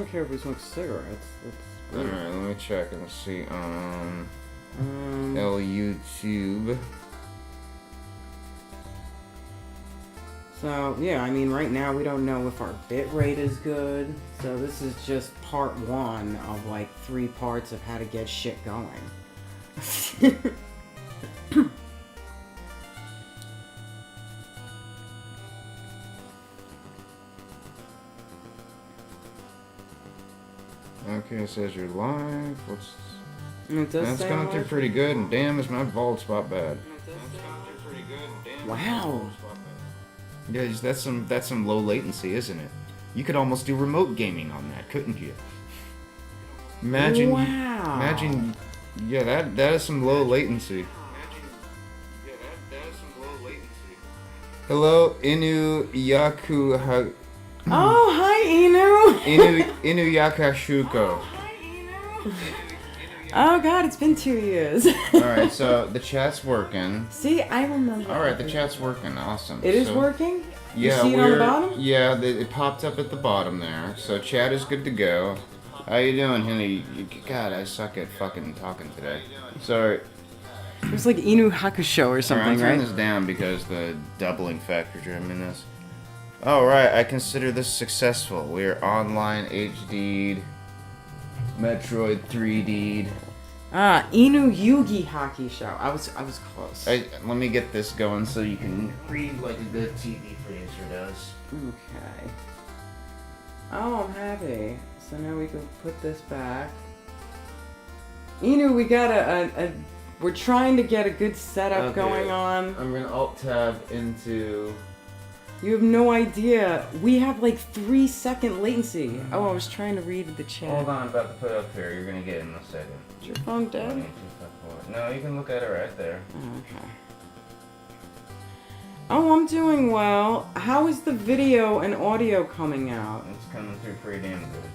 don't care if we smoke cigarettes. Alright, let me check and see. YouTube. So, yeah, I mean, right now we don't know if our bit rate is good. So this is just part 1 of, like, 3 parts of how to get shit going. Okay, it says you're live. What's... It does That's say coming through live. pretty good, and damn, is my bald spot bad. Wow. Yeah, that's some low latency, isn't it? You could almost do remote gaming on that, couldn't you? Imagine, Wow. imagine, yeah, that is some low latency. Hello, Inu Yaku ha, Oh, hi, Inu. Inu Yakashuko. Oh, God, it's been 2 years. Alright, so the chat's working. See, I remember. Alright, the chat's working, awesome. It is So- working? Yeah, you see it on the bottom? Yeah, it popped up at the bottom there. So chat is good to go. How you doing, Henny? God, I suck at fucking talking today. Sorry. It was like Inu Hakusho or Alright, I'm something, turning right? this down because the doubling factor driving this. Alright, I consider this successful. We are online HD'd. Metroid 3D'd. Ah, Inu Yugi Hockey Show. I was close. Let me get this going so you can read like a good TV producer does. Okay. Oh, I'm happy. So now we can put this back. Inu, we got we're trying to get a good setup Okay. going on. I'm gonna alt-tab into... You have no idea. We have like 3-second latency. Oh, I was trying to read the chat. Hold on, I'm about to put it up here. You're gonna get it in a second. Is your phone 1, 2, dead? 3, 4. No, you can look at it right there. Oh, okay. Oh, I'm doing well. How is the video and audio coming out? It's coming through pretty damn good.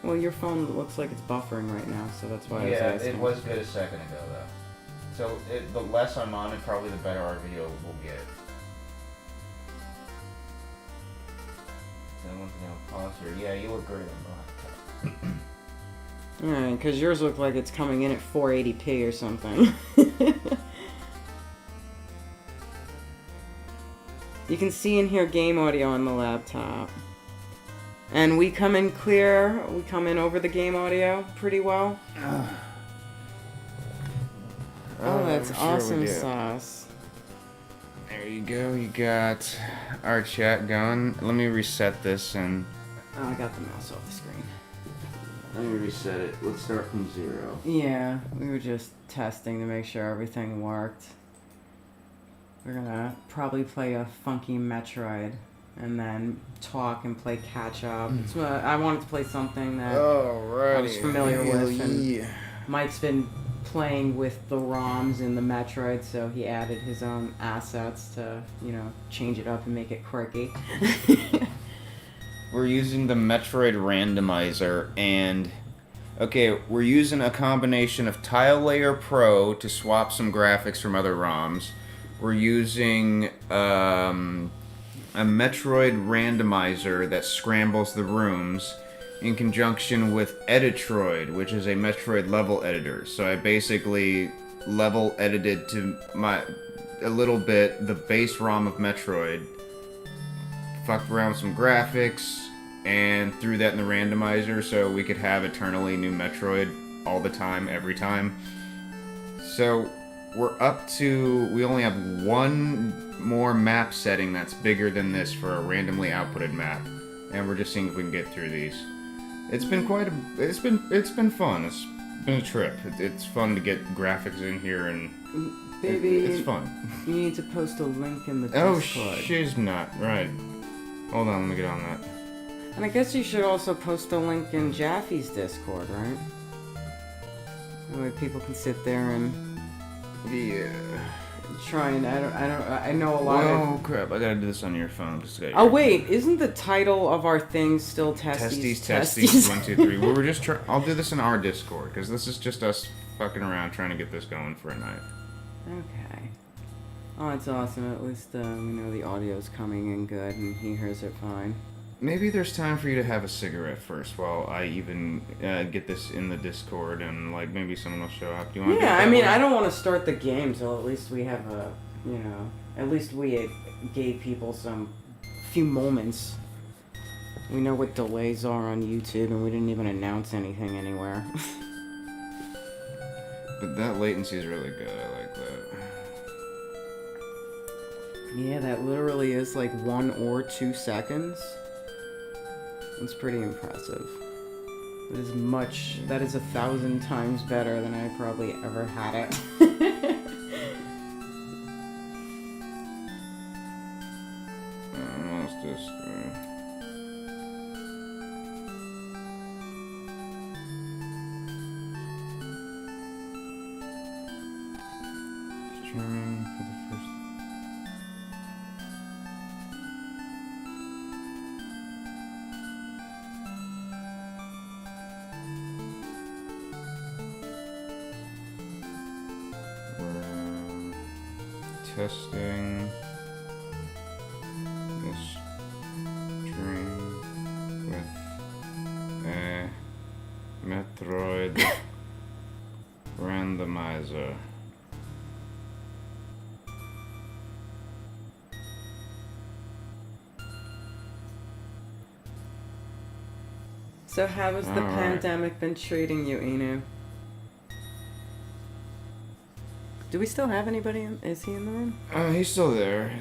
Well, your phone looks like it's buffering right now, so that's why I was Yeah, asking. it was good a second ago though. So the less I'm on it, probably the better our video will get. So once again, I'll pause here. Yeah, you look great on the laptop. Alright, because yours look like it's coming in at 480p or something. You can see and hear game audio on the laptop. And we come in clear, we come in over the game audio pretty well. Oh, that's I'm sure awesome we do. sauce. There you go. You got our chat going. Let me reset this and. Oh, I got the mouse off the screen. Let me reset it. Let's start from 0. Yeah, we were just testing to make sure everything worked. We're gonna probably play a funky Metroid and then talk and play catch up. I wanted to play something that Alrighty. I was familiar with, and Mike's been playing with the ROMs in the Metroid, so he added his own assets to, change it up and make it quirky. We're using the Metroid randomizer, and okay, we're using a combination of Tile Layer Pro to swap some graphics from other ROMs. We're using a Metroid randomizer that scrambles the rooms in conjunction with Editroid, which is a Metroid level editor. So I basically level edited to a little bit the base ROM of Metroid, fucked around with some graphics, and threw that in the randomizer so we could have eternally new Metroid all the time, every time. So we're up to, we only have one more map setting that's bigger than this for a randomly outputted map, and we're just seeing if we can get through these. It's been it's been fun. It's been a trip. It's fun to get graphics in here, and Baby, it's fun. You need to post a link in the Oh, Discord. she's not right. Hold on, let me get on that. And I guess you should also post a link in Jaffe's Discord, right? That way people can sit there and Yeah. try and I know a lot Oh of. crap! I gotta do this on your phone. Oh wait, isn't the title of our thing still Testes? Testes, 1, 2, 3. We were just I'll do this in our Discord because this is just us fucking around trying to get this going for a night. Okay. Oh, it's awesome. At least we know the audio's coming in good and he hears it fine. maybe there's time for you to have a cigarette first while I even get this in the Discord and like maybe someone will show up. Do you want? Yeah, I mean, I don't want to start the game till at least we have a, at least we gave people some few moments. We know what delays are on YouTube, and we didn't even announce anything anywhere. But that latency is really good. I like that. Yeah, that literally is like 1 or 2 seconds. It's pretty impressive. That is 1,000 times better than I probably ever had it. What's this? Streaming for the first. We're testing this stream with a Metroid randomizer. So how has the Alright. pandemic been treating you, Inu? Do we still have anybody is he in the room? He's still there.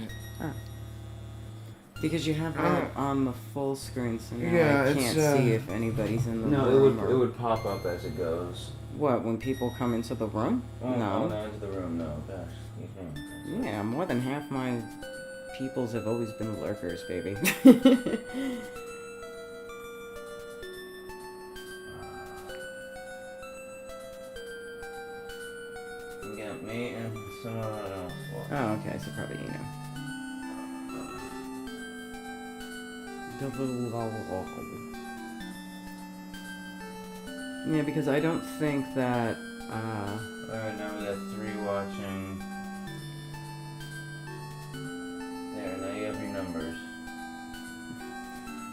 Because you have that on the full screen, so now Yeah, I it's, can't see if anybody's in the No, room. it would pop up as it goes. What, when people come into the room? Oh, No. not into the room, no. Gosh, you can. Yeah, more than half my peoples have always been lurkers, baby. You got me and someone else. Oh, okay, so probably Inu. Yeah, because I don't think that, Alright, now we got 3 watching. There, now you have your numbers.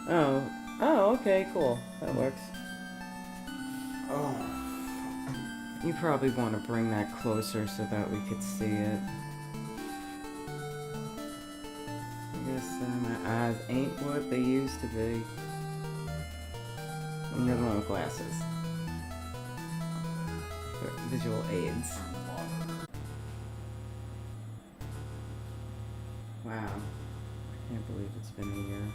Oh, okay, cool. That works. Oh. You probably want to bring that closer so that we could see it. I guess my eyes ain't what they used to be. And you're the one with glasses. For visual aids. Wow. I can't believe it's been a year.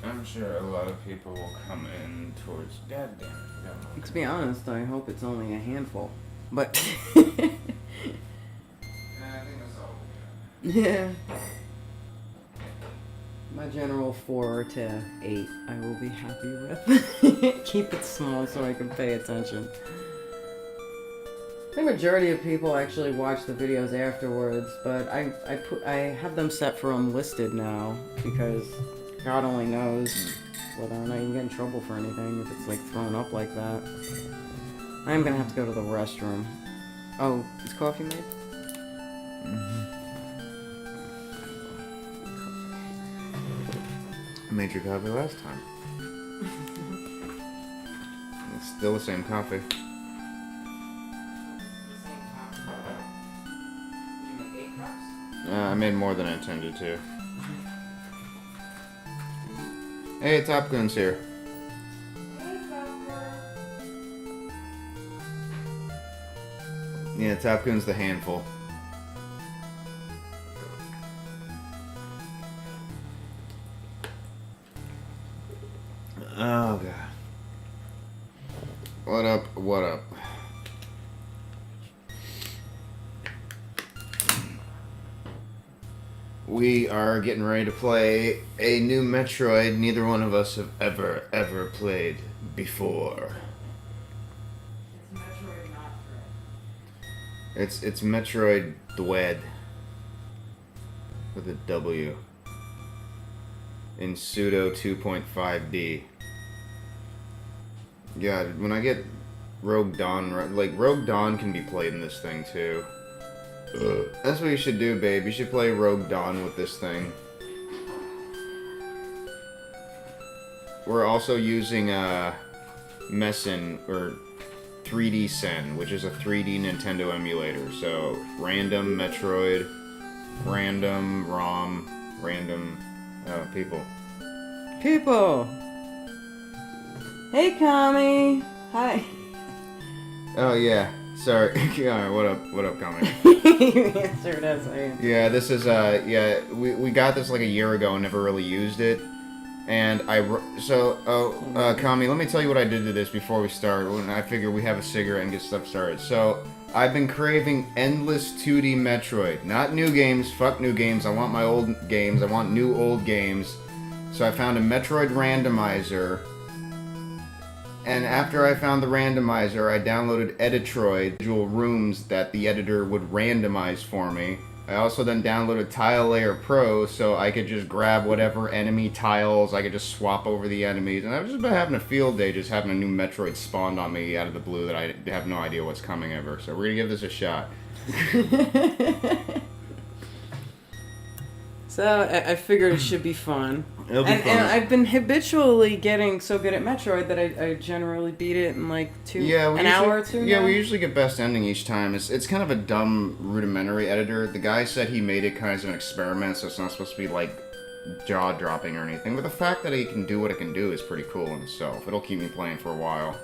I'm sure a lot of people will come in towards. God damn it! To be honest, I hope it's only a handful. But I think that's all. yeah. My general 4 to 8 I will be happy with. Keep it small so I can pay attention. The majority of people actually watch the videos afterwards, but I have them set for unlisted now because God only knows whether or not you can get in trouble for anything if it's like thrown up like that. I am gonna have to go to the restroom. Oh, is coffee made? I made your coffee last time. It's still the same coffee. I made more than I intended to. Hey, Top Gun's here. Yeah, Top Gun's the handful. Oh, God. What up? What up? We are getting ready to play a new Metroid neither one of us have ever played before. It's Metroid not It's Metroid Dread with a W in pseudo 2.5D. Yeah, when I get Rogue Dawn, like Rogue Dawn can be played in this thing too. That's what you should do, babe. You should play Rogue Dawn with this thing. We're also using Messen or 3D Sen, which is a 3D Nintendo emulator. So random Metroid, random ROM, random people. People! Hey, Kami! Hi. Oh yeah, sorry. Yeah, what up, Kami? You answered as I answered. Yeah, this is yeah, we got this like a year ago and never really used it. And Kami, let me tell you what I did to this before we start. When I figure we have a cigarette and get stuff started. So, I've been craving endless 2D Metroid. Not new games, fuck new games. I want my old games. I want new old games. So I found a Metroid randomizer. And after I found the randomizer, I downloaded Editroid, visual rooms that the editor would randomize for me. I also then downloaded Tile Layer Pro so I could just grab whatever enemy tiles, I could just swap over the enemies, and I've just been having a field day just having a new Metroid spawned on me out of the blue that I have no idea what's coming ever, so we're gonna give this a shot. So, I figured it should be fun. It'll be fun. And I've been habitually getting so good at Metroid that I generally beat it in like an hour or two. Yeah, now. we usually get best ending each time. It's kind of a dumb, rudimentary editor. The guy said he made it kind of as an experiment, so it's not supposed to be like jaw-dropping or anything. But the fact that it can do what it can do is pretty cool in itself. It'll keep me playing for a while.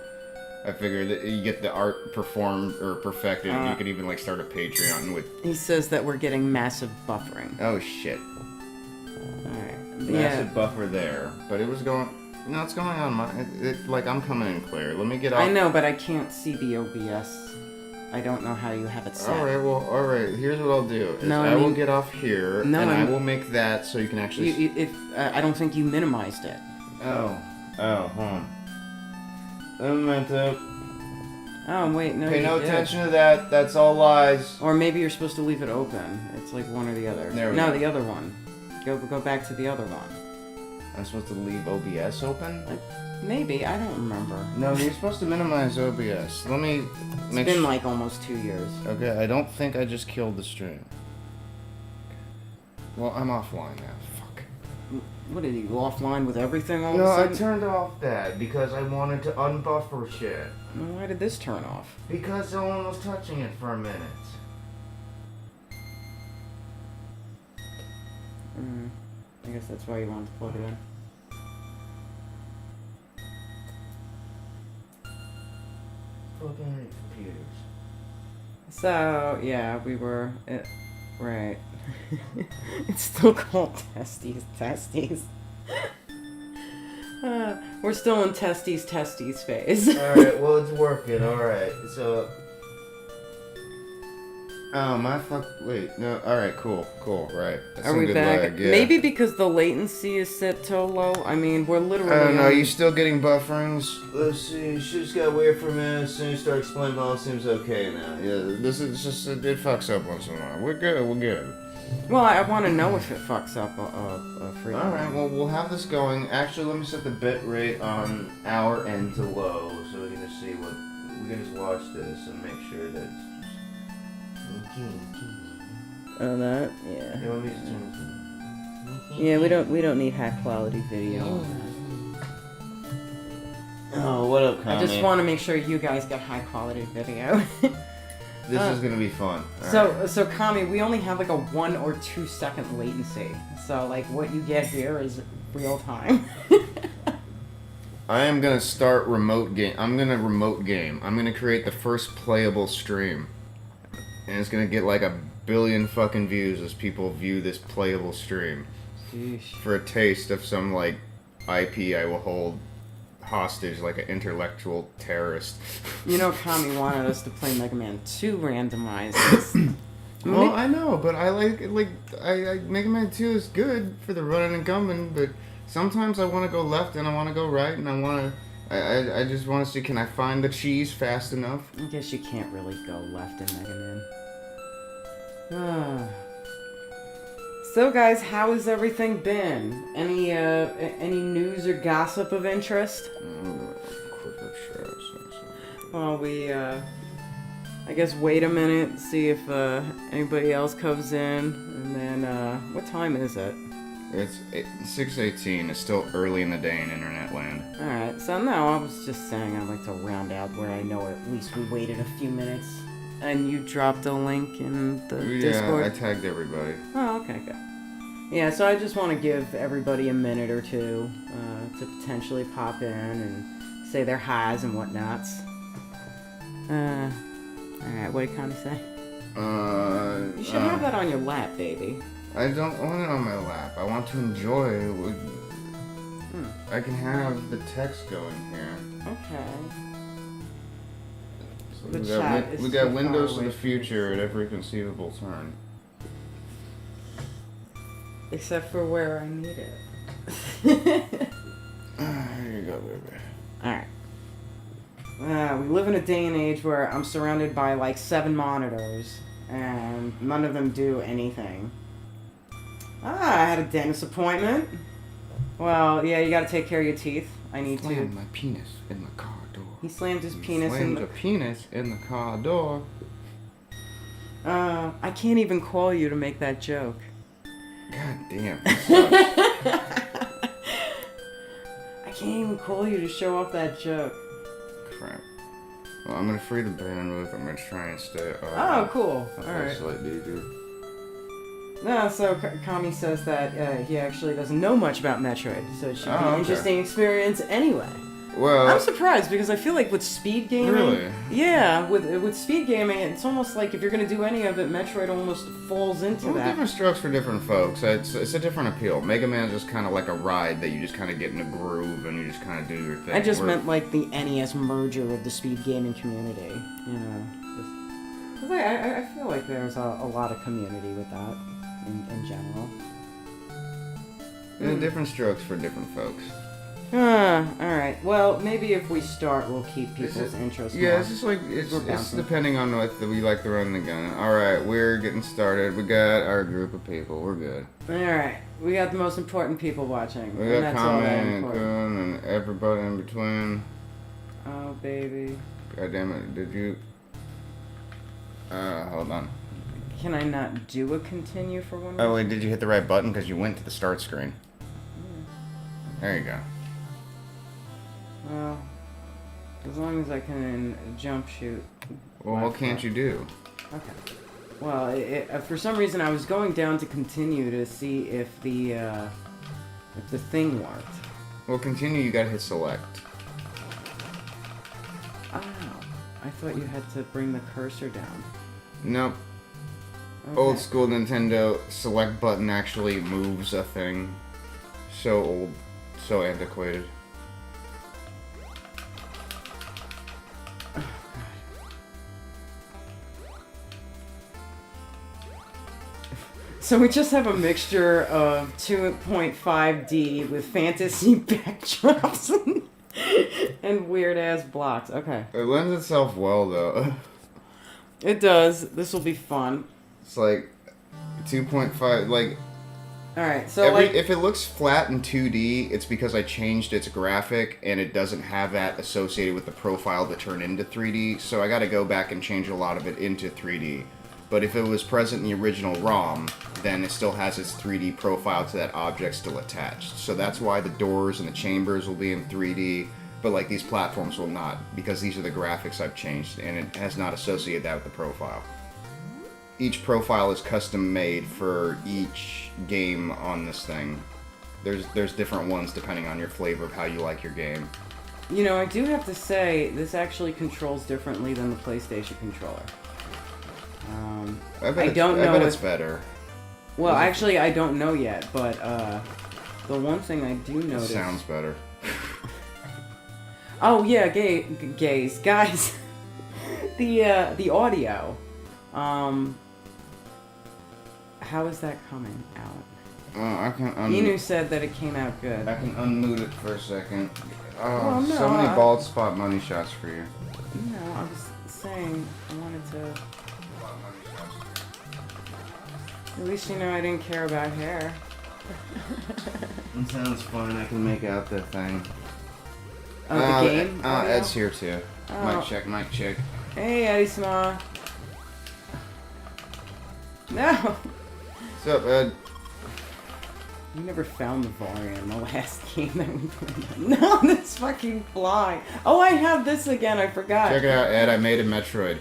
I figured that you get the art performed or perfected, and you could even like start a Patreon with. He says that we're getting massive buffering. Oh shit. Alright. Massive buffer there, but it was going. No, it's going on my. Like I'm coming in clear. Let me get off. I know, but I can't see the OBS. I don't know how you have it set. All right. Here's what I'll do. I will get off here, and I will make that so you can actually. I don't think you minimized it. Oh, hold on. I meant to. Oh wait, no. Pay no did. attention to that. That's all lies. Or maybe you're supposed to leave it open. It's like one or the other. There we go. The other one. Go back to the other one. I'm supposed to leave OBS open? Maybe, I don't remember. No, you're supposed to minimize OBS. Let me It's been like almost 2 years. Okay, I don't think I just killed the stream. Well, I'm offline now. Fuck. What, are you offline with everything all No, of a I sudden? turned off that because I wanted to unbuffer shit. Well, why did this turn off? Because someone was touching it for a minute. I guess that's why you wanted to plug it in. Fucking computers. So, yeah, we were... right. It's still called Testes. We're still in Testes phase. Alright, well, it's working, alright. So... Oh, my fuck... Wait, no, alright, cool, right. That's Are some we good back? lag, yeah. Maybe because the latency is set so low. I mean, we're literally... I don't know, you still getting bufferings? Let's see, just gotta wait for a minute. As soon as you start explaining, all seems okay now. Yeah, this is just... It fucks up once in a while. We're good. Well, I want to know if it fucks up a free. Alright, well, we'll have this going. Actually, let me set the bit rate on our end to low, so we can just see what... We can just watch this and make sure that it's Oh, that? Yeah. Yeah, let me just turn Yeah, we don't need high quality video. Oh, what up, Kami? I just want to make sure you guys get high quality video. This is gonna be fun. So Kami, we only have like a 1 or 2 second latency. So like what you get here is real time. I am gonna start remote game. I'm gonna remote game. I'm gonna create the first playable stream. And it's gonna get like 1 billion fucking views as people view this playable stream. Sheesh. For a taste of some like IP I will hold hostage like an intellectual terrorist. You know, Kami wanted us to play Mega Man 2 randomized. Well, I know, but I Mega Man 2 is good for the running and gunman, but sometimes I want to go left and I want to go right and I just want to see, can I find the cheese fast enough? I guess you can't really go left in Mega Man. So guys, how has everything been? Any news or gossip of interest? Quicker. Well, we, I guess wait a minute, see if, anybody else comes in, and then, what time is it? It's 6:18. It's still early in the day in internet land. Alright, so no, I was just saying I'd like to round out where I know at least we waited a few minutes. And you dropped a link in the Discord? Yeah, I tagged everybody. Oh, okay, good. Yeah, so I just want to give everybody a minute or two to potentially pop in and say their highs and whatnots. Alright, what do you kind of say? You should have that on your lap, baby. I don't want it on my lap. I want to enjoy. I can have the text going here. Okay. So The we chat got, is we too got far windows to away the from future you. at every conceivable turn. Except for where I need it. Here you go, baby. Alright. We live in a day and age where I'm surrounded by like 7 monitors, and none of them do anything. I had a dentist appointment. Well, yeah, you gotta take care of your teeth. I need to. Slammed my penis in the car door. He slammed his penis in Slammed the. a penis in the car door. I can't even call you to make that joke. God damn. I can't even call you to show off that joke. Crap. Well, I'm gonna free the bandwidth. I'm gonna try and stay. Oh, cool. Alright. Dude. No, so Kami says that he actually doesn't know much about Metroid, so it should be an interesting experience anyway. Well, I'm surprised because I feel like with speed gaming, Really? yeah, with speed gaming, it's almost like if you're gonna do any of it, Metroid almost falls into well, that. different strokes for different folks. It's a different appeal. Mega Man is just kind of like a ride that you just kind of get in a groove and you just kind of do your thing. I just Where- meant like the NES merger of the speed gaming community, you know. Because I feel like there's a lot of community with that in general. Yeah, different strokes for different folks. Alright. Well, maybe if we start, we'll keep people's interest Yeah, more. it's just like it's bouncing. depending on what we like to run the gun. All right, we're getting started. We got our group of people. We're good. Alright. We got the most important people watching. We and got that's all that Common and important. Kun and everybody in between. Oh, baby. God damn it! Did you? Hold on. Can I not do a continue for one? Oh wait, did you hit the right button? Because you went to the start screen. There you go. Well, as long as I can jump shoot. Well, what can't you do? Okay. Well, for some reason I was going down to continue to see if the thing worked. Well, continue. You gotta hit select. Oh, I thought you had to bring the cursor down. Nope. Okay. Old school Nintendo select button actually moves a thing. So old, so antiquated. So we just have a mixture of 2.5D with fantasy backdrops and weird ass blocks. Okay. It lends itself well though. It does. This will be fun. It's like 2.5. Like Alright, so if it looks flat in 2D, it's because I changed its graphic and it doesn't have that associated with the profile to turn into 3D. So I got to go back and change a lot of it into 3D. But if it was present in the original ROM, then it still has its 3D profile to that object still attached. So that's why the doors and the chambers will be in 3D, but like these platforms will not, because these are the graphics I've changed, and it has not associated that with the profile. Each profile is custom made for each game on this thing. There's different ones depending on your flavor of how you like your game. you know, I do have to say, this actually controls differently than the PlayStation controller. I bet it's better. Well, actually, I don't know yet, but the one thing I do It notice... sounds better. Oh, yeah, guys. The audio. How is that coming out? I can Inu said that it came out good. I can unmute it for a second. Oh, Well, no, so many bald spot money shots for you. No, I was saying I wanted to... At least you know I didn't care about hair. It sounds fun. I can make out that thing. Oh, the game? audio? Ed's here too. Oh. Mic check, mic check. Hey, Eddie Sma. No! What's up, Ed? You never found the Varia in the last game that we played. No, this fucking fly. Oh, I have this again. I forgot. Check it out, Ed. I made a Metroid.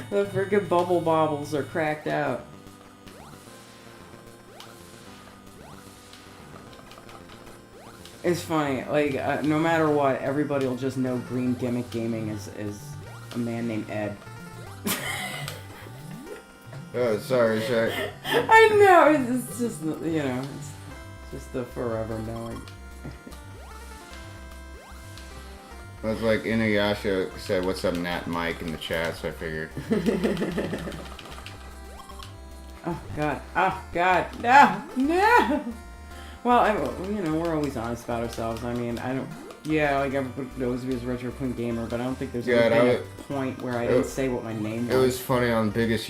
The freaking bubble bobbles are cracked out. It's funny, like, no matter what, everybody will just know Green Gimmick Gaming is a man named Ed. Oh, sorry. I know, it's just, you know, it's just the forever knowing. That's like Inuyasha said, "What's up, Nat Mike?" in the chat, so I figured. Oh God, no! Well, you know, we're always honest about ourselves. I mean, I don't. Yeah, like everybody knows me as Retro Queen Gamer, but I don't think there's ever been a point where I didn't say what my name was. It was funny on biggest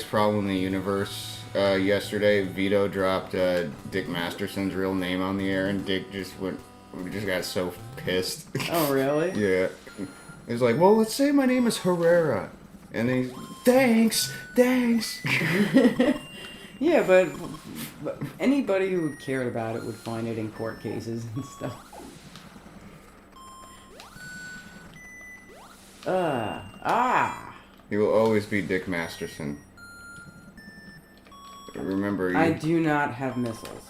problem in the universe. Yesterday, Vito dropped Dick Masterson's real name on the air, and Dick just got so pissed. Oh, really? Yeah. He was like, "Well, let's say my name is Herrera," and he's, "Thanks." Yeah, but anybody who cared about it would find it in court cases and stuff. He will always be Dick Masterson. Remember, you... I do not have missiles.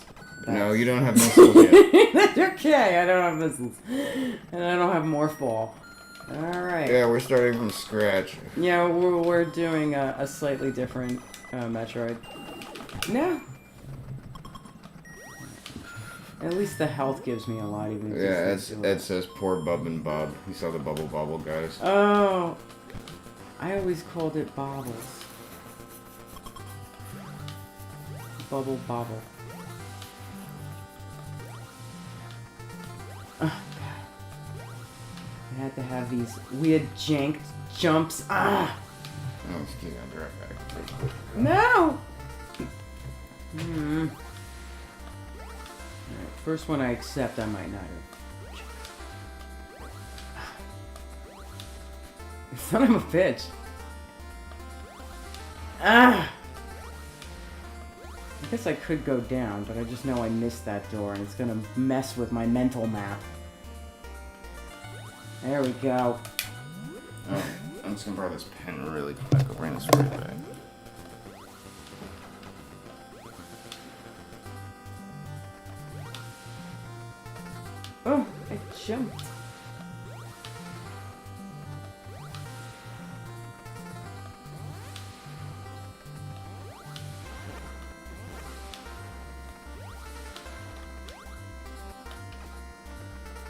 No, you don't have missiles yet. That's okay, I don't have missiles. And I don't have morph ball. Alright. Yeah, we're starting from scratch. Yeah, we're doing a slightly different Metroid. No. At least the health gives me a lot, even if Yeah, Ed says poor Bub and Bob. You saw the Bubble Bobble guys. Oh. I always called it Bobbles. Bubble Bobble. Oh, God. I had to have these weird janked jumps. Ah! Oh, excuse me, I'll be right back. No! Alright, first one I accept, I might not have. Son of a bitch. Ah! I guess I could go down, but I just know I missed that door, and it's gonna mess with my mental map. There we go. Oh, I'm just gonna borrow this pen really quick. I'll bring this right back. Oh, I jumped.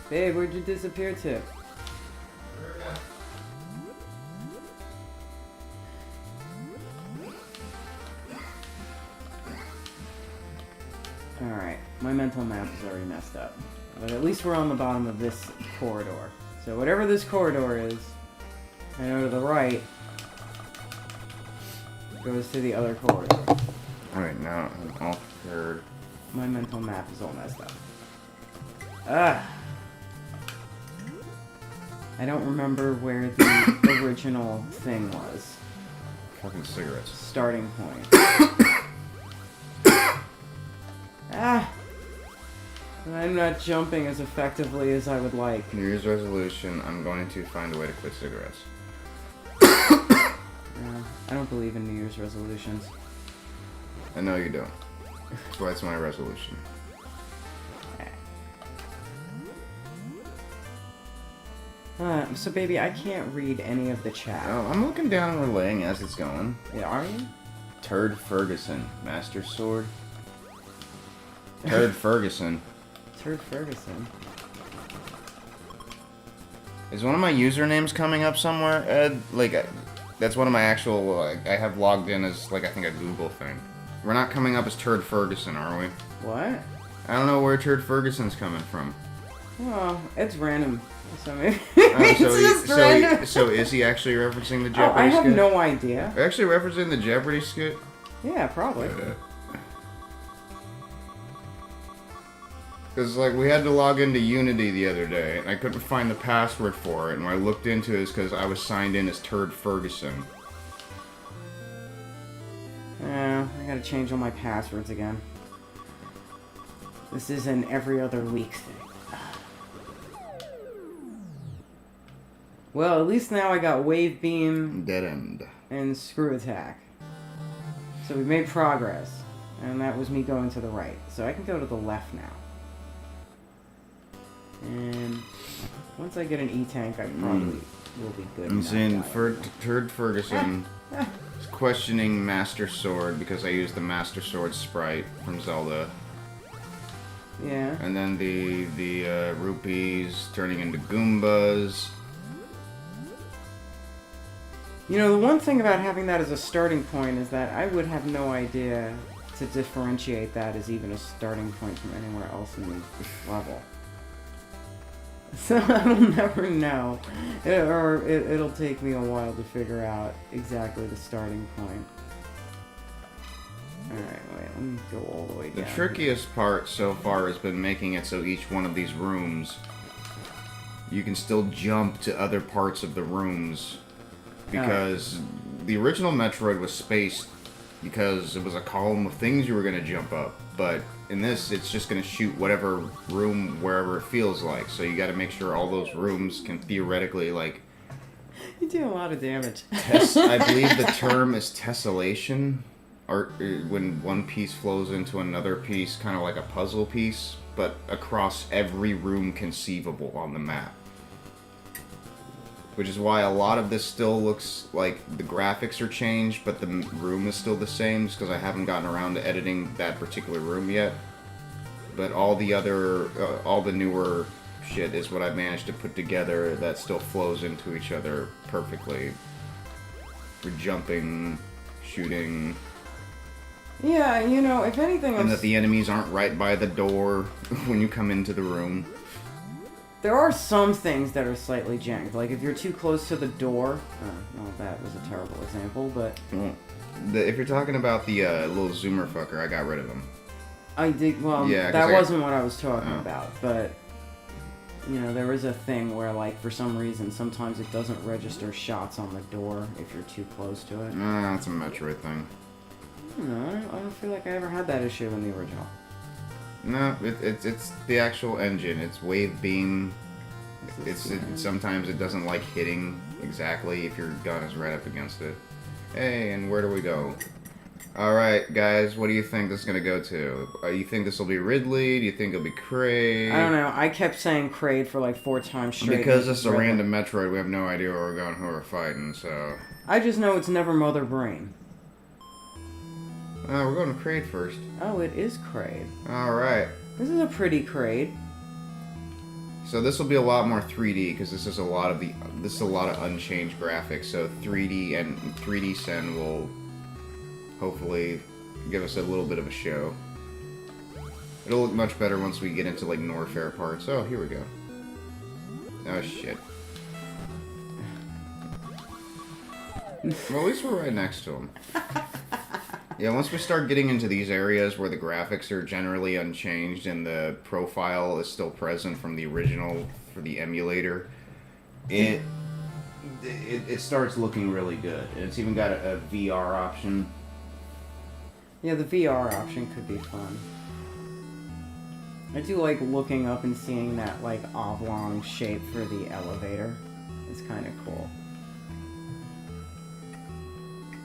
Babe, where'd you disappear to? Alright, my mental map is already messed up. But at least we're on the bottom of this corridor. So whatever this corridor is, I know to the right, goes to the other corridor. Alright, now I'm all prepared. My mental map is all messed up. Ah! I don't remember where the original thing was. Fucking cigarettes. Starting point. Ah! I'm not jumping as effectively as I would like. New Year's resolution, I'm going to find a way to quit cigarettes. I don't believe in New Year's resolutions. I know you don't. That's why it's my resolution. So baby, I can't read any of the chat. Oh, I'm looking down and relaying as it's going. Yeah, are you? Turd Ferguson, Master Sword. Turd Ferguson. Turd Ferguson. Is one of my usernames coming up somewhere, Ed? Like, that's one of my actual, I have logged in as, like, I think a Google thing. We're not coming up as Turd Ferguson, are we? What? I don't know where Turd Ferguson's coming from. Oh, it's random. So maybe Oh, random. So is he actually referencing the Jeopardy Oh, I have skit? no idea. Actually referencing the Jeopardy skit? Yeah, probably. Because, like, we had to log into Unity the other day, and I couldn't find the password for it, and when I looked into it, it's because I was signed in as Turd Ferguson. Yeah, I gotta change all my passwords again. This is an every other week thing. Well, at least now I got Wave Beam Dead end. and Screw Attack. So we made progress. And that was me going to the right. So I can go to the left now. And once I get an E-Tank, I probably will be good. I'm not saying die. Turd Ferguson is questioning Master Sword because I used the Master Sword sprite from Zelda. Yeah. And then the rupees turning into Goombas. You know, the one thing about having that as a starting point is that I would have no idea to differentiate that as even a starting point from anywhere else in the level. So I'll never know. It'll take me a while to figure out exactly the starting point. Alright, wait, let me go all the way down. The trickiest part so far has been making it so each one of these rooms, you can still jump to other parts of the rooms. Because the original Metroid was spaced because it was a column of things you were going to jump up. But in this, it's just going to shoot whatever room wherever it feels like. So you got to make sure all those rooms can theoretically, like... You do a lot of damage. I believe the term is tessellation. Or when one piece flows into another piece, kind of like a puzzle piece, but across every room conceivable on the map. Which is why a lot of this still looks like the graphics are changed, but the room is still the same, just because I haven't gotten around to editing that particular room yet. But all the other, all the newer shit is what I managed to put together that still flows into each other perfectly. For jumping, shooting... Yeah, you know, if anything... And that the enemies aren't right by the door when you come into the room. There are some things that are slightly janked. Like, if you're too close to the door... well, that was a terrible example, but... Well, if you're talking about the little zoomer fucker, I got rid of him. I did... Well, Yeah, that wasn't what I was talking about, but... You know, there is a thing where, like, for some reason, sometimes it doesn't register shots on the door if you're too close to it. That's a Metroid thing. No, I don't feel like I ever had that issue in the original. No, it's the actual engine. It's wave beam. Sometimes it doesn't like hitting exactly if your gun is right up against it. Hey, and where do we go? Alright, guys, what do you think this is going to go to? You think this will be Ridley? Do you think it'll be Kraid? I don't know. I kept saying Kraid for like 4 times straight. Because it's a random Metroid, we have no idea where we're going, who we're fighting, so... I just know it's never Mother Brain. We're going to Kraid first. Oh, it is Kraid. Alright. This is a pretty Kraid. So this will be a lot more 3D because this is a lot of unchanged graphics. So 3D and 3D Sen will hopefully give us a little bit of a show. It'll look much better once we get into like Norfair parts. Oh, here we go. Oh shit. Well, at least we're right next to him. Yeah, once we start getting into these areas where the graphics are generally unchanged and the profile is still present from the original for the emulator, it starts looking really good. And it's even got a VR option. Yeah, the VR option could be fun. I do like looking up and seeing that like oblong shape for the elevator. It's kind of cool.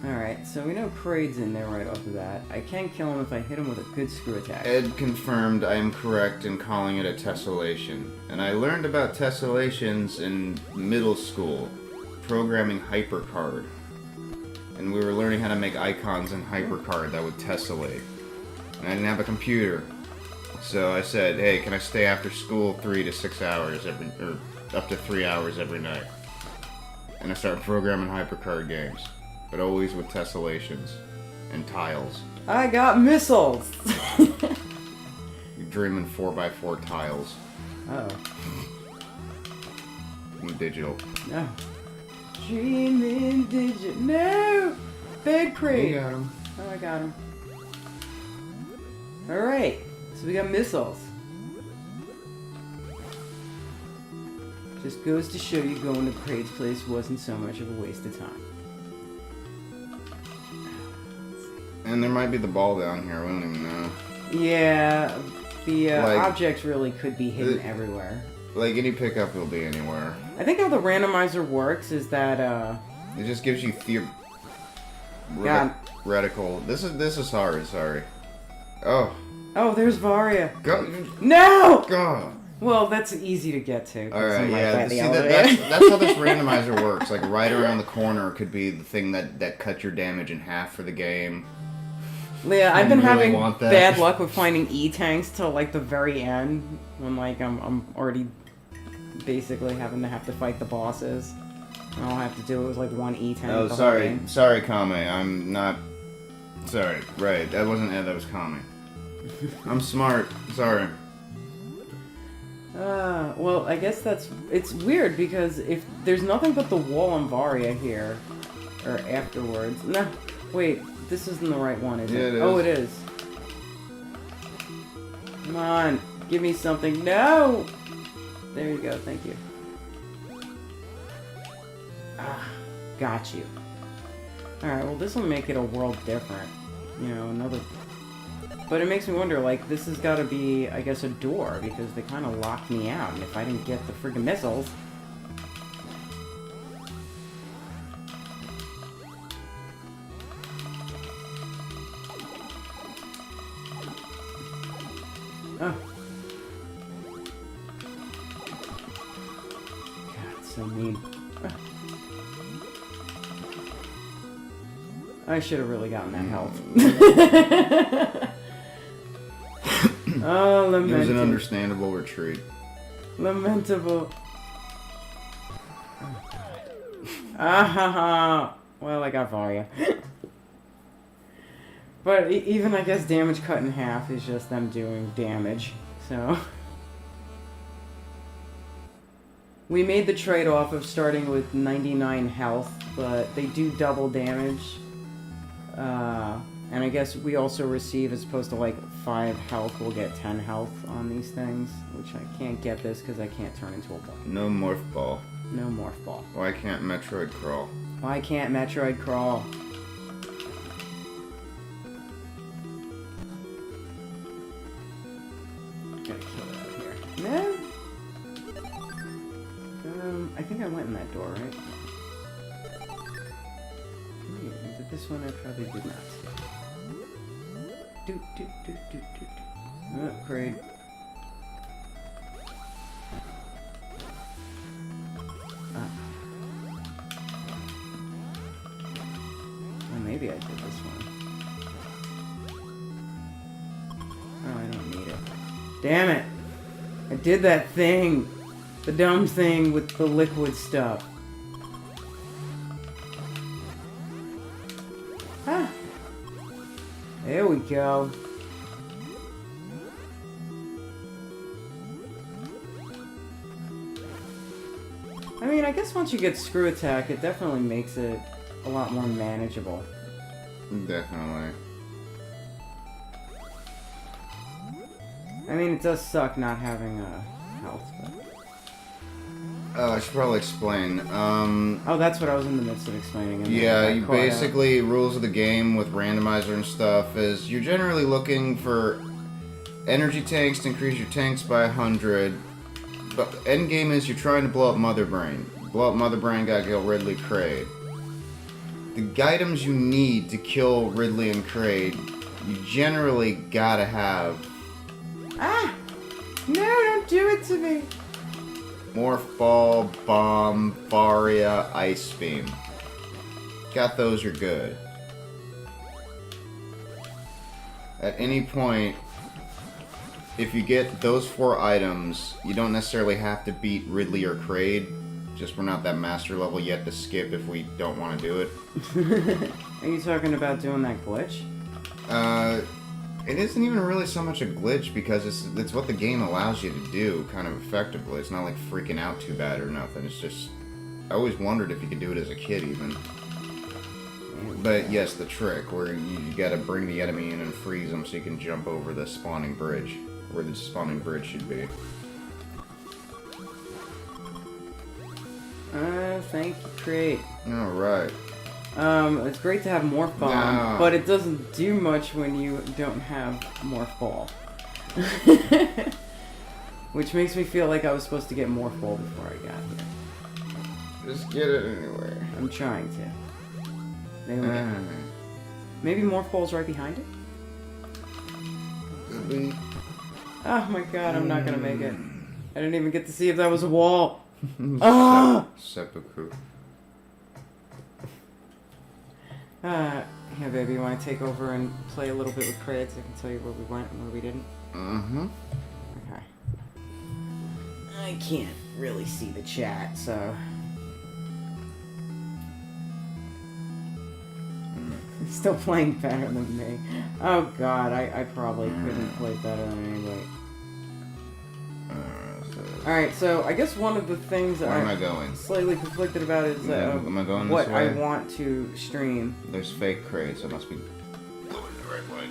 Alright, so we know Kraid's in there right off the bat. I can kill him if I hit him with a good screw attack. Ed confirmed I am correct in calling it a tessellation. And I learned about tessellations in middle school, programming HyperCard. And we were learning how to make icons in HyperCard that would tessellate. And I didn't have a computer. So I said, hey, can I stay after school 3 to 6 hours or up to 3 hours every night? And I started programming HyperCard games. But always with tessellations and tiles. I got missiles! You're dreaming 4x4 tiles. Oh. And digital. No. Dreaming digit. No! Bad Kraid! You got him. Oh, I got him. Alright. So we got missiles. Just goes to show you going to Kraid's place wasn't so much of a waste of time. And there might be the ball down here. We don't even know. Yeah, the Like- objects really could be hidden everywhere. Like any pickup will be anywhere. I think how the randomizer works is that It just gives you God. radical. This is hard. Sorry. Oh, oh, there's Varia. go, No. God. Well, that's easy to get to. 'cause All right, somebody yeah. by the See, elevator. that's how this randomizer works. Like right around the corner could be the thing that cuts your damage in half for the game. Yeah, I've been really having want that. bad luck with finding E-tanks till like the very end, when like I'm already basically having to fight the bosses. And all I have to do is like one E-tank. Oh, the whole sorry, game. sorry, Kame. I'm not. Sorry, right. That wasn't Ed. That was Kame. I'm smart. Sorry. Well, I guess it's weird because if there's nothing but the wall on Varia here, or afterwards. No, wait, this isn't the right one, is Yeah, it? it Oh, is. it is. Come on, give me something. No! There you go, thank you. Ah, got you. Alright, well this will make it a world different. You know, another... But it makes me wonder, like, this has got to be, I guess, a door, because they kind of locked me out, and if I didn't get the friggin' missiles... Oh. God, so mean. Ah. I should have really gotten that health. Oh, It was an lamentable. understandable retreat. Lamentable. Oh, God. Ah ha ha. Well, I got Varia. But even, I guess, damage cut in half is just them doing damage. So... We made the trade-off of starting with 99 health, but they do double damage. And I guess we also receive, as opposed to like 5 health, we'll get 10 health on these things, which I can't get this because I can't turn into a ball. No morph ball. No morph ball. Why can't Metroid crawl? Why can't Metroid crawl? Gotta kill it out here. No? I think I went in that door, right? Did this one? I probably did not. Oh, great. Well, maybe I did this one. Oh, I don't need it. Damn it! I did that thing! The dumb thing with the liquid stuff. Ah! There we go. I mean, I guess once you get Screw Attack, it definitely makes it a lot more manageable. Definitely. I mean, it does suck not having health, but... I should probably explain. Oh, that's what I was in the midst of explaining. and Yeah, I you caught out. basically, rules of the game with randomizer and stuff is you're generally looking for energy tanks to increase your tanks by 100. But end game is you're trying to blow up Mother Brain. Blow up Mother Brain, gotta kill Ridley Kraid. The items you need to kill Ridley and Kraid, you generally gotta have Ah! No, don't do it to me! Morph Ball, Bomb, Varia, Ice Beam. Got those, you're good. At any point, if you get those 4 items, you don't necessarily have to beat Ridley or Kraid. Just we're not that master level yet to skip if we don't want to do it. Are you talking about doing that glitch? It isn't even really so much a glitch because it's what the game allows you to do kind of effectively. It's not like freaking out too bad or nothing. It's just... I always wondered if you could do it as a kid even. But yes, the trick where you gotta bring the enemy in and freeze them so you can jump over the spawning bridge. Where the spawning bridge should be. thank you, Crate. All right. It's great to have Morph Bomb, No. but it doesn't do much when you don't have Morph Ball. Which makes me feel like I was supposed to get Morph Ball before I got here. Just get it anyway. I'm trying to. Maybe Morph Ball's right behind it? Could be. Oh my god, I'm not gonna make it. I didn't even get to see if that was a wall. Ah! Seppuku. Yeah, baby, you want to take over and play a little bit with Crate so I can tell you where we went and where we didn't? Mm-hmm. Okay. I can't really see the chat, so... Still playing better than me. Oh god, I probably couldn't play better than anybody. Alright, so I guess one of the things that Where am I I'm going? slightly conflicted about is Am I going what this way? I want to stream. There's fake crates, so it must be going the right way.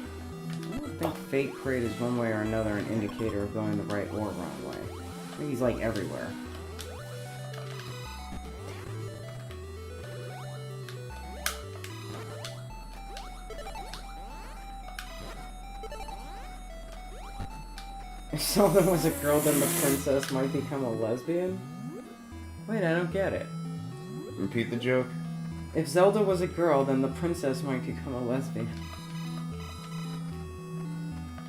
I don't think Fate Crate is one way or another an indicator of going the right or wrong way. I think he's like everywhere. If Zelda was a girl, then the princess might become a lesbian? Wait, I don't get it. Repeat the joke. If Zelda was a girl, then the princess might become a lesbian.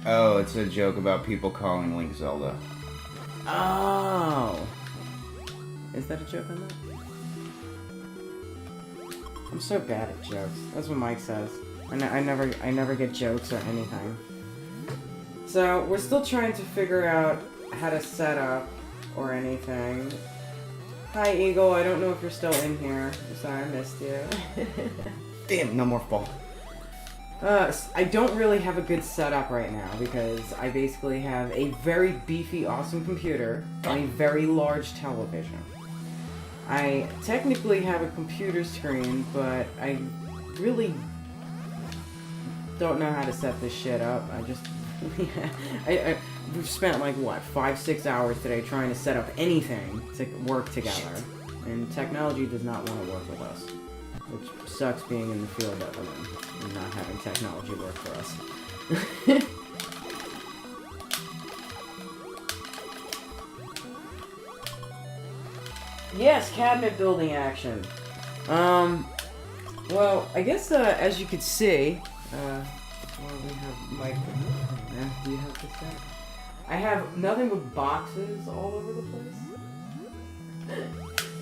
Oh, it's a joke about people calling Link Zelda. Oh! Is that a joke on that? I'm so bad at jokes. That's what Mike says. I never get jokes or anything. So, we're still trying to figure out how to set up or anything. Hi, Eagle. I don't know if you're still in here. I'm sorry, I missed you. Damn, no more fall. I don't really have a good setup right now because I basically have a very beefy, awesome computer and a very large television. I technically have a computer screen, but I really don't know how to set this shit up. We've spent like, what, 5-6 hours today trying to set up anything to work together. And technology does not want to work with us. Which sucks being in the field that we're in and not having technology work for us. Yes, cabinet building action. Well, I guess, as you could see, well, we have Mike. Do you have this set? I have nothing but boxes all over the place.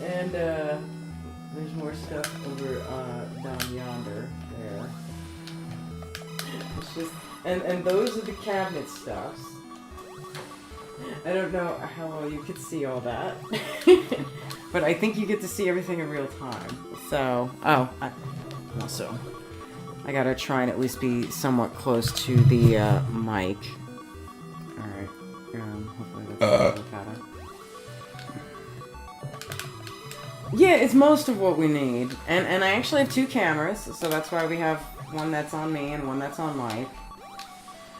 And, there's more stuff over, down yonder, there. It's just, and those are the cabinet stuffs. I don't know how well you could see all that. But I think you get to see everything in real time. So, also, I gotta try and at least be somewhat close to the, mic. Alright, hopefully that's better. Yeah, it's most of what we need. And I actually have 2 cameras, so that's why we have one that's on me and one that's on Mike.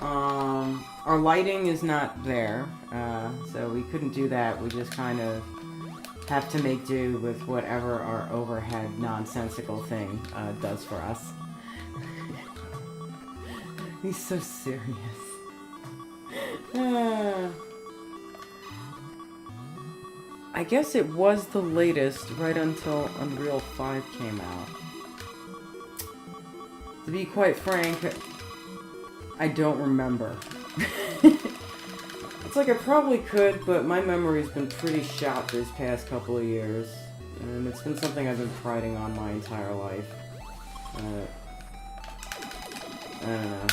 Our lighting is not there, so we couldn't do that. We just kind of have to make do with whatever our overhead nonsensical thing does for us. He's so serious. I guess it was the latest right until Unreal 5 came out. To be quite frank, I don't remember. It's like I probably could, but my memory's been pretty shot this past couple of years. And it's been something I've been priding on my entire life. I don't know.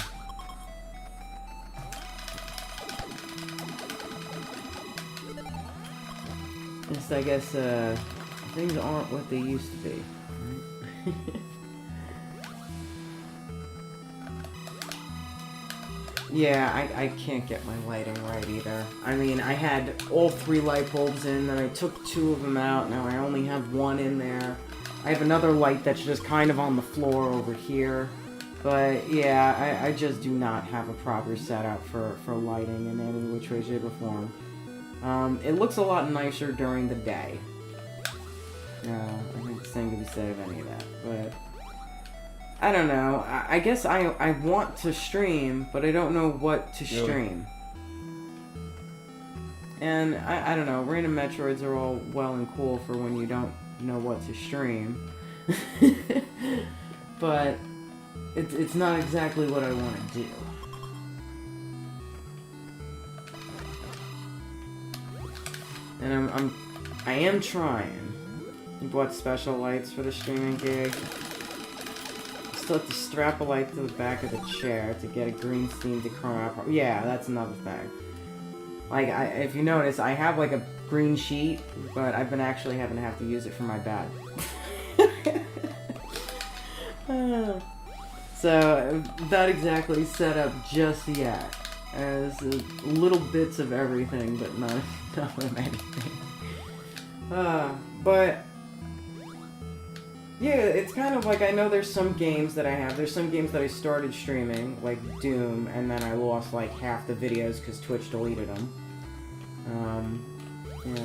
Just, I guess, things aren't what they used to be. Right? Yeah, I can't get my lighting right either. I mean, I had all 3 light bulbs in, then I took 2 of them out, now I only have 1 in there. I have another light that's just kind of on the floor over here. But, yeah, I just do not have a proper setup for lighting in any which way, shape, or form. It looks a lot nicer during the day. No, I think the same could be said of any of that. But I don't know. I guess I want to stream, but I don't know what to Really? stream. And I don't know. Random Metroids are all well and cool for when you don't know what to stream. But it's not exactly what I want to do. And I am trying. You bought special lights for the streaming gig. Still have to strap a light to the back of the chair to get a green steam to chroma out. Yeah, that's another thing. Like, if you notice, I have like a green sheet, but I've been actually having to have to use it for my bed. So, not exactly set up just yet. As little bits of everything, but not of anything. But yeah, it's kind of like, I know there's some games that I have. There's some games that I started streaming, like Doom, and then I lost like half the videos because Twitch deleted them. Yeah.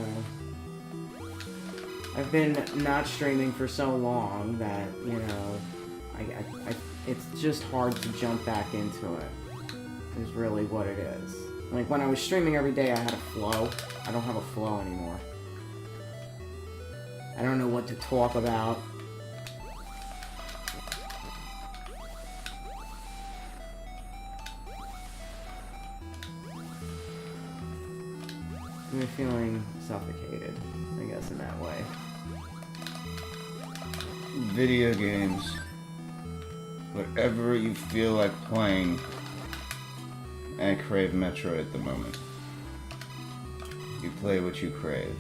I've been not streaming for so long that, you know, it's just hard to jump back into it. Is really what it is. Like, when I was streaming every day, I had a flow. I don't have a flow anymore. I don't know what to talk about. I'm feeling suffocated, I guess, in that way. Video games. Whatever you feel like playing. I crave Metroid at the moment. You play what you crave.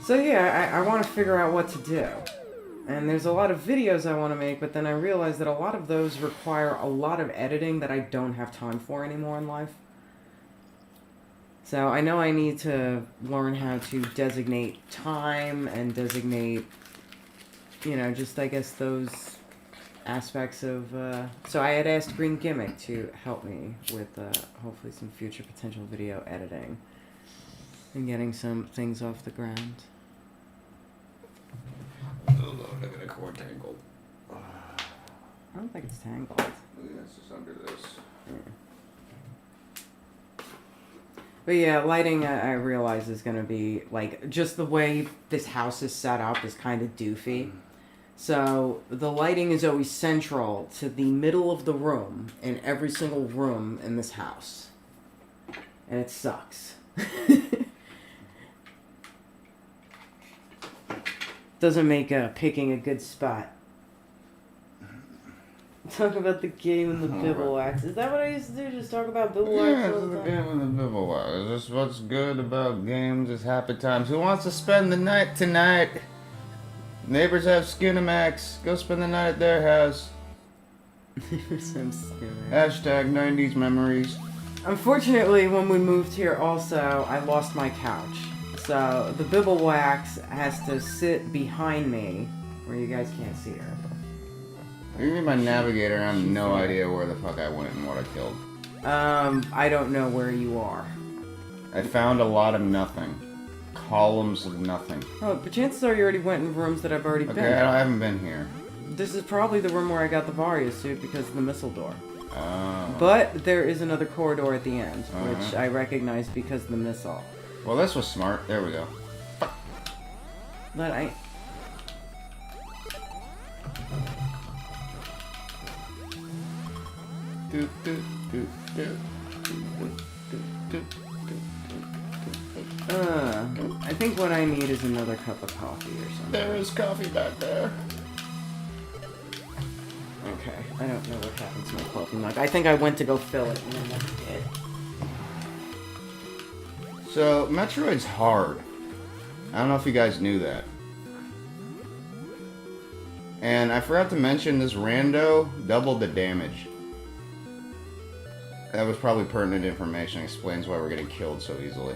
So yeah, I want to figure out what to do. And there's a lot of videos I want to make, but then I realize that a lot of those require a lot of editing that I don't have time for anymore in life. So I know I need to learn how to designate time and designate, you know, just I guess those aspects of, so I had asked Green Gimmick to help me with, hopefully some future potential video editing and getting some things off the ground. Oh Lord, I got a cord tangled. I don't think it's tangled. It's just under this. But yeah, lighting, I realize is going to be, like, just the way this house is set up is kind of doofy. So the lighting is always central to the middle of the room in every single room in this house. And it sucks. Doesn't make picking a good spot. Talk about the game and the Bibblewhacks. Is that what I used to do? Just talk about Bibblewhacks Yeah, all it's the the time? game and the Bibblewhacks. Is this what's good about games? It's happy times. Who wants to spend the night tonight? Neighbors have Skinamax. Go spend the night at their house. Some skin. Hashtag 90s memories. Unfortunately, when we moved here also, I lost my couch. So the Bibblewhacks has to sit behind me, where you guys can't see her. You need my navigator and I have no idea where the fuck I went and what I killed. I don't know where you are. I found a lot of nothing. Columns of nothing. Oh, but chances are you already went in rooms that I've already Okay, been. I haven't been here. This is probably the room where I got the Varia suit because of the missile door. Oh. But there is another corridor at the end, which Uh-huh. I recognize because of the missile. Well, this was smart. There we go. But I... Do, do, do, do. I think what I need is another cup of coffee or something. There is coffee back there. Okay, I don't know what happened to my coffee mug. I think I went to go fill it and then that's it. So, Metroid's hard. I don't know if you guys knew that. And I forgot to mention this rando doubled the damage. That was probably pertinent information. Explains why we're getting killed so easily.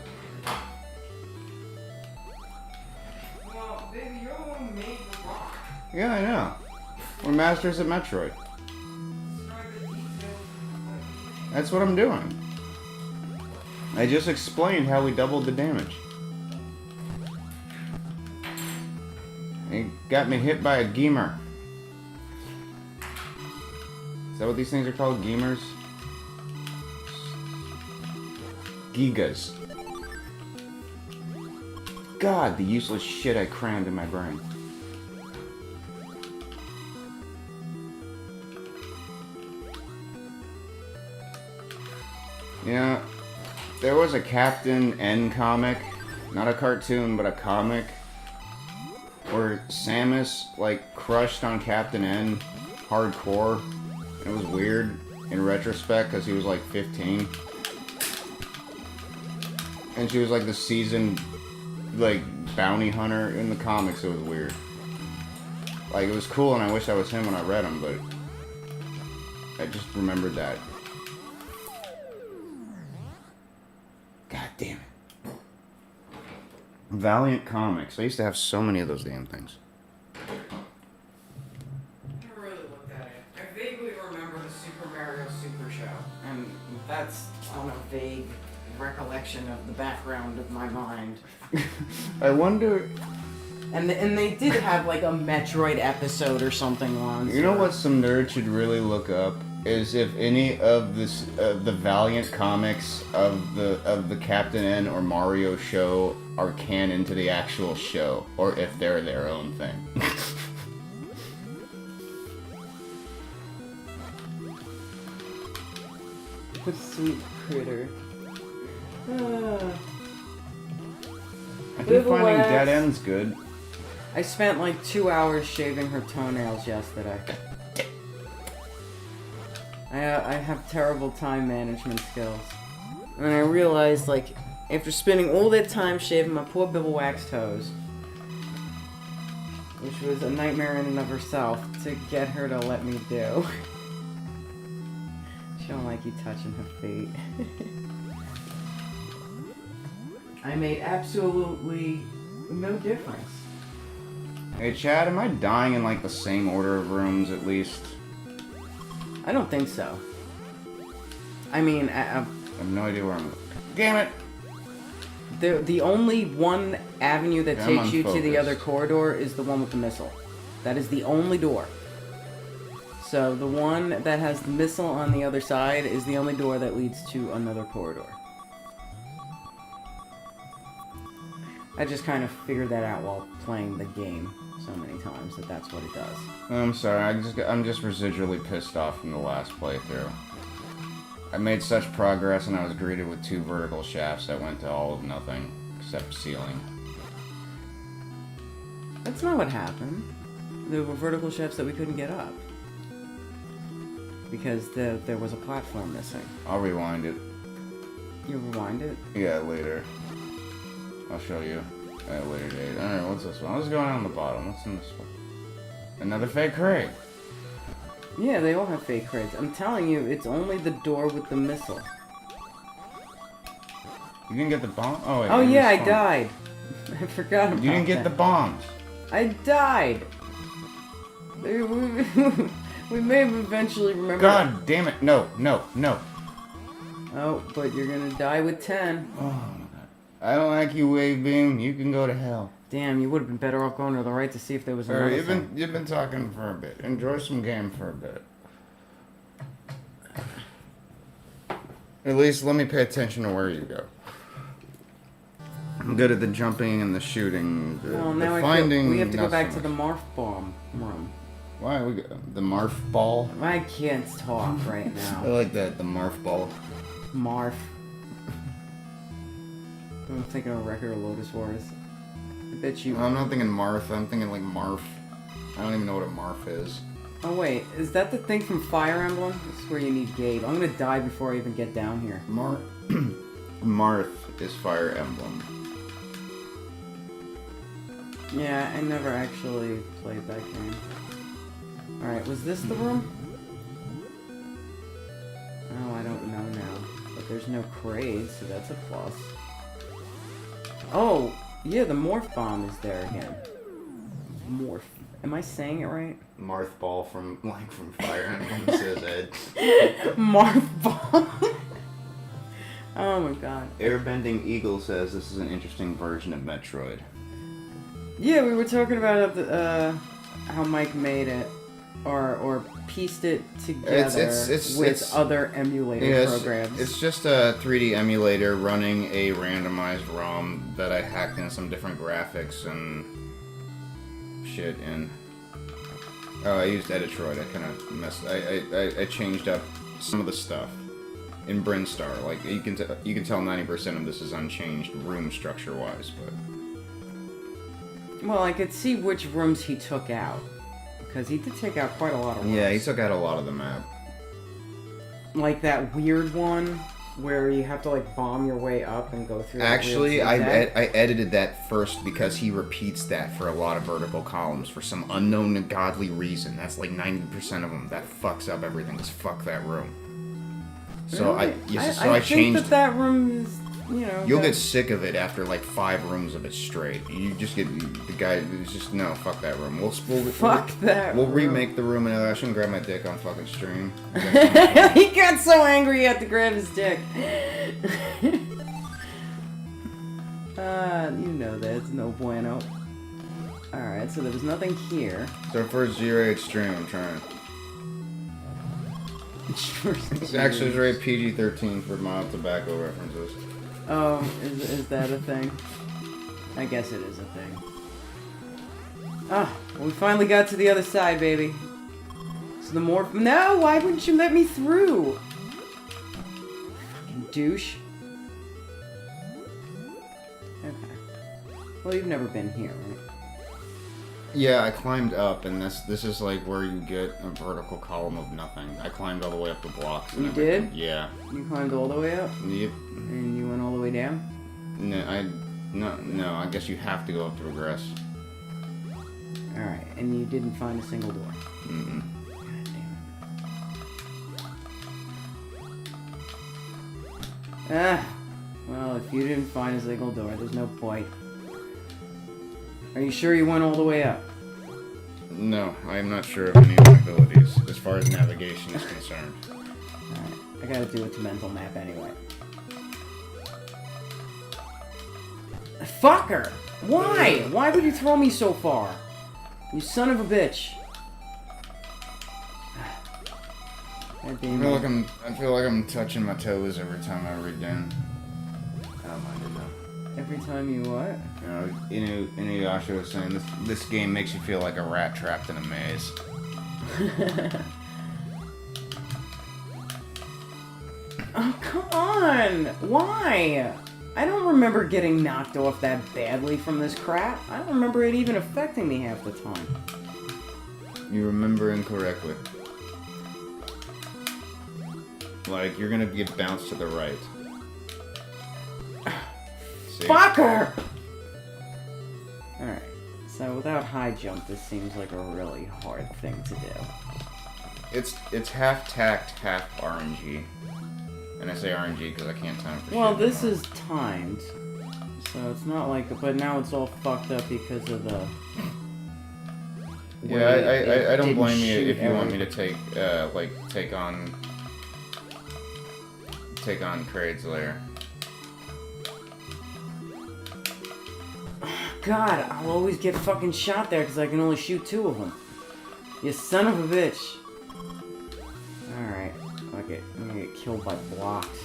Well, baby, you're the one who made the rock. Yeah, I know. We're masters at Metroid. That's what I'm doing. I just explained how we doubled the damage. It got me hit by a Geemer. Is that what these things are called? Geemers? Gigas. God, the useless shit I crammed in my brain. Yeah, there was a Captain N comic, not a cartoon, but a comic, where Samus, like, crushed on Captain N hardcore. It was weird in retrospect because he was like 15. And she was like the seasoned, like, bounty hunter in the comics. It was weird. Like, it was cool and I wish I was him when I read him, but I just remembered that. God damn it. Valiant Comics. I used to have so many of those damn things. I really looked at it. I vaguely remember the Super Mario Super Show, and that's on a vague recollection of the background of my mind. I wonder... And they did have like a Metroid episode or something once. You know what some nerd should really look up? Is if any of this the Valiant comics of the Captain N or Mario show are canon to the actual show, or if they're their own thing. A sweet critter. I think finding dead ends good. I spent like 2 hours shaving her toenails yesterday. I have terrible time management skills. And I realized, like, after spending all that time shaving my poor Bibblewhax toes, which was a nightmare in and of herself, to get her to let me do. She don't like you touching her feet. I made absolutely no difference. Hey Chad, am I dying in like the same order of rooms at least? I don't think so. I mean, I have no idea where I'm... Damn it! the only one avenue that Yeah, takes you to the unfocused. other corridor is the one with the missile. That is the only door. So the one that has the missile on the other side is the only door that leads to another corridor. I just kind of figured that out while playing the game so many times that that's what it does. I'm sorry, I'm just residually pissed off from the last playthrough. I made such progress and I was greeted with 2 vertical shafts that went to all of nothing, except ceiling. That's not what happened. There were vertical shafts that we couldn't get up. Because there was a platform missing. I'll rewind it. You rewind it? Yeah, later. I'll show you at a later date. Alright, what's this one? What's going on the bottom? What's in this one? Another fake crate. Yeah, they all have fake crates. I'm telling you, it's only the door with the missile. You didn't get the bomb? Oh, wait. Oh maybe yeah, I it's fun. died. I forgot about You didn't get the that. bombs. I died. We may have eventually remembered. God damn it. No, no, no. Oh, but you're gonna die with 10. Oh, my God. I don't like you, Wave Beam. You can go to hell. Damn, you would have been better off going to the right to see if there was another Alright, thing. you've been talking for a bit. Enjoy some game for a bit. At least let me pay attention to where you go. I'm good at the jumping and the shooting. Well, the now finding. we have to go not back so to the much. Morph Bomb room. Why we go, the Marf ball? I can't talk right I now. like that, the Marf ball. Marf. I'm thinking of Record of Lotus Wars. I bet you. I'm not thinking Marth. I'm thinking like Marf. I don't even know what a Marf is. Oh wait, is that the thing from Fire Emblem? This is where you need Gabe. I'm gonna die before I even get down here. Marth is Fire Emblem. Yeah, I never actually played that game. Alright, was this the room? Oh, I don't know now. But there's no craze, so that's a plus. Oh, yeah, the Morph Bomb is there again. Morph. Am I saying it right? Marth ball from Fire Emblem, says Ed. Morph Bomb. Oh my god. Airbending Eagle says this is an interesting version of Metroid. Yeah, we were talking about how Mike made it, or pieced it together with other emulator programs. It's just a 3D emulator running a randomized ROM that I hacked in some different graphics and shit in. Oh, I used Editroid. I kind of messed. I changed up some of the stuff in Brinstar. Like you can tell 90% of this is unchanged room structure wise, but. Well, I could see which rooms he took out. Because he did take out quite a lot of rooms. Yeah, he took out a lot of the map. Like that weird one where you have to like bomb your way up and go through. Actually, I edited that first because he repeats that for a lot of vertical columns for some unknown and godly reason. That's like 90% of them. That fucks up everything. Just fuck that room. So really? I changed. Think that room is, You'll get sick of it after like 5 rooms of it straight. You just get the guy. It's just no, fuck that room. Fuck that. We'll remake the room, and I shouldn't grab my dick on fucking stream. He got so angry he had to grab his dick. That's no bueno. Alright, so there was nothing here. So first G-rated stream, I'm trying. It's actually rated PG-13 for mild tobacco references. Oh, is that a thing? I guess it is a thing. Ah, we finally got to the other side, baby. So the more... No, why wouldn't you let me through? Fucking douche. Okay. Well, you've never been here, right? Yeah, I climbed up, and this is like where you get a vertical column of nothing. I climbed all the way up the blocks. And you everything. did? Yeah. You climbed all the way up? Yep. And you went all the way down? No, I guess you have to go up to progress. Alright, and you didn't find a single door? Mm-mm. God damn it. Well, if you didn't find a single door, there's no point. Are you sure you went all the way up? No, I am not sure of any of my abilities, as far as navigation is concerned. Alright, I gotta do it to mental map anyway. Fucker! Why? Why would you throw me so far? You son of a bitch. God damn it. I feel like I'm touching my toes every time I read down. I don't mind it though. Every time you what? Inuyasha was saying this game makes you feel like a rat trapped in a maze. Oh, come on! Why? I don't remember getting knocked off that badly from this crap. I don't remember it even affecting me half the time. You remember incorrectly. Like, you're gonna get bounced to the right. See? Fucker! Alright, so without high jump, this seems like a really hard thing to do. It's half tact, half RNG. And I say RNG because I can't time for Well, shit this anymore. is timed, so it's not like... But now it's all fucked up because of the... Yeah, I don't blame you shoot if you want me every- to take on Kraid's lair. God, I'll always get fucking shot there because I can only shoot 2 of them. You son of a bitch. Alright, fuck it. I'm gonna get killed by blocks.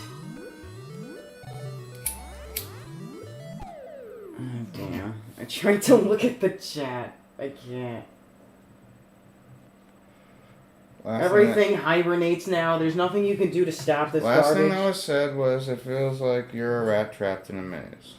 Oh, damn. I tried to look at the chat. I can't. Everything hibernates now. There's nothing you can do to stop this Last garbage. thing that was said was, it feels like you're a rat trapped in a maze.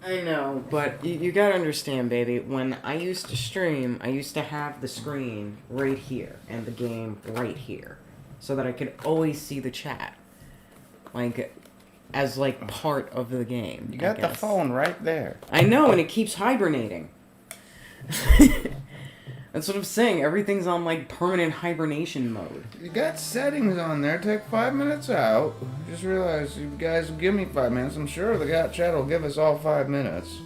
I know, but you gotta understand, baby. When I used to stream, I used to have the screen right here and the game right here, so that I could always see the chat, like, as like part of the game. You got the phone right there. I know, and it keeps hibernating. That's what I'm saying. Everything's on like permanent hibernation mode. You got settings on there. Take 5 minutes out. Just realized you guys will give me 5 minutes. I'm sure the chat will give us all 5 minutes.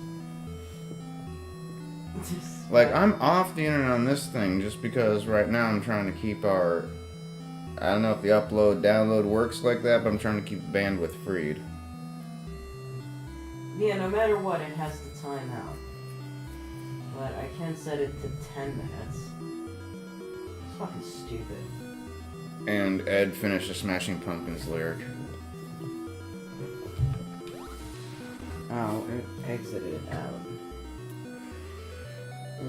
Like, I'm off the internet on this thing just because right now I'm trying to keep our I don't know if the upload download works like that, but I'm trying to keep bandwidth freed. Yeah, no matter what, it has to time out. But I can set it to 10 minutes. It's fucking stupid. And Ed finished the Smashing Pumpkins lyric. Oh, it exited it out. There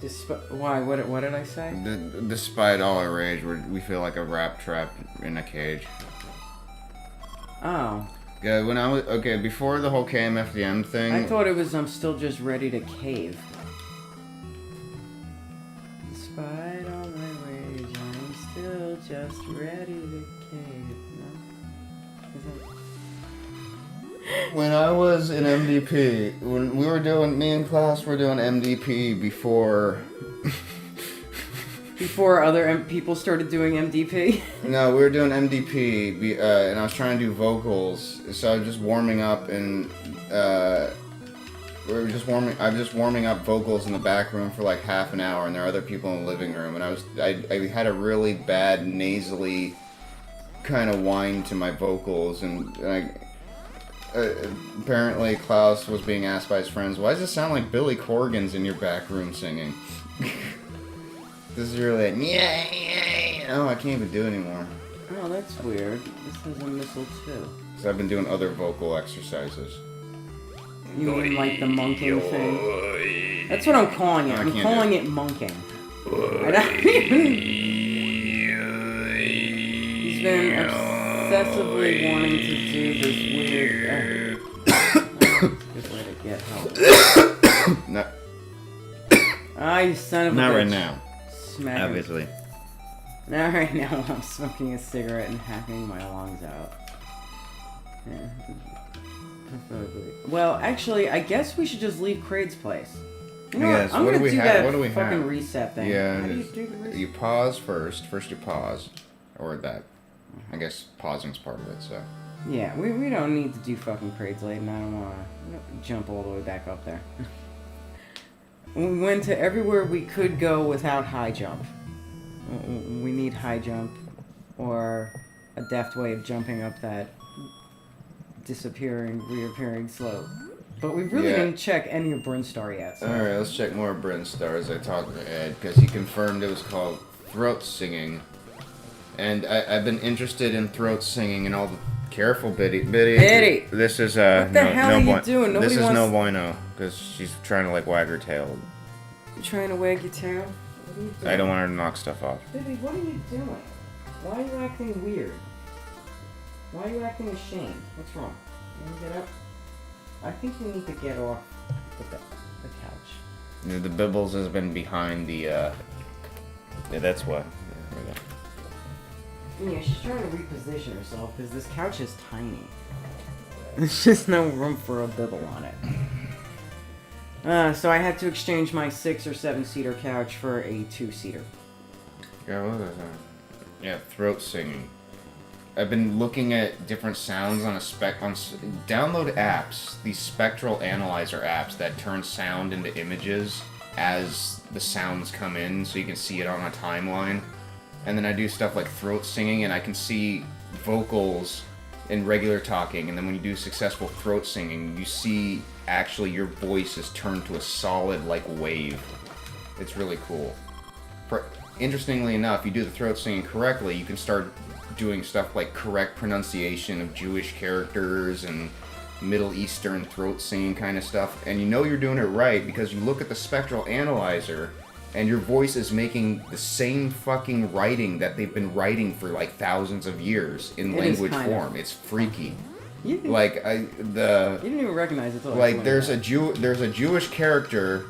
you go. Why? What did I say? Despite all our rage, we feel like a rat trap in a cage. Oh. Yeah, when I was before the whole KMFDM thing. I thought it was I'm still just ready to cave. Despite all my rage, I'm still just ready to cave. No? Is that... When I was in MDP, when we were doing, me and Klaus were doing MDP before. Before other people started doing MDP? No, we were doing MDP, and I was trying to do vocals, so I was just warming up, and I was just warming up vocals in the back room for like half an hour, and there were other people in the living room, and I had a really bad nasally kind of whine to my vocals, and apparently Klaus was being asked by his friends, why does it sound like Billy Corgan's in your back room singing? This is really like, yeah. Oh, I can't even do it anymore. Oh, that's weird. This has a missile too. Because I've been doing other vocal exercises. You mean like the monking thing? That's what I'm calling it. I'm calling it monking. He's been obsessively wanting to do this weird... Good way to get help. No. Ah, you son of a bitch. Not right now. Smack him. Obviously. Not right now while I'm smoking a cigarette and hacking my lungs out. Yeah. Preferably. Well, actually, I guess we should just leave Kraid's place. You know Yes, what? I'm what do gonna we do have? that What do we fucking have? reset thing. Yeah, How do it you is. do the reset? You pause first. First you pause. Or that. I guess pausing's part of it, so. Yeah, we don't need to do fucking Kraid's late, and I don't wanna jump all the way back up there. We went to everywhere we could go without high jump. We need high jump, or a deft way of jumping up that disappearing, reappearing slope. But we really didn't check any of Brinstar yet. So. Alright, let's check more Brinstar. I talked to Ed, because he confirmed it was called throat singing. And I've been interested in throat singing and all the... Careful, Biddy. Biddy! This is, what the hell are you doing? Nobody this is wants... no bueno, because she's trying to, like, wag her tail. You trying to wag your tail? What are you doing? I don't want her to knock stuff off. Biddy, what are you doing? Why are you acting weird? Why are you acting ashamed? What's wrong? You want to get up? I think you need to get off the couch. The Bibbles has been behind the, Yeah, that's what. There we go. Yeah, she's trying to reposition herself because this couch is tiny. There's just no room for a bibble on it. So I had to exchange my 6 or 7 seater couch for a 2-seater. Yeah, what is that? Yeah, throat singing. I've been looking at different sounds on download apps, these spectral analyzer apps that turn sound into images as the sounds come in, so you can see it on a timeline. And then I do stuff like throat singing, and I can see vocals in regular talking, and then when you do successful throat singing, you see actually your voice is turned to a solid, like, wave. It's really cool. Interestingly enough, you do the throat singing correctly, you can start doing stuff like correct pronunciation of Jewish characters and Middle Eastern throat singing kind of stuff, and you know you're doing it right because you look at the spectral analyzer and your voice is making the same fucking writing that they've been writing for like thousands of years in language form. It's freaky. You didn't, Like you didn't even recognize it. like there's a Jewish character.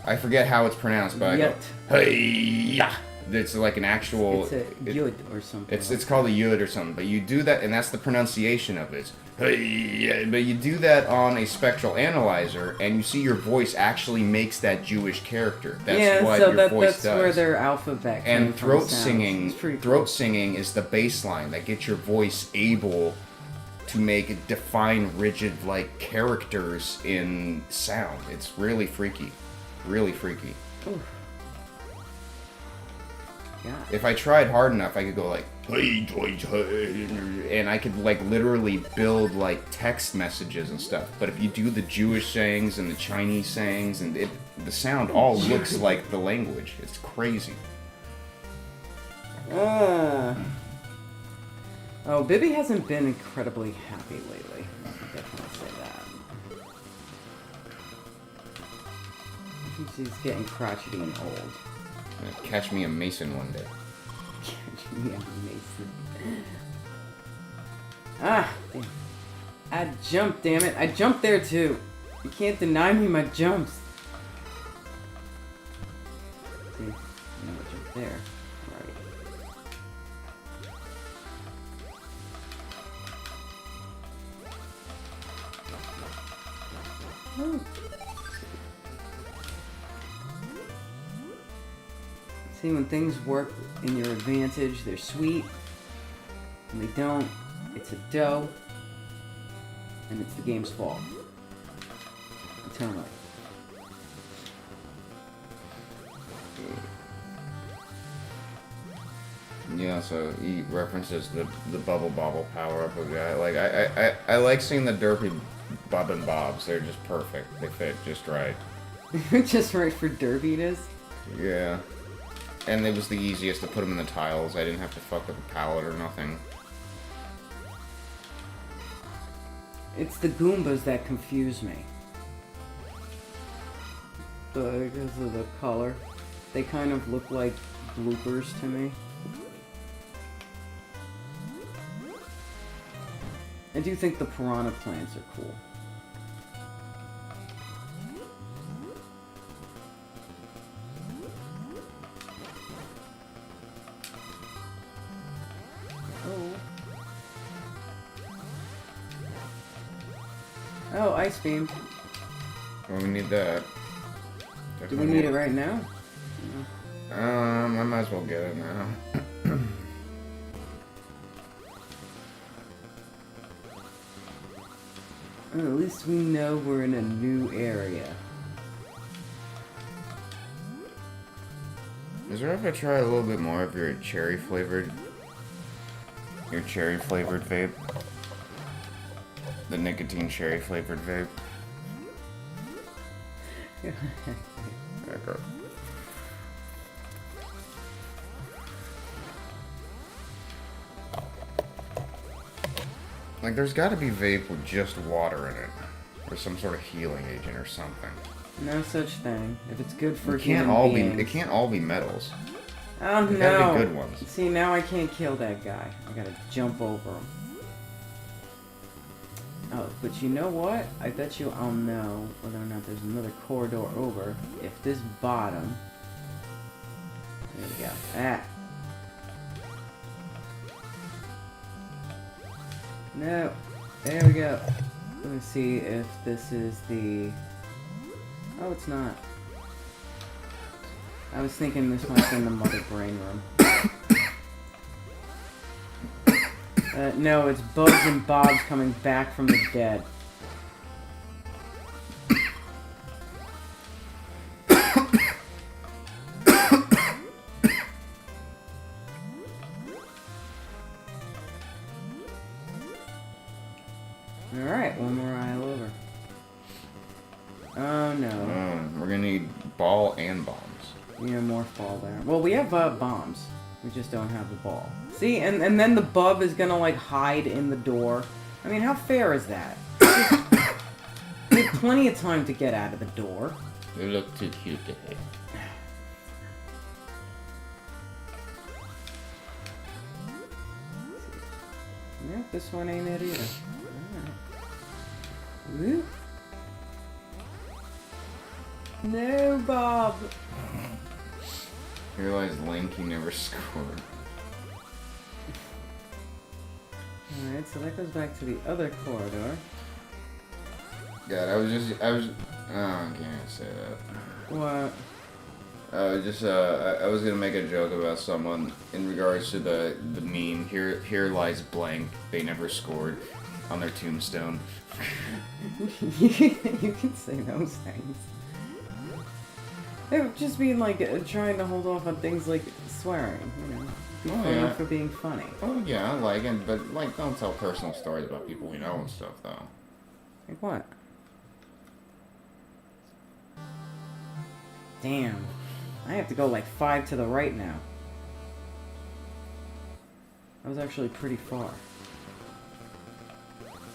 I forget how it's pronounced, but Yet. I go, hey, yeah. It's like an actual. It's a yud or something. It's called a yud or something, but you do that, and that's the pronunciation of it. Hey, but you do that on a spectral analyzer, and you see your voice actually makes that Jewish character. That's what your voice that's does. where their alphabet came And from throat sounds. singing, It's pretty throat cool. singing is the baseline that gets your voice able to make define rigid like characters in sound. It's really freaky, really freaky. Oof. God. If I tried hard enough, I could go like, "Hey, toy, toy," and I could like literally build like text messages and stuff. But if you do the Jewish sayings and the Chinese sayings, and the sound all looks like the language. It's crazy. Oh, Bibby hasn't been incredibly happy lately. I can definitely say that. I think she's getting crotchety and old. Catch me a Mason one day. Yeah, Mason. Ah, damn. I jumped, damn it. I jumped there too. You can't deny me my jumps. See, I jumped there. Right. Oh. See, when things work in your advantage, they're sweet. When they don't, it's a dough. And it's the game's fault. Eternally. Yeah, so he references the Bubble Bobble power-up of guy. Like, I like seeing the derpy Bob and Bobs. They're just perfect. They fit just right. Just right for derpiness. Yeah. And it was the easiest to put them in the tiles. I didn't have to fuck with the palette or nothing. It's the Goombas that confuse me. Because of the color. They kind of look like bloopers to me. I do think the piranha plants are cool. Oh, Ice Beam. Well, we need that. Do we need it right now? I might as well get it now. At least we know we're in a new area. Is there ever try a little bit more of your cherry flavored vape? The nicotine cherry flavored vape? Okay. Like, there's gotta be vape with just water in it. Or some sort of healing agent or something. No such thing. If it's good for It can't all be metals. Oh They no! gotta be good ones. See, now I can't kill that guy. I gotta jump over him. Oh, but you know what? I bet you I'll know whether or not there's another corridor over if this bottom... There we go. Ah! No! There we go. Let me see if this is the... Oh, it's not. I was thinking this might be in the mother brain room. No, it's Bugs and Bobs coming back from the dead. Alright, one more aisle over. Oh no. We're gonna need ball and bombs. We have more ball there. Well, we have bombs. We just don't have the ball. See, and then the bub is gonna like hide in the door. I mean, how fair is that? We have plenty of time to get out of the door. You look too cute today. Nope, this one ain't it either. Alright. Woo. No, Bob. I realized Linky never scored. Alright, so that goes back to the other corridor. God, I was. Oh, I can't say that. What? I was gonna make a joke about someone in regards to the meme. Here lies blank. They never scored on their tombstone. You can say those things. It would just be like trying to hold off on things like swearing, you know. Be Oh, funny yeah. for being funny. Oh yeah, I like it, but like don't tell personal stories about people we know and stuff though. Like what? Damn. I have to go like 5 to the right now. That was actually pretty far.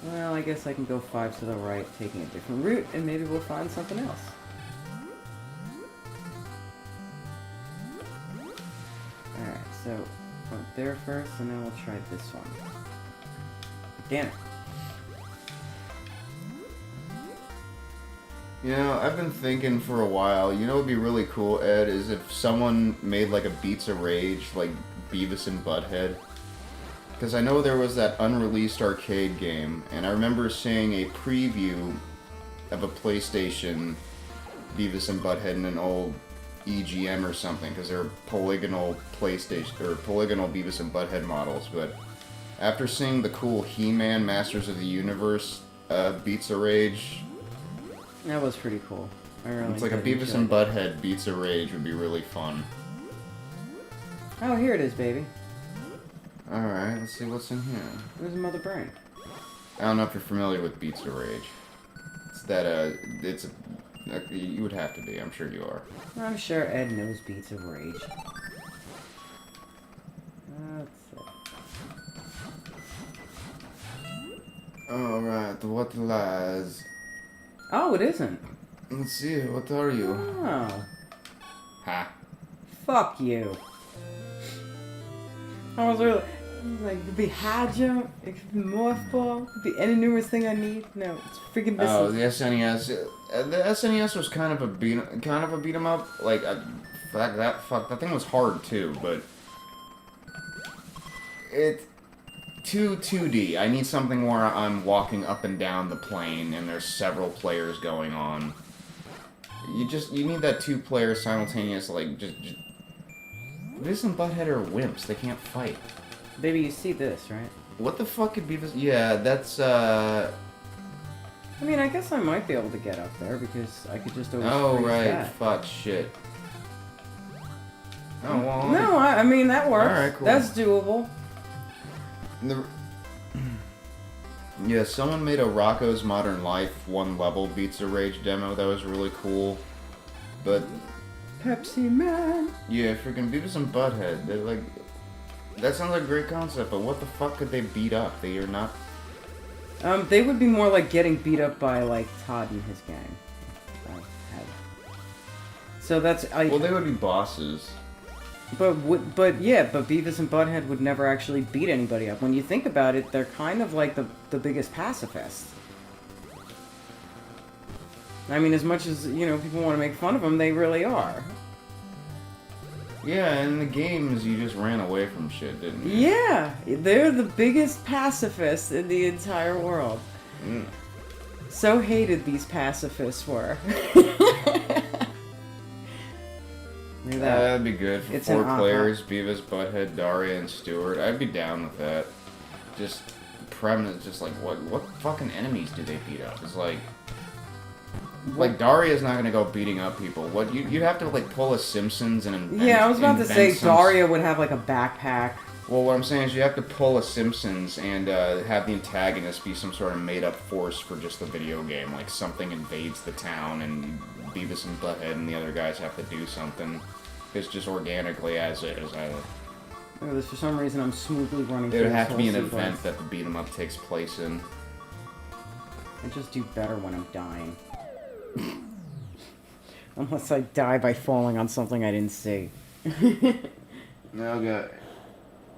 Well, I guess I can go 5 to the right, taking a different route, and maybe we'll find something else. Alright, so went there first, and then we'll try this one. Damn it. You know, I've been thinking for a while, you know what would be really cool, Ed, is if someone made like a Beats of Rage, like Beavis and Butthead. Because I know there was that unreleased arcade game, and I remember seeing a preview of a PlayStation Beavis and Butthead in an old EGM or something, because they're polygonal PlayStation, or polygonal Beavis and Butthead models, but after seeing the cool He-Man Masters of the Universe Beats of Rage, That was pretty cool. I really it's like a did Beavis enjoy and it. Butthead Beats of Rage would be really fun. Oh, here it is, baby. Alright, let's see what's in here. Where's the mother brain? I don't know if you're familiar with Beats of Rage. It's that, you would have to be, I'm sure you are. I'm sure Ed knows Beats of Rage. That's it. Alright, what lies? Oh, it isn't. Let's see, what are you? Oh, Ha. fuck you. I was really like, it could be Hadja, it could be Morphball, it could be any numerous thing I need. No, it's freaking this. Oh, the SNES. The SNES was kind of a beat 'em up. Like, that thing was hard too, but it too 2D. I need something where I'm walking up and down the plane and there's several players going on. You need that 2-player simultaneous, like, just Beavis and Butthead are wimps. They can't fight. Baby, you see this, right? What the fuck could Beavis? Yeah, that's I mean, I guess I might be able to get up there because I could just always Oh freeze right, that. fuck shit. Oh well. No, I mean, that works. Alright, cool. That's doable. Yeah, someone made a Rocco's Modern Life 1 level Beats of Rage demo that was really cool. But Pepsi Man. yeah, freaking Beavis and Butthead, they're like, that sounds like a great concept, but what the fuck could they beat up? They are not. They would be more like getting beat up by like Todd and his gang. So that's Well, they would be bosses. But Beavis and Butthead would never actually beat anybody up. When you think about it, they're kind of like the biggest pacifists. I mean, as much as, you know, people want to make fun of them, they really are. Yeah, in the games you just ran away from shit, didn't you? Yeah, they're the biggest pacifists in the entire world. Mm. So hated these pacifists were. Look at that. That'd be good for It's 4 an players, Beavis, Butthead, Daria, and Stewart. I'd be down with that. Just, the premise, just like, what fucking enemies do they beat up? It's like Daria's not gonna go beating up people. What, you'd have to, like, pull a Simpsons and invent. Yeah, I was about to say invent some- Daria would have like a backpack. Well, what I'm saying is you have to pull a Simpsons and have the antagonist be some sort of made-up force for just the video game. Like, something invades the town and Beavis and Butthead and the other guys have to do something. It's just organically as it is. Look at this, for some reason I'm smoothly running It through would this have to be whole an event sequence. that the beat 'em up takes place in. I just do better when I'm dying. Unless I die by falling on something I didn't see. Okay.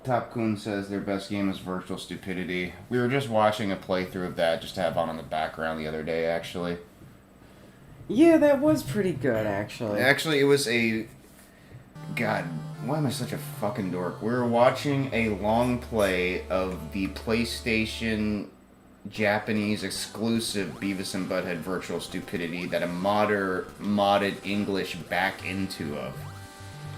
Top Kun says their best game is Virtual Stupidity. We were just watching a playthrough of that just to have on in the background the other day, actually. Yeah, that was pretty good, actually. Actually, it was a... God, why am I such a fucking dork? We were watching a long play of the PlayStation Japanese exclusive Beavis and Butthead Virtual Stupidity that a modded English back into of.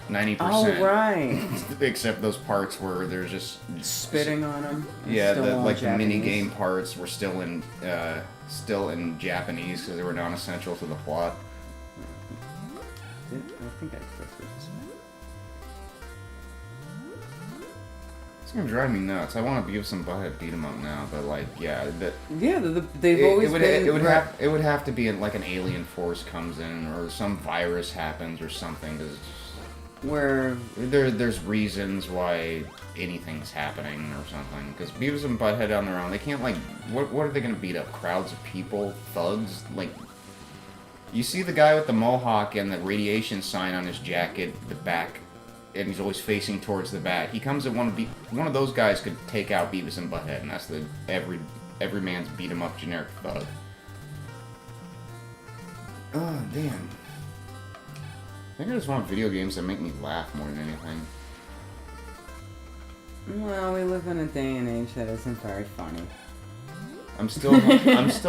90%. Oh, right. Except those parts where there's just... Spitting on him. Yeah, Still all the Japanese. mini game parts were still in Japanese because they were non-essential to the plot. I think I equipped it. It's gonna drive me nuts. I want to Beavis and Butthead beat 'em up now, but like, yeah, Yeah, they've always been. it would have to be like an alien force comes in or some virus happens or something. Where there's reasons why anything's happening or something. Because Beavis and Butthead on their own, they can't like. What are they gonna beat up? Crowds of people, thugs, like. You see the guy with the mohawk and the radiation sign on his jacket, the back. And he's always facing towards the bat. He comes at one of those guys could take out Beavis and Butthead, and that's the every man's beat 'em up generic thug. Oh damn! I think I just want video games that make me laugh more than anything. Well, we live in a day and age that isn't very funny. I'm still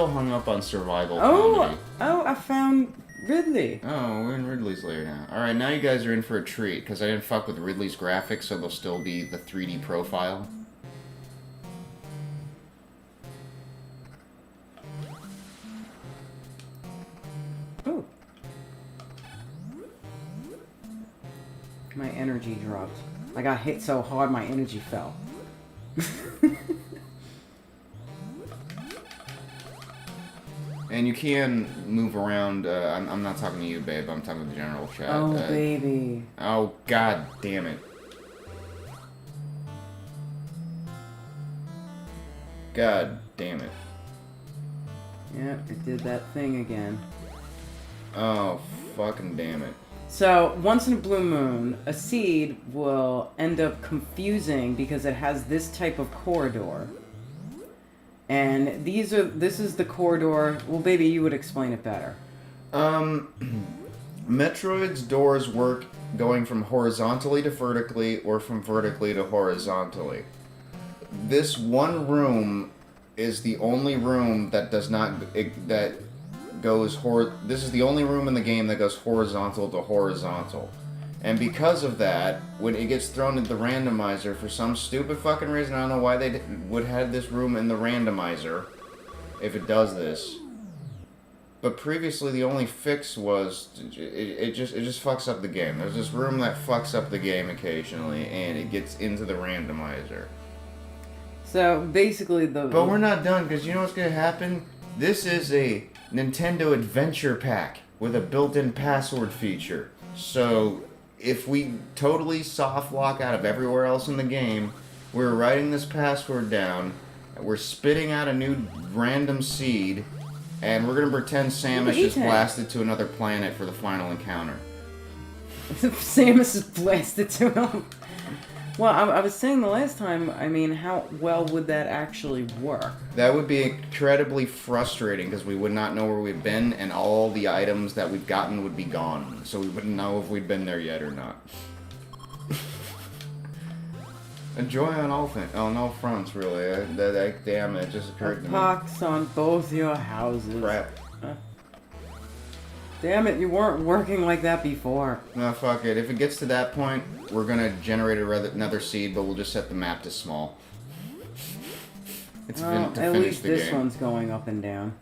hung up on survival comedy. Oh! I found Ridley. Oh, we're in Ridley's lair now. Alright, now you guys are in for a treat, because I didn't fuck with Ridley's graphics, so they'll still be the 3D profile. Oh. My energy dropped. I got hit so hard my energy fell. And you can move around. I'm not talking to you, babe. I'm talking to the general chat. Oh, baby. Oh, god damn it. God damn it. Yeah, it did that thing again. Oh, fucking damn it. So, once in a blue moon, a seed will end up confusing because it has this type of corridor. And this is the corridor. Well, baby, you would explain it better. Metroid's doors work going from horizontally to vertically or from vertically to horizontally. This one room is the only room that does not this is the only room in the game that goes horizontal to horizontal. And because of that, when it gets thrown into the randomizer, for some stupid fucking reason, I don't know why they would have this room in the randomizer, if it does this. But previously, the only fix was, it just fucks up the game. There's this room that fucks up the game occasionally, and it gets into the randomizer. So, basically But we're not done, because you know what's gonna happen? This is a Nintendo Adventure Pack with a built-in password feature. So if we totally soft lock out of everywhere else in the game, we're writing this password down, we're spitting out a new random seed, and we're gonna pretend Samus just blasted to another planet for the final encounter. Samus is blasted to him. Well, I was saying the last time, I mean, how well would that actually work? That would be incredibly frustrating because we would not know where we've been, and all the items that we've gotten would be gone. So we wouldn't know if we'd been there yet or not. Enjoy on all fronts, really. Damn, it just occurred to me. Pox on both your houses. Crap. Damn it, you weren't working like that before. No, fuck it. If it gets to that point, we're gonna generate another seed, but we'll just set the map to small. It's Well, to at finish least the this game. one's going up and down.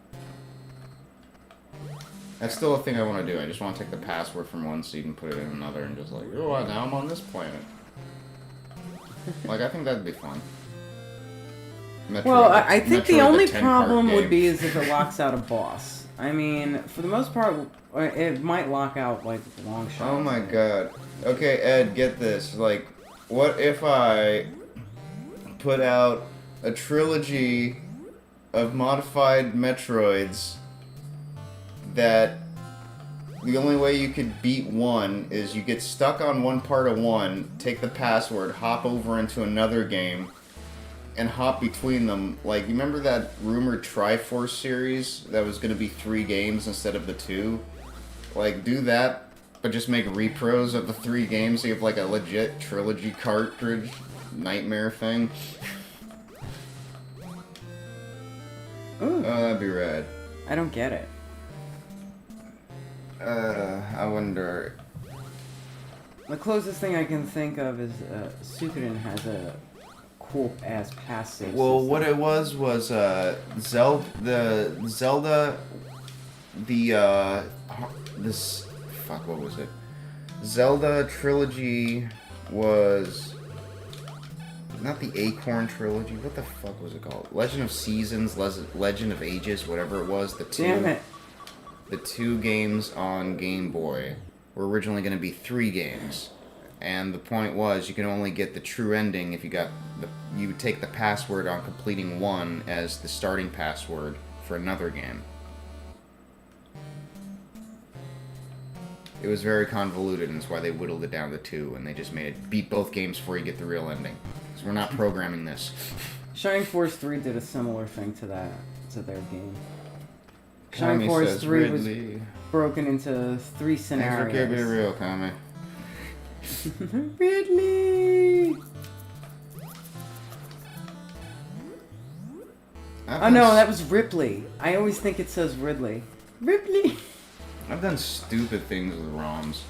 That's still a thing I want to do. I just want to take the password from one seed and put it in another, and just like, oh, now I'm on this planet. Like, I think that'd be fun. Well, I think the only 10-part problem would game. be is if it locks out a boss. I mean, for the most part, it might lock out, like, long shots. Oh my god. Okay, Ed, get this. Like, what if I put out a trilogy of modified Metroids that the only way you could beat one is you get stuck on one part of one, take the password, hop over into another game, and hop between them. Like, you remember that rumored Triforce series that was going to be 3 games instead of the 2? Like, do that, but just make repros of the 3 games so you have like a legit trilogy cartridge nightmare thing. Ooh, Oh, that'd be rad. I don't get it. I wonder. The closest thing I can think of is Suikoden has a cool ass pass save Well, system. what it was Zelda, this fuck, what was it? Zelda trilogy was not the Acorn trilogy. What the fuck was it called? Legend of Seasons, Legend of Ages, whatever it was. Damn it. The 2 games on Game Boy were originally going to be 3 games, and the point was you can only get the true ending if you would take the password on completing one as the starting password for another game. It was very convoluted, and that's why they whittled it down to 2, and they just made it beat both games before you get the real ending. So we're not programming this. Shining Force 3 did a similar thing to that, to their game. Shining Kami Force says 3 Ridley. was broken into 3 Thanks for keeping it scenarios. real, Kami. Ridley! Oh no, that was Ripley. I always think it says Ridley. Ripley! I've done stupid things with ROMs.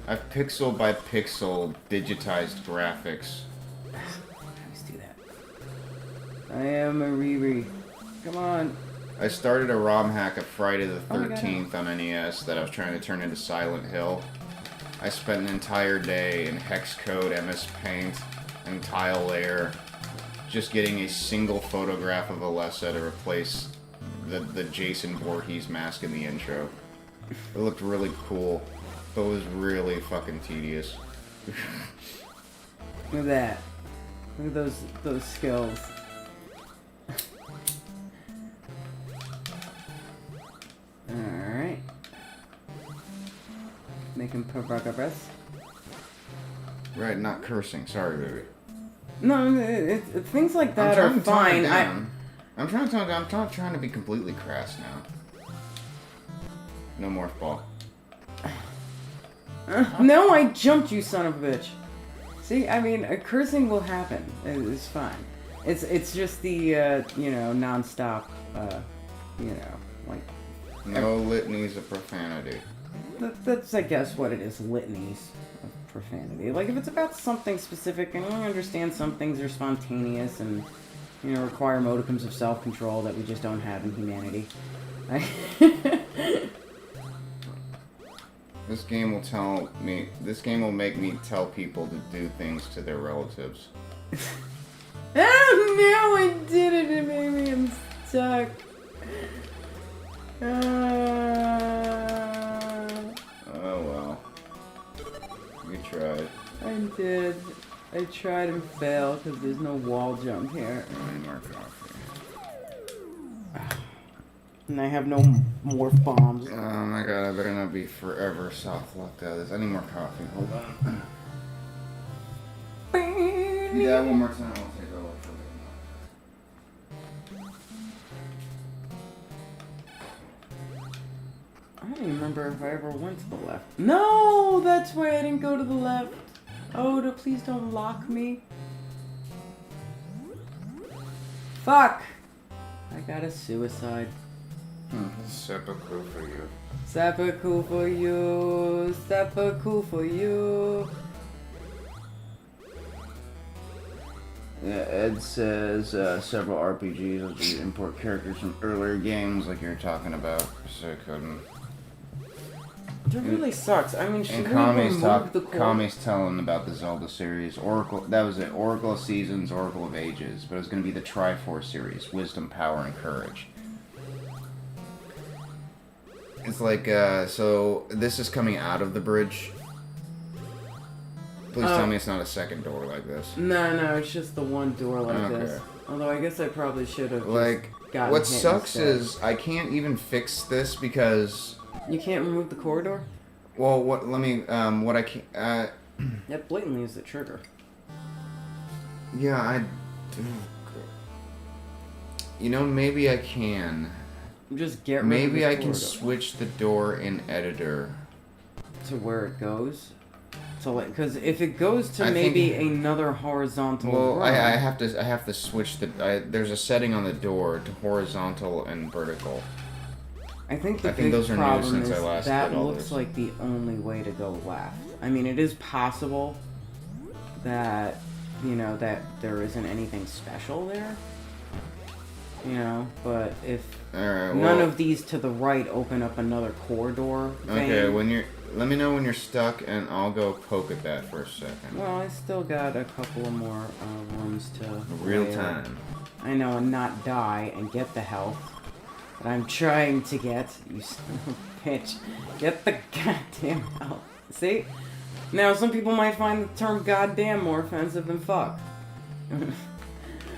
I've pixel by pixel digitized graphics. I always do that. I am a Riri. Come on. I started a ROM hack of Friday the Oh my God. 13th on NES that I was trying to turn into Silent Hill. I spent an entire day in hex code, MS Paint, and tile layer just getting a single photograph of Alessa to replace the Jason Voorhees mask in the intro. It looked really cool, but it was really fucking tedious. Look at that. Look at those skills. Alright. Making progress. Right, not cursing. Sorry, baby. No, things like that are I'm trying to tone fine. it down. I'm trying to tone it down. I'm not trying to be completely crass now. No morph ball. No, I jumped, you son of a bitch. See, I mean, cursing will happen. It's fine. It's just the you know, non-stop you know, like No litanies of profanity. that's I guess what it is, litanies of profanity. Like if it's about something specific, and I understand some things are spontaneous and you know require modicums of self-control that we just don't have in humanity. This game will tell me. This game will make me tell people to do things to their relatives. Oh no, I did it! It made me unstuck. Oh well. You tried. I did. I tried and failed because there's no wall jump here. I need more coffee. And I have no morph bombs. Oh my god, I better not be forever soft locked out of this. I need more coffee. Hold on. Yeah, one more time. I'll take over for I don't even remember if I ever went to the left. No, that's why I didn't go to the left. Oh, please don't lock me. Fuck! I got a suicide. Seppuku for you. Seppuku for you. Seppuku for you. Yeah, Ed says several RPGs will you import characters from earlier games like you were talking about, so I couldn't. That really sucks. I mean, should And we remove the core? Kami's telling about the Zelda series. Oracle, that was it. Oracle of Seasons, Oracle of Ages. But it was going to be the Triforce series. Wisdom, Power, and Courage. It's like, so this is coming out of the bridge. Please tell me it's not a second door like this. No, it's just the one door like Okay. this. Although I guess I probably should have Like, gotten what hit sucks instead. is I can't even fix this because... You can't remove the corridor? Well, what I can... That blatantly is the trigger. yeah, you know, maybe I can. Just get rid of Maybe this I can corridor. switch the door in editor. To where it goes? So like, because if it goes to I maybe think- another horizontal Well, room, I have to switch the. There's a setting on the door to horizontal and vertical. I think the I think big those are new problem since is I last that did all looks this. like the only way to go left. I mean, it is possible that, you know, that there isn't anything special there. You know, but if All right. none of these to the right open up another corridor thing, Okay, when you're let me know when you're stuck, and I'll go poke at that for a second. Well, I still got a couple of more rooms to Real play. time. I know, and not die and get the health that I'm trying to get. You son of a bitch. Get the goddamn health. See? Now, some people might find the term goddamn more offensive than fuck.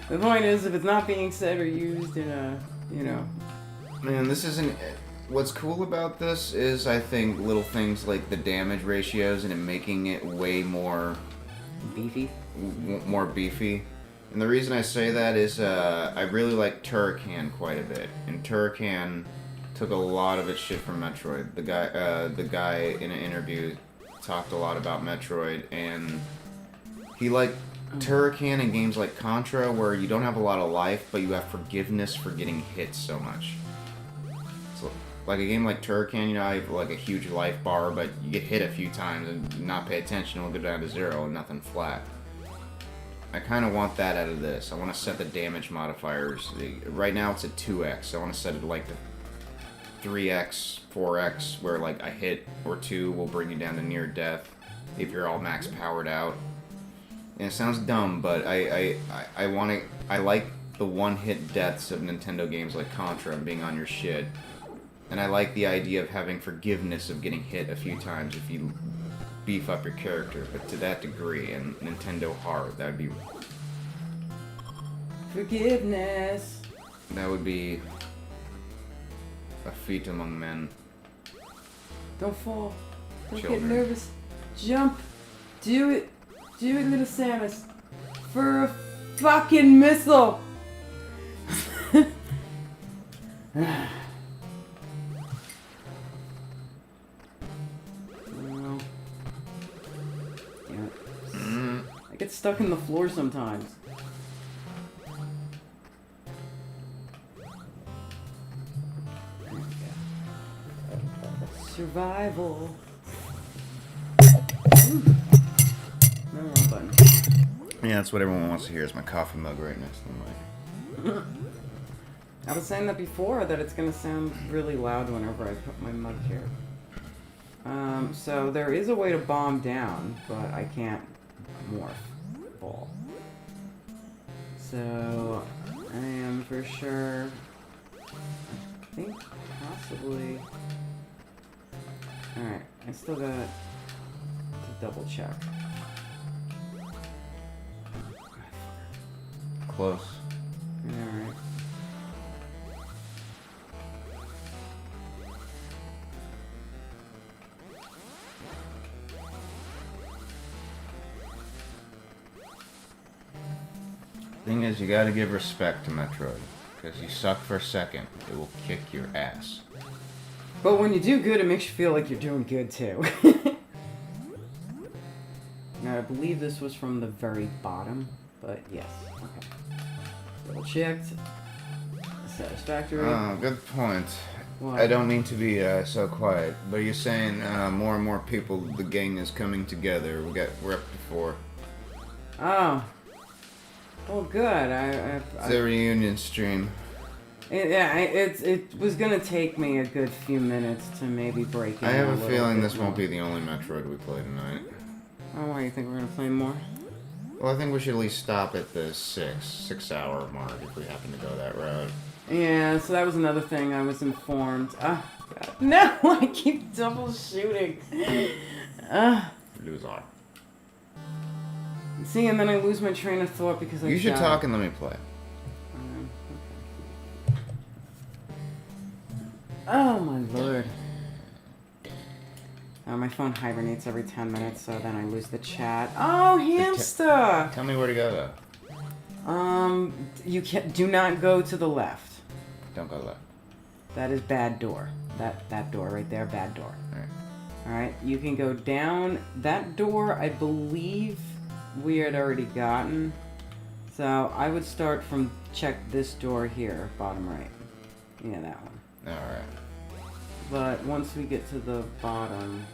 The point is, if it's not being said or used in a, you know... Man, this isn't... What's cool about this is, I think, little things like the damage ratios and it making it way more... Beefy? More beefy. And the reason I say that is, I really like Turrican quite a bit. And Turrican took a lot of its shit from Metroid. The guy in an interview talked a lot about Metroid, and he liked Turrican in games like Contra, where you don't have a lot of life, but you have forgiveness for getting hit so much. So, like a game like Turrican, you know, I have like a huge life bar, but you get hit a few times and not pay attention, it'll go down to 0 and nothing flat. I kind of want that out of this. I want to set the damage modifiers. Right now it's at 2x. I want to set it like to 3x, 4x, where like a hit or 2 will bring you down to near death if you're all max powered out. And it sounds dumb, but I like the one-hit deaths of Nintendo games like Contra and being on your shit. And I like the idea of having forgiveness of getting hit a few times if you beef up your character, but to that degree, and Nintendo hard, that Forgiveness. would be a feat among men. Don't fall. Don't Children. get nervous. Jump. Do it. Do it, little Samus. For a fucking missile. Well, damn it. I get stuck in the floor sometimes. There we go. Survival. Ooh. No, wrong button. Yeah, that's what everyone wants to hear, is my coffee mug right next to the mic. I was saying that before, that it's gonna sound really loud whenever I put my mug here. So there is a way to bomb down, but I can't morph ball. So I am for sure, I think possibly, alright, I still got to double check. Close. Alright. Thing is, you gotta give respect to Metroid. Because you suck for a second, it will kick your ass. But when you do good, it makes you feel like you're doing good too. Now, I believe this was from the very bottom, but yes. Okay. Double checked. Satisfactory. Oh, good point. What? I don't mean to be so quiet, but you're saying more and more people, the gang is coming together. We're up to 4. Oh. Oh, good. It's a reunion stream. It was gonna take me a good few minutes to maybe break in. I have a little feeling bit this won't more. be the only Metroid we play tonight. Oh, why, you think we're gonna play more? Well, I think we should at least stop at the 6-hour mark if we happen to go that route. Yeah, so that was another thing I was informed. God. No, I keep double shooting. Lose on. See, and then I lose my train of thought because I You should died. talk and let me play. Okay. Oh my lord. My phone hibernates every 10 minutes, so then I lose the chat. Oh, hamster! Tell me where to go, though. You can't. Do not go to the left. Don't go left. That is bad door. That door right there, bad door. Alright. Alright, you can go down that door. I believe we had already gotten. So I would start from check this door here, bottom right. Yeah, that one. Alright. But once we get to the bottom.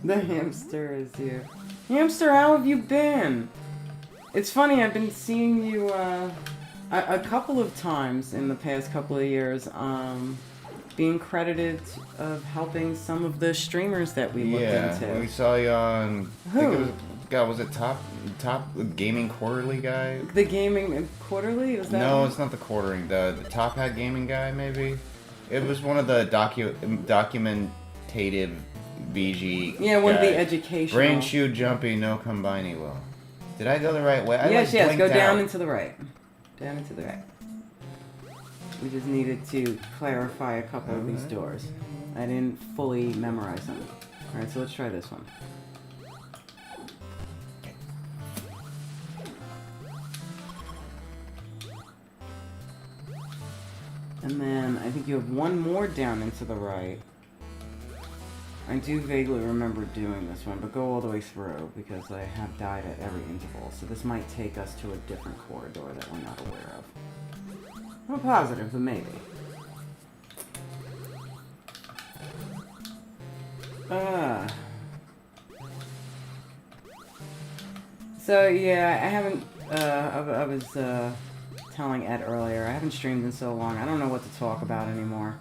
The hamster is here. Hamster, how have you been? It's funny, I've been seeing you a couple of times in the past couple of years, being credited of helping some of the streamers that we looked into. we saw you on. I think Who? it was. God, was it Top Gaming Quarterly guy? The Gaming Quarterly? Was that No, one? it's not the quartering. The Top Hat Gaming guy, maybe. It was one of the documentative VG. Yeah, one of the guys. educational. Brain shoe jumping, no combini well. Did I go the right way? I Yes, like yes. Go blinked down out. and to the right. Down and to the right. We just needed to clarify a couple of these doors. I didn't fully memorize them. All right, so let's try this one. And then I think you have one more down and to the right. I do vaguely remember doing this one, but go all the way through because I have died at every interval. So this might take us to a different corridor that we're not aware of. I'm not positive, but maybe. So yeah, I haven't. I was telling Ed earlier. I haven't streamed in so long. I don't know what to talk about anymore.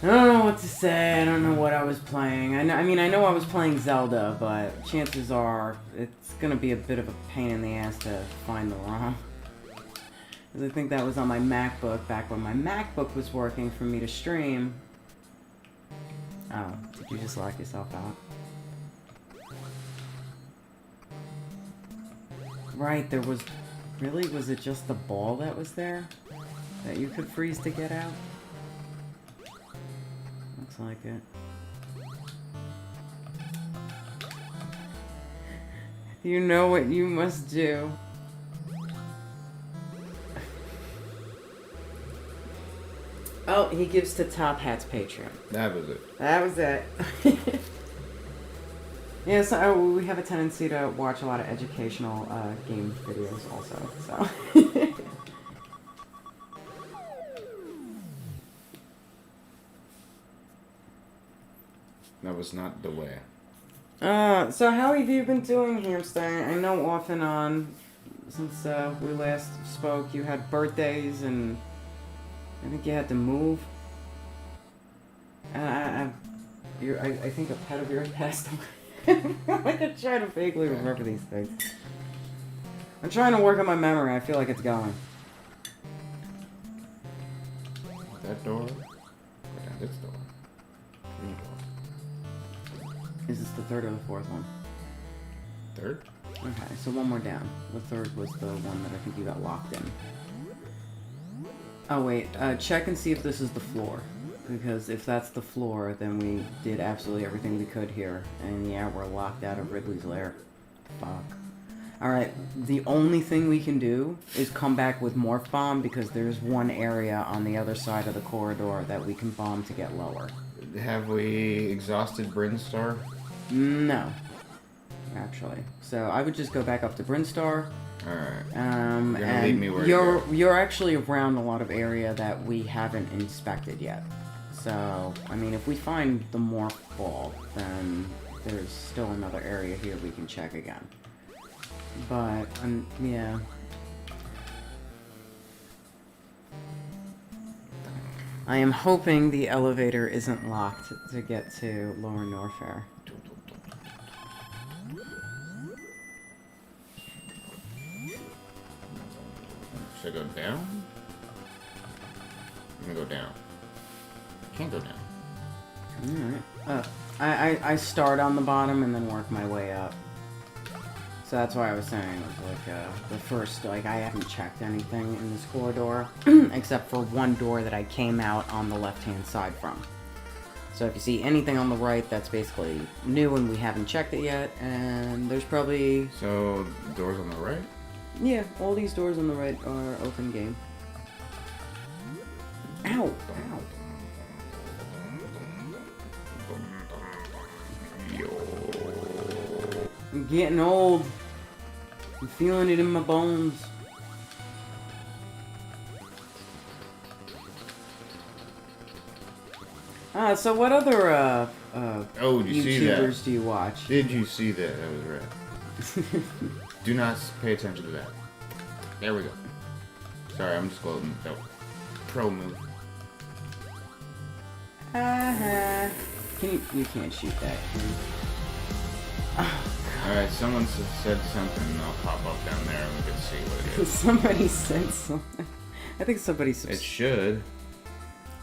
I don't know what to say. I don't know what I was playing. I mean, I know I was playing Zelda, but chances are it's gonna be a bit of a pain in the ass to find the ROM. Because I think that was on my MacBook back when my MacBook was working for me to stream. Oh, did you just lock yourself out? Right, there was... Really? Was it just the ball that was there? That you could freeze to get out? Looks like it. You know what you must do. Oh, he gives to Top Hat's Patreon. That was it. That was it. Yeah, so we have a tendency to watch a lot of educational game videos also, so. That was not the way. So how have you been doing, Hamster? I know off and on, since we last spoke, you had birthdays and I think you had to move. And I think a pet of yours passed away. I could try to vaguely remember these things. I'm trying to work on my memory. I feel like it's going. That door? Go down this door. New door. Is this the third or the fourth one? Third? Okay, so one more down. The third was the one that I think you got locked in. Oh wait, check and see if this is the floor. Because if that's the floor, then we did absolutely everything we could here. And yeah, we're locked out of Ridley's Lair. Fuck. Alright, the only thing we can do is come back with Morph Bomb because there's one area on the other side of the corridor that we can bomb to get lower. Have we exhausted Brinstar? No. Actually. So I would just go back up to Brinstar. Alright. You're gonna lead me where to you're actually around a lot of area that we haven't inspected yet. So, I mean, if we find the morph ball, then there's still another area here we can check again. But, yeah. I am hoping the elevator isn't locked to get to Lower Norfair. Should I go down? I'm gonna go down. Can't go down. Alright. I start on the bottom and then work my way up. So that's why I was saying it was like the first, like I haven't checked anything in this corridor except for one door that I came out on the left-hand side from. So if you see anything on the right, that's basically new and we haven't checked it yet. And there's probably... So, doors on the right? Yeah, all these doors on the right are open game. Ow! Ow! I'm getting old. I'm feeling it in my bones. So what other Oh, did you see that? YouTubers do you watch? Did you see that? That was right. Do not pay attention to that. There we go. Sorry, I'm just gloating. No. Pro move. Uh-huh. You can't shoot that, can you? Alright, someone said something and I'll pop up down there and we can see what it is. Somebody said something. I think somebody It should.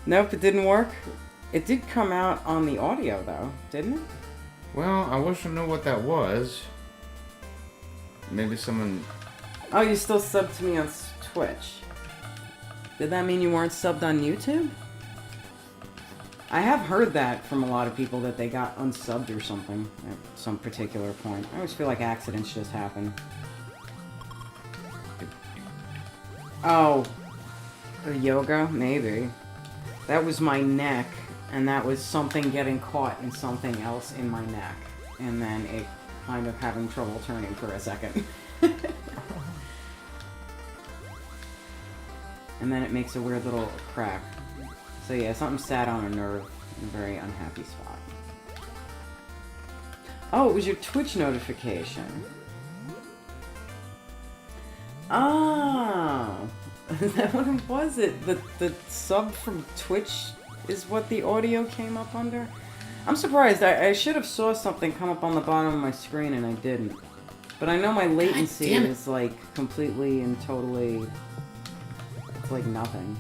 Nope, it didn't work. It did come out on the audio though, didn't it? Well, I wish I knew what that was. Maybe someone... Oh, you still subbed to me on Twitch. Did that mean you weren't subbed on YouTube? I have heard that from a lot of people that they got unsubbed or something at some particular point. I always feel like accidents just happen. Oh. Yoga? Maybe. That was my neck, and that was something getting caught in something else in my neck. And then it kind of having trouble turning for a second. And then it makes a weird little crack. So yeah, something sat on a nerve in a very unhappy spot. Oh, it was your Twitch notification. Oh, is that what it was? The sub from Twitch is what the audio came up under? I'm surprised. I should have saw something come up on the bottom of my screen and I didn't. But I know my latency is like completely and totally... It's like nothing.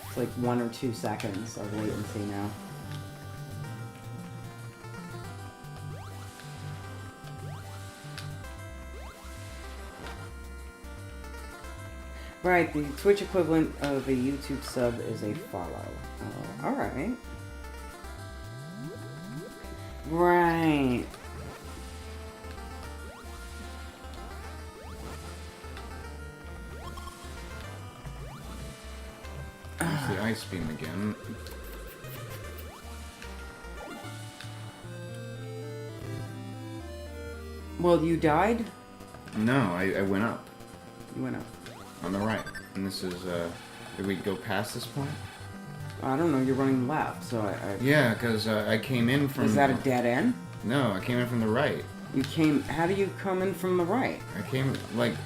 It's like 1 or 2 seconds of latency now. Right, the Twitch equivalent of a YouTube sub is a follow. Oh, alright. Right. There's the ice beam again. Well, you died? No, I went up. You went up. On the right. And this is, did we go past this point? I don't know, you're running left, so I... Yeah, because I came in from... Is that a dead end? No, I came in from the right. You came... How do you come in from the right? I came,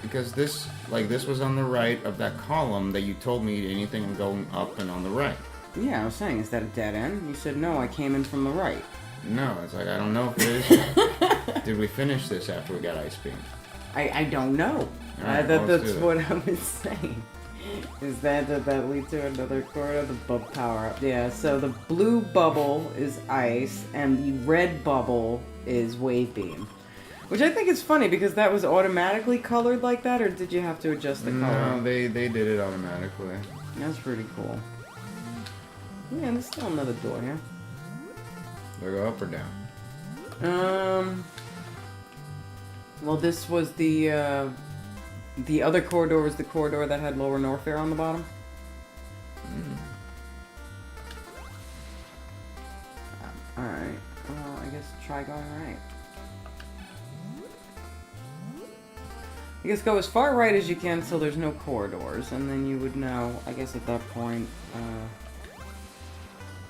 because this was on the right of that column that you told me anything going up and on the right. Yeah, I was saying, is that a dead end? You said, no, I came in from the right. No, it's like, I don't know if it is. Did we finish this after we got ice beam? I don't know. Alright, That's what I was saying. Is that lead to another corner? The bub power up. Yeah, so the blue bubble is ice, and the red bubble is wave beam. Which I think is funny, because that was automatically colored like that, or did you have to adjust the color? No, they did it automatically. That's pretty cool. Yeah, there's still another door here. Do I go up or down? Well, this was the other corridor was the corridor that had Lower Norfair on the bottom. Alright. Well, I guess try going right. I guess go as far right as you can so there's no corridors, and then you would know, I guess at that point,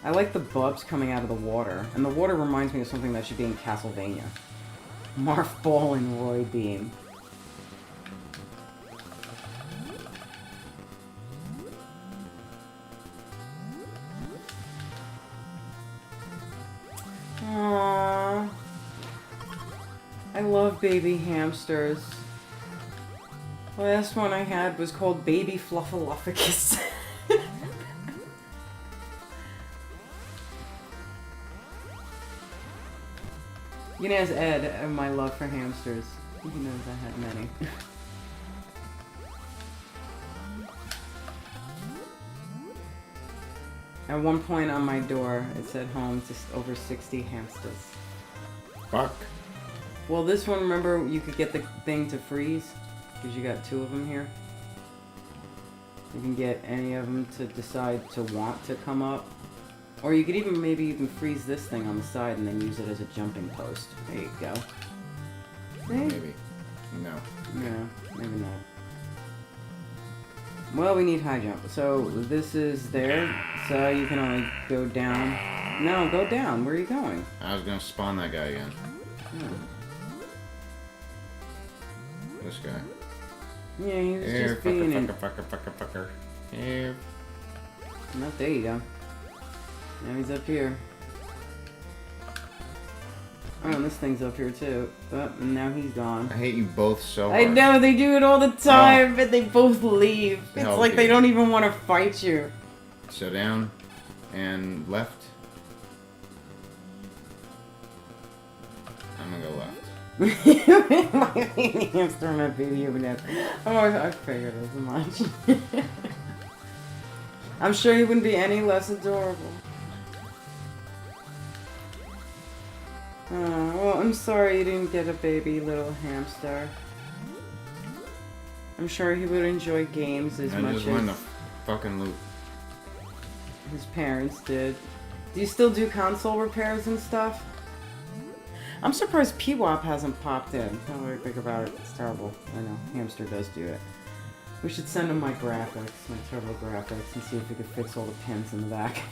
I like the bubs coming out of the water, and the water reminds me of something that should be in Castlevania. Marth Ball and Roy Beam. Aww. I love baby hamsters. The last one I had was called Baby Fluffalufficus. You can ask Ed of my love for hamsters. He knows I had many. At one point on my door, it said home to over 60 hamsters. Fuck. Well, this one, remember, you could get the thing to freeze? Because you got 2 of them here. You can get any of them to decide to want to come up. Or you could even maybe even freeze this thing on the side and then use it as a jumping post. There you go. See? Maybe. No. Yeah, maybe not. Well, we need high jump. So this is there. So you can only go down. No, go down. Where are you going? I was gonna spawn that guy again. Oh. This guy. Yeah, he was Here, just being in. fucker. Here. No, there you go. Now he's up here. Oh, and this thing's up here too. Oh, and now he's gone. I hate you both so I hard. know, they do it all the time, but they both leave. It's Hell, like they dude. don't even want to fight you. So down and left. I'm gonna go left. My hamster and my baby over there. Oh, I figured as much. I'm sure he wouldn't be any less adorable. Oh, well, I'm sorry you didn't get a baby little hamster. I'm sure he would enjoy games as I much just won the as fucking loot. his parents did. Do you still do console repairs and stuff? I'm surprised PWAP hasn't popped in. Now that I think about it, it's terrible. I know, Hamster does do it. We should send him my graphics, my turbo graphics, and see if we could fix all the pins in the back.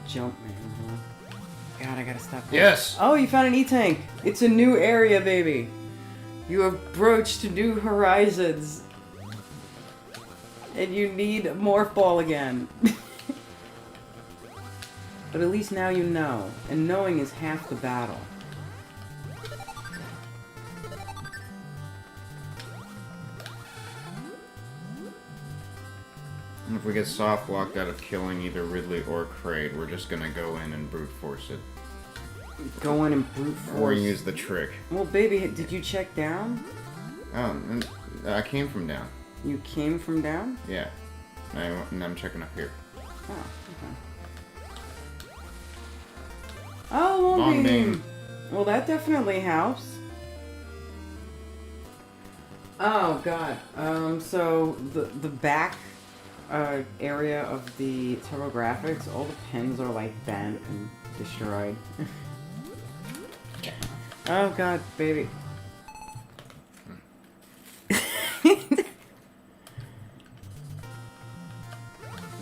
Jump man, huh? God, I gotta stop. Yes! Oh, you found an E-tank! It's a new area, baby! You have broached new horizons. And you need Morph Ball again. But at least now you know. And knowing is half the battle. And if we get soft locked out of killing either Ridley or Kraid, we're just gonna go in and brute force it. Go in and brute Or force. use the trick. Well, baby, did you check down? Oh, and I came from down. You came from down? Yeah. And I'm checking up here. Oh, okay. Oh, long, Long beam. beam. Well, that definitely helps. Oh god. So the back area of the TurboGrafx, all the pins are like bent and destroyed. Oh god, baby.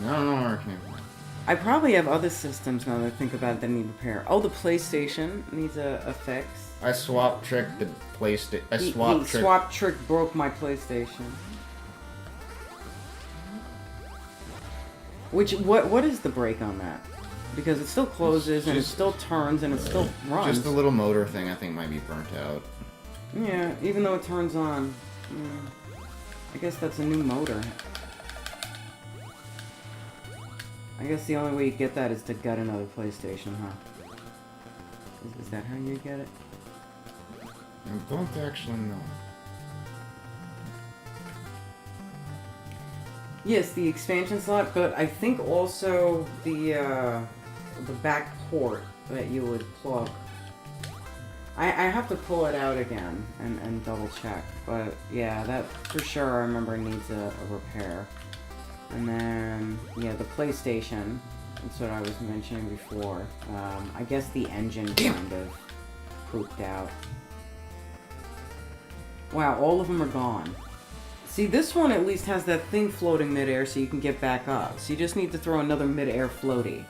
I don't know where I came from. I probably have other systems now that I think about it that need repair. Oh, the PlayStation needs a fix. I swap tricked the PlayStation. I He swap tricked. swap trick broke my PlayStation. Which what is the break on that? Because it still closes and it just- still turns and it still runs. Just the little motor thing I think might be burnt out. Yeah, even though it turns on. I guess that's a new motor. I guess the only way you get that is to gut another PlayStation, huh? Is that how you get it? I don't actually know. Yes, the expansion slot, but I think also the back port that you would plug. I have to pull it out again and double check, but yeah, that for sure I remember needs a repair. And then, yeah, the PlayStation, that's what I was mentioning before. I guess the engine kind of pooped out. Wow, all of them are gone. See, this one at least has that thing floating midair so you can get back up. So you just need to throw another midair floaty.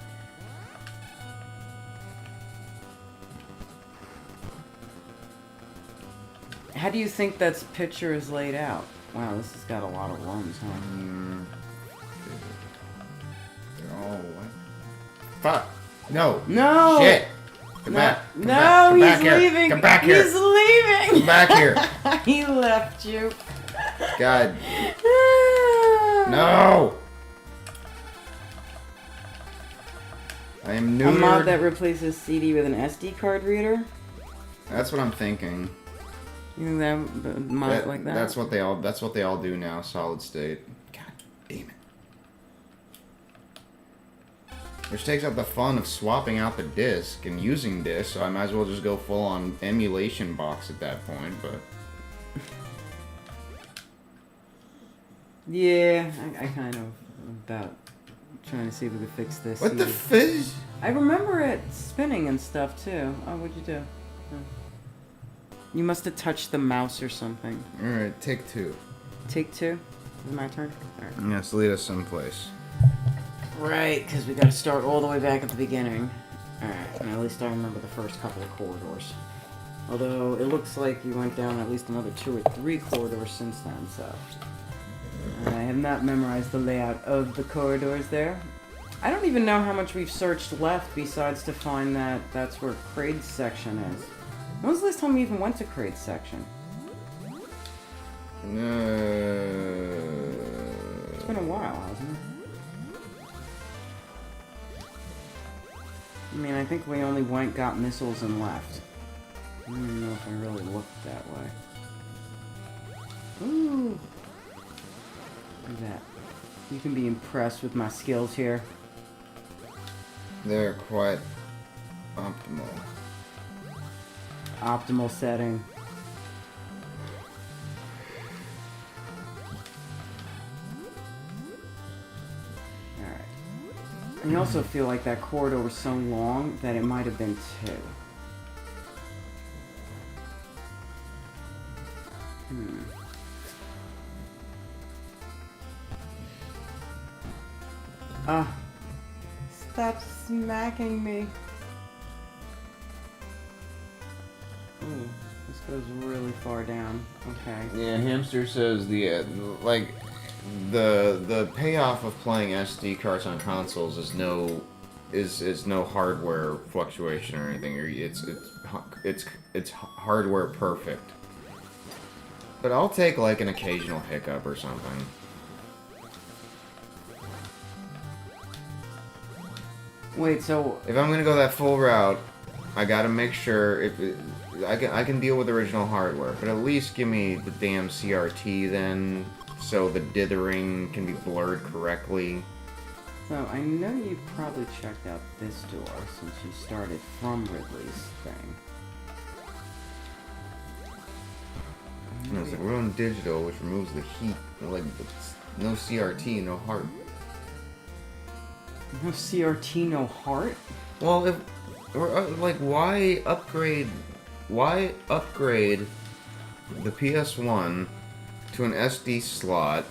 How do you think that picture is laid out? Wow, this has got a lot of rooms, huh? They're all what? Fuck! No! No! Shit! Come No, back! Come no, back. Come he's back here. leaving! Come back here! He's leaving! Come back here! He left you. God! No! I am A neutered. mod that replaces CD with an SD card reader? That's what I'm thinking. You think that mod like that? That's what they all do now. Solid state. God damn it. Which takes out the fun of swapping out the disc and using disc, so I might as well just go full on emulation box at that point, but Yeah, I kind of about trying to see if we could fix this. what the and- fizz? I remember it spinning and stuff too. Oh, what'd you do? Oh. You must have touched the mouse or something. Alright, take two. Take two? Is it my turn? Alright. Yes, lead us someplace. Right, because we gotta start all the way back at the beginning. Alright, and at least I remember the first couple of corridors. Although, it looks like you went down at least another 2 or 3 corridors since then, so... I have not memorized the layout of the corridors there. I don't even know how much we've searched left besides to find that that's where Kraid's section is. When was the last time we even went to Kraid's section? It's been a while, hasn't it? I mean, I think we only went, got missiles, and left. I don't even know if I really looked that way. Ooh! Look at that. You can be impressed with my skills here. They're quite optimal. Optimal setting. Alright. And you also feel like that corridor was so long that it might have been 2. Stop smacking me. Ooh, this goes really far down. Okay. Yeah, Hamster says the payoff of playing SD cards on consoles is no hardware fluctuation or anything. It's hardware perfect. But I'll take like an occasional hiccup or something. Wait, so If I'm gonna go that full route, I gotta make sure I can deal with original hardware, but at least give me the damn CRT then, so the dithering can be blurred correctly. So, I know you probably checked out this door since you started from Ridley's thing. And it's like, we're on digital, which removes the heat. Like, it's no CRT, no heart. No CRT, no heart? Well, why upgrade the PS1 to an SD slot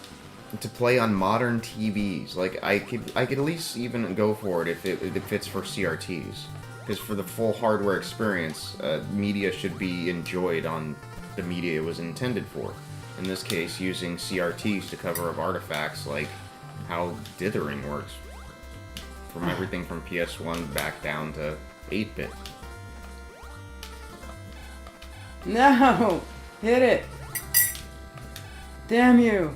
to play on modern TVs? Like, I could at least even go for it if it fits for CRTs. Because for the full hardware experience, media should be enjoyed on the media it was intended for. In this case, using CRTs to cover up artifacts like how dithering works. From everything from PS1 back down to 8-bit. No! Hit it! Damn you!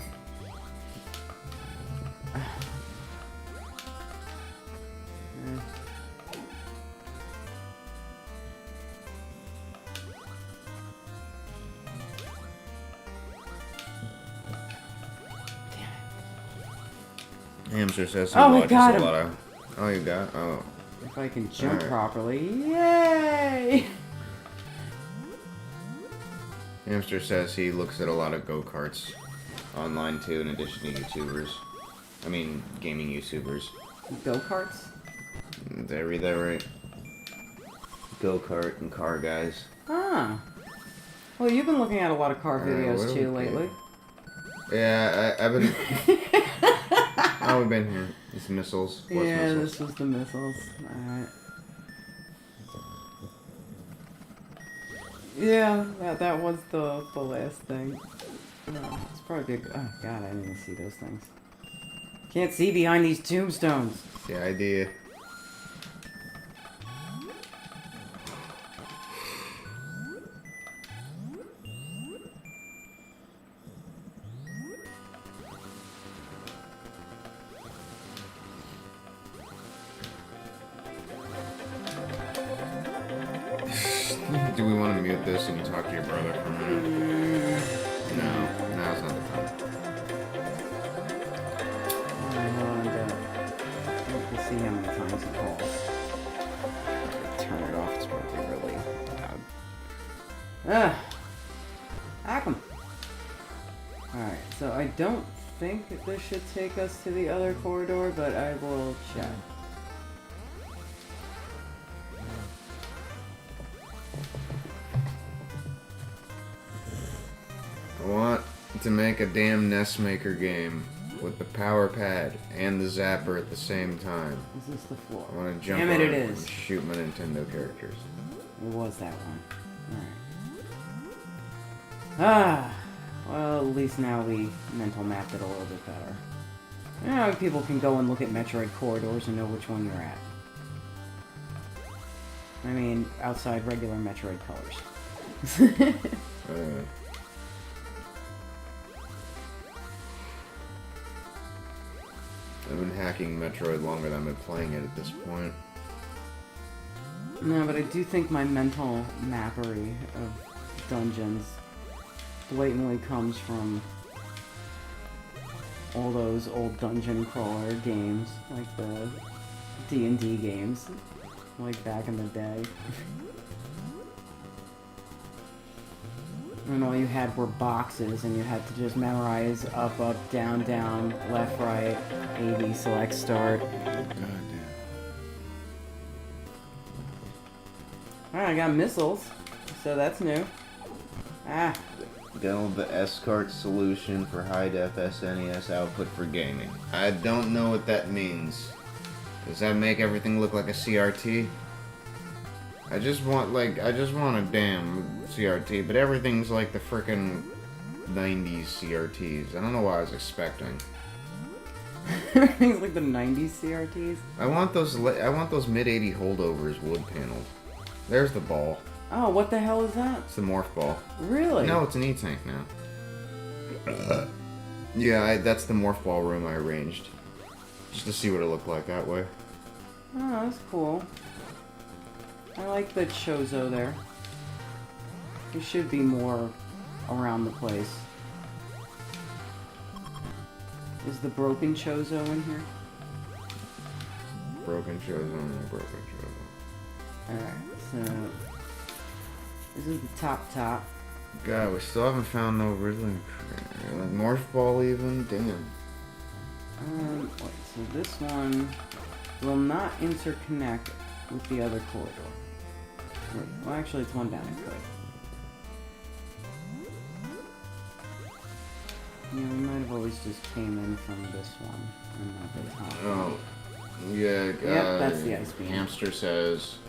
Hamster says he Oh, I watches got a him. lot of... Oh, you got? Oh. If I can jump Alright. properly, yay! Hamster says he looks at a lot of go-karts online too, in addition to YouTubers. I mean, gaming YouTubers. Go-karts? Did I read that right? Go-kart and car guys. Ah. Well, you've been looking at a lot of car videos well, too okay. lately. Yeah, I've been... Oh, we've been here. It's missiles. What's Yeah, missiles? this was the missiles. Alright. Yeah, that was the last thing. No, it's probably big. Oh god, I didn't even see those things. Can't see behind these tombstones. The idea. Do we want to mute this and talk to your brother for a minute? No, now's not the time. Let's see how many times it calls. Turn it off, it's probably really loud. Hack 'em. Alright, so I don't think this should take us to the other corridor, but I will check. I want to make a damn NES Maker game. with the power pad and the zapper at the same time. Is this the floor? I want to jump Damn on it, it and is. shoot my Nintendo characters. It was that one. Alright. Well, at least now we mental mapped it a little bit better. Now people can go and look at Metroid corridors and know which one you're at. I mean, outside regular Metroid colors. I've been hacking Metroid longer than I've been playing it at this point. No, but I do think my mental mappery of dungeons blatantly comes from all those old dungeon crawler games, like the D&D games, like back in the day. And all you had were boxes, and you had to just memorize up, down, left, right, A, B, select, start. Alright, I got missiles, so that's new. Ah. Build the S-Cart solution for high-def SNES output for gaming. I don't know what that means. Does that make everything look like a CRT? I just want a damn CRT, but everything's like the frickin' 90s CRTs. I don't know what I was expecting. Things like the 90s CRTs? I want those mid-80 holdovers wood paneled. There's the ball. Oh, what the hell is that? It's the morph ball. Really? No, it's an E-tank now. Yeah, that's the morph ball room I arranged. Just to see what it looked like that way. Oh, that's cool. I like the Chozo there. There should be more around the place. Is the broken Chozo in here? Broken Chozo, broken Chozo. Alright, so... this is the top. God, we still haven't found no really... like morph ball even? Damn. Wait, so this one will not interconnect with the other corridor. Wait, well actually it's one down, it could. Yeah, we might have always just came in from this one and not the top. Oh. Yeah, Yep, that's the ice beam. Hamster says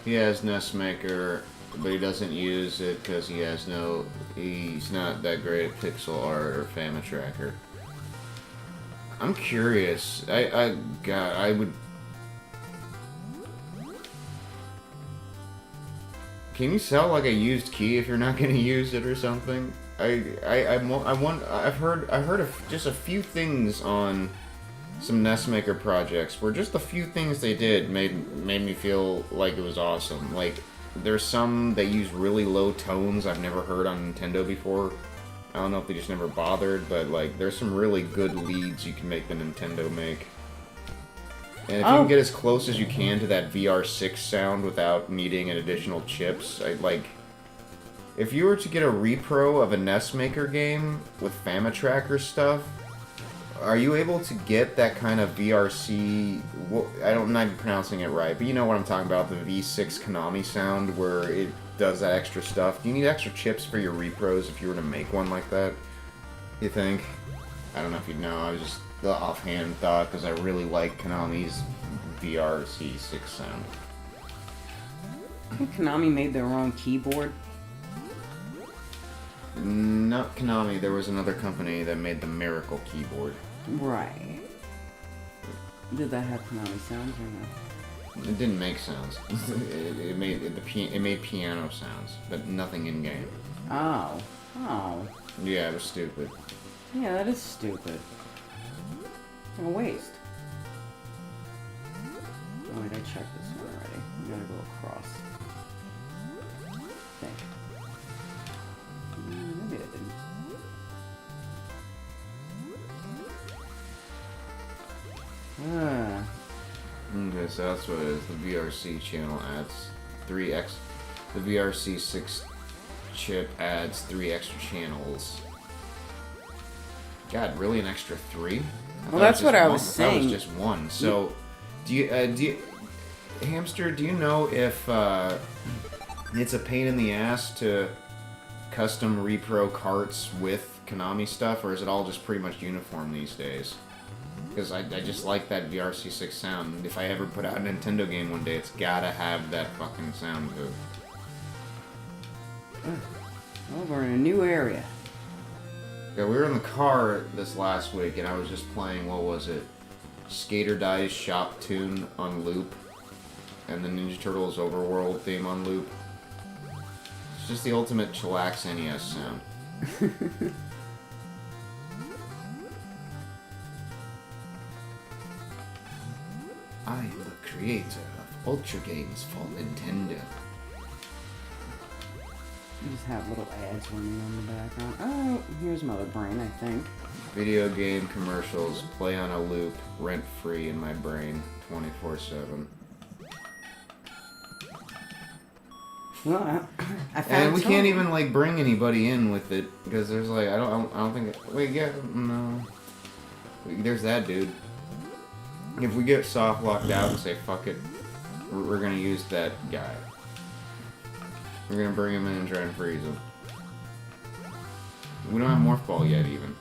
he has Nestmaker, but he doesn't use it because he's not that great at pixel art or Fama Tracker. I'm curious. I would... Can you sell like a used key if you're not going to use it or something? I've heard of just a few things on some Nestmaker projects where just a few things they did made me feel like it was awesome. Like there's some that use really low tones I've never heard on Nintendo before. I don't know if they just never bothered, but like there's some really good leads you can make the Nintendo make. And if you can get as close as you can to that VR6 sound without needing an additional chips, if you were to get a repro of a Nestmaker game with Fama Tracker stuff, are you able to get that kind of VRC... I'm not even pronouncing it right, but you know what I'm talking about, the V6 Konami sound where it does that extra stuff. Do you need extra chips for your repros if you were to make one like that, you think? I don't know if you know, I was just the offhand thought because I really like Konami's VRC6 sound. I think Konami made their own keyboard. Not Konami, there was another company that made the Miracle keyboard. Right. Did that have Konami sounds or no? It didn't make sounds. it made piano sounds, but nothing in game. Oh. Yeah, it was stupid. Yeah, that is stupid. It's a waste. Oh wait, I checked this one already. We gotta go across. Okay. Maybe I didn't. Okay, so that's what it is. The VRC channel adds 3x. The VRC6 chip adds 3 extra channels. God, really an extra 3? Well, that's what I was saying. That was just 1. So, do you, Hamster, do you know if it's a pain in the ass to custom repro carts with Konami stuff, or is it all just pretty much uniform these days? Because I just like that VRC6 sound. If I ever put out a Nintendo game one day, it's gotta have that fucking sound to it. Oh, we're in a new area. Yeah, we were in the car this last week, and I was just playing, what was it? Skater Die's Shop Tune on loop, and the Ninja Turtles Overworld theme on loop. It's just the ultimate chillax NES sound. I am the creator of Ultra Games for Nintendo. You just have little ads running on the background. Oh, here's Mother Brain, I think. Video game commercials play on a loop, rent-free in my brain, 24/7. Well, I found And we Tom. can't even like bring anybody in with it because there's like I don't think wait yeah no there's that dude. If we get soft locked out and say fuck it, we're gonna use that guy. We're gonna bring him in and try and freeze him. We don't have Morph Ball yet even.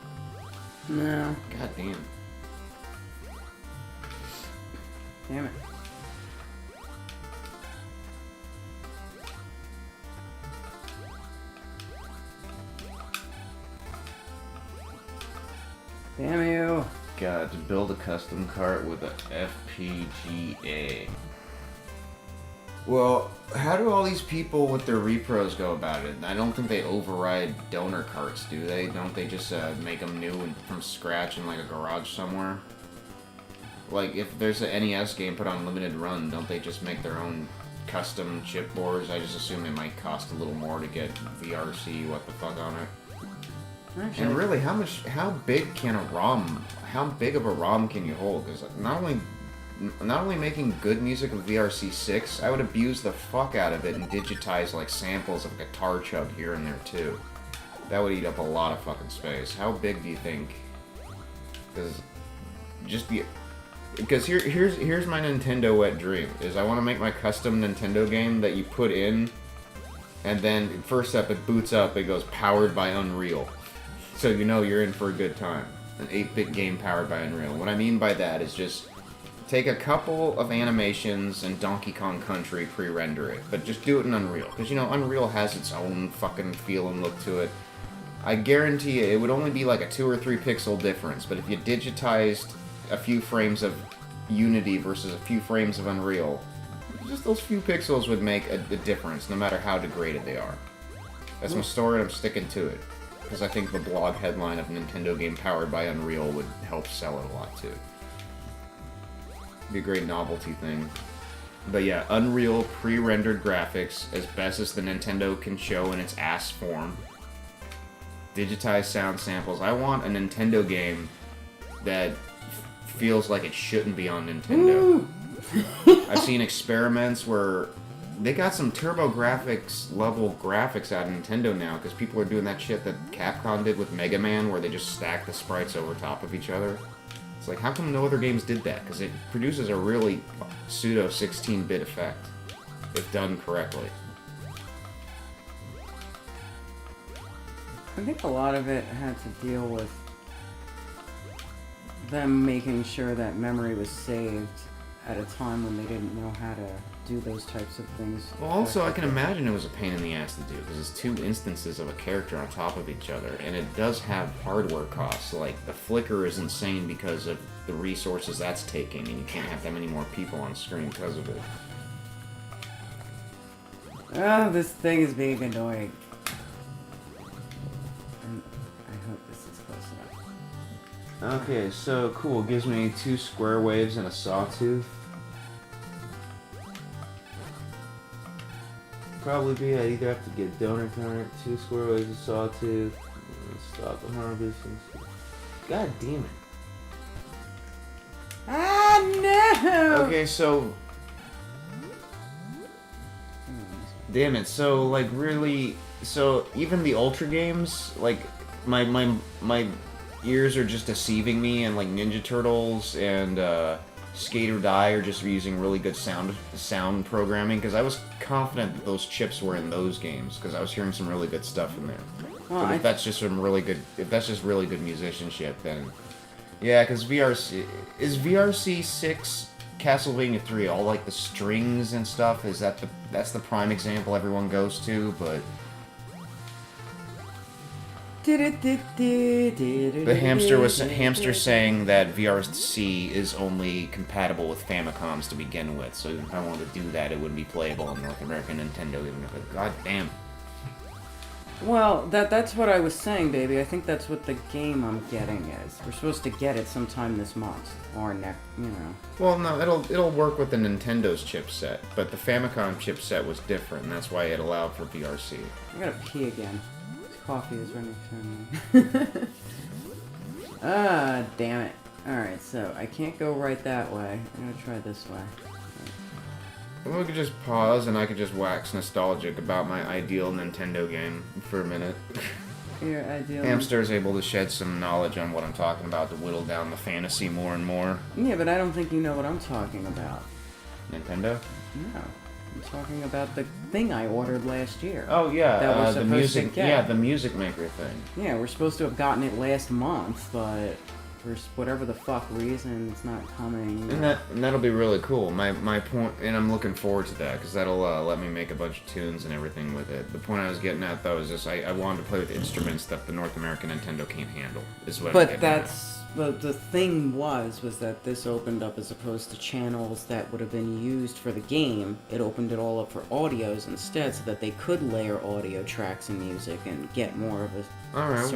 No. God damn. Damn it. Damn you. God, to build a custom cart with a FPGA. Well, how do all these people with their repros go about it? I don't think they override donor carts, do they? Don't they just make them new and from scratch in like a garage somewhere? Like, if there's an NES game put on limited run, don't they just make their own custom chipboards? I just assume it might cost a little more to get VRC what the fuck on it. Actually, And really, how big can a ROM, how big of a ROM can you hold? Because not only making good music with VRC6, I would abuse the fuck out of it and digitize like samples of Guitar Chug here and there too. That would eat up a lot of fucking space. How big do you think? Because here's my Nintendo wet dream, is I want to make my custom Nintendo game that you put in, and then first up it boots up, it goes powered by Unreal. So you know you're in for a good time. An 8-bit game powered by Unreal. What I mean by that is just take a couple of animations and Donkey Kong Country pre-render it, but just do it in Unreal. Because, you know, Unreal has its own fucking feel and look to it. I guarantee you it would only be like a 2 or 3 pixel difference, but if you digitized a few frames of Unity versus a few frames of Unreal, just those few pixels would make a difference, no matter how degraded they are. That's my story, and I'm sticking to it. Because I think the blog headline of Nintendo game powered by Unreal would help sell it a lot, too. Be a great novelty thing. But yeah, Unreal pre-rendered graphics as best as the Nintendo can show in its ass form. Digitized sound samples. I want a Nintendo game that feels like it shouldn't be on Nintendo. I've seen experiments where they got some TurboGrafx level graphics out of Nintendo now because people are doing that shit that Capcom did with Mega Man where they just stack the sprites over top of each other. It's like, how come no other games did that? Because it produces a really pseudo 16-bit effect if done correctly. I think a lot of it had to deal with them making sure that memory was saved at a time when they didn't know how to do those types of things. Well, also, I can imagine it was a pain in the ass to do, because it's 2 instances of a character on top of each other, and it does have hardware costs. Like, the flicker is insane because of the resources that's taking, and you can't have that many more people on screen because of it. Oh, this thing is being annoying. And I hope this is close enough. Okay, so cool. Gives me 2 square waves and a sawtooth. Probably be I'd either have to get donor current, 2 square waves of sawtooth, stop the harvest. God damn it. Ah, no! Okay, so damn it. So like really, so even the Ultra games, like my ears are just deceiving me, and like Ninja Turtles and Skater Die are just using really good sound programming, because I was confident that those chips were in those games because I was hearing some really good stuff in there. Well, But if that's just really good musicianship, then yeah, because VRC 6 Castlevania 3 all like the strings and stuff. That's the prime example everyone goes to, but the hamster saying that VRC is only compatible with Famicoms to begin with. So if I wanted to do that, it wouldn't be playable on North American Nintendo. Even if it, god damn. Well, that's what I was saying, baby. I think that's what the game I'm getting is. We're supposed to get it sometime this month or next, you know. Well, no, it'll work with the Nintendo's chipset, but the Famicom chipset was different, and that's why it allowed for VRC. I gotta pee again. This coffee is running through me. Ah, damn it. Alright, so I can't go right that way. I'm gonna try this way. Well, we could just pause, and I could just wax nostalgic about my ideal Nintendo game for a minute. Your ideal. Hamster's able to shed some knowledge on what I'm talking about to whittle down the fantasy more and more. Yeah, but I don't think you know what I'm talking about. Nintendo? No. I'm talking about the thing I ordered last year. Oh yeah, That we're the supposed music. to get. Yeah, the Music Maker thing. Yeah, we're supposed to have gotten it last month, but for whatever the fuck reason, it's not coming. And that'll be really cool. My point, and I'm looking forward to that because that'll let me make a bunch of tunes and everything with it. The point I was getting at though is just I wanted to play with instruments that the North American Nintendo can't handle. Is what. But the thing was that this opened up, as opposed to channels that would have been used for the game, it opened it all up for audios instead, so that they could layer audio tracks and music and get more of a All right,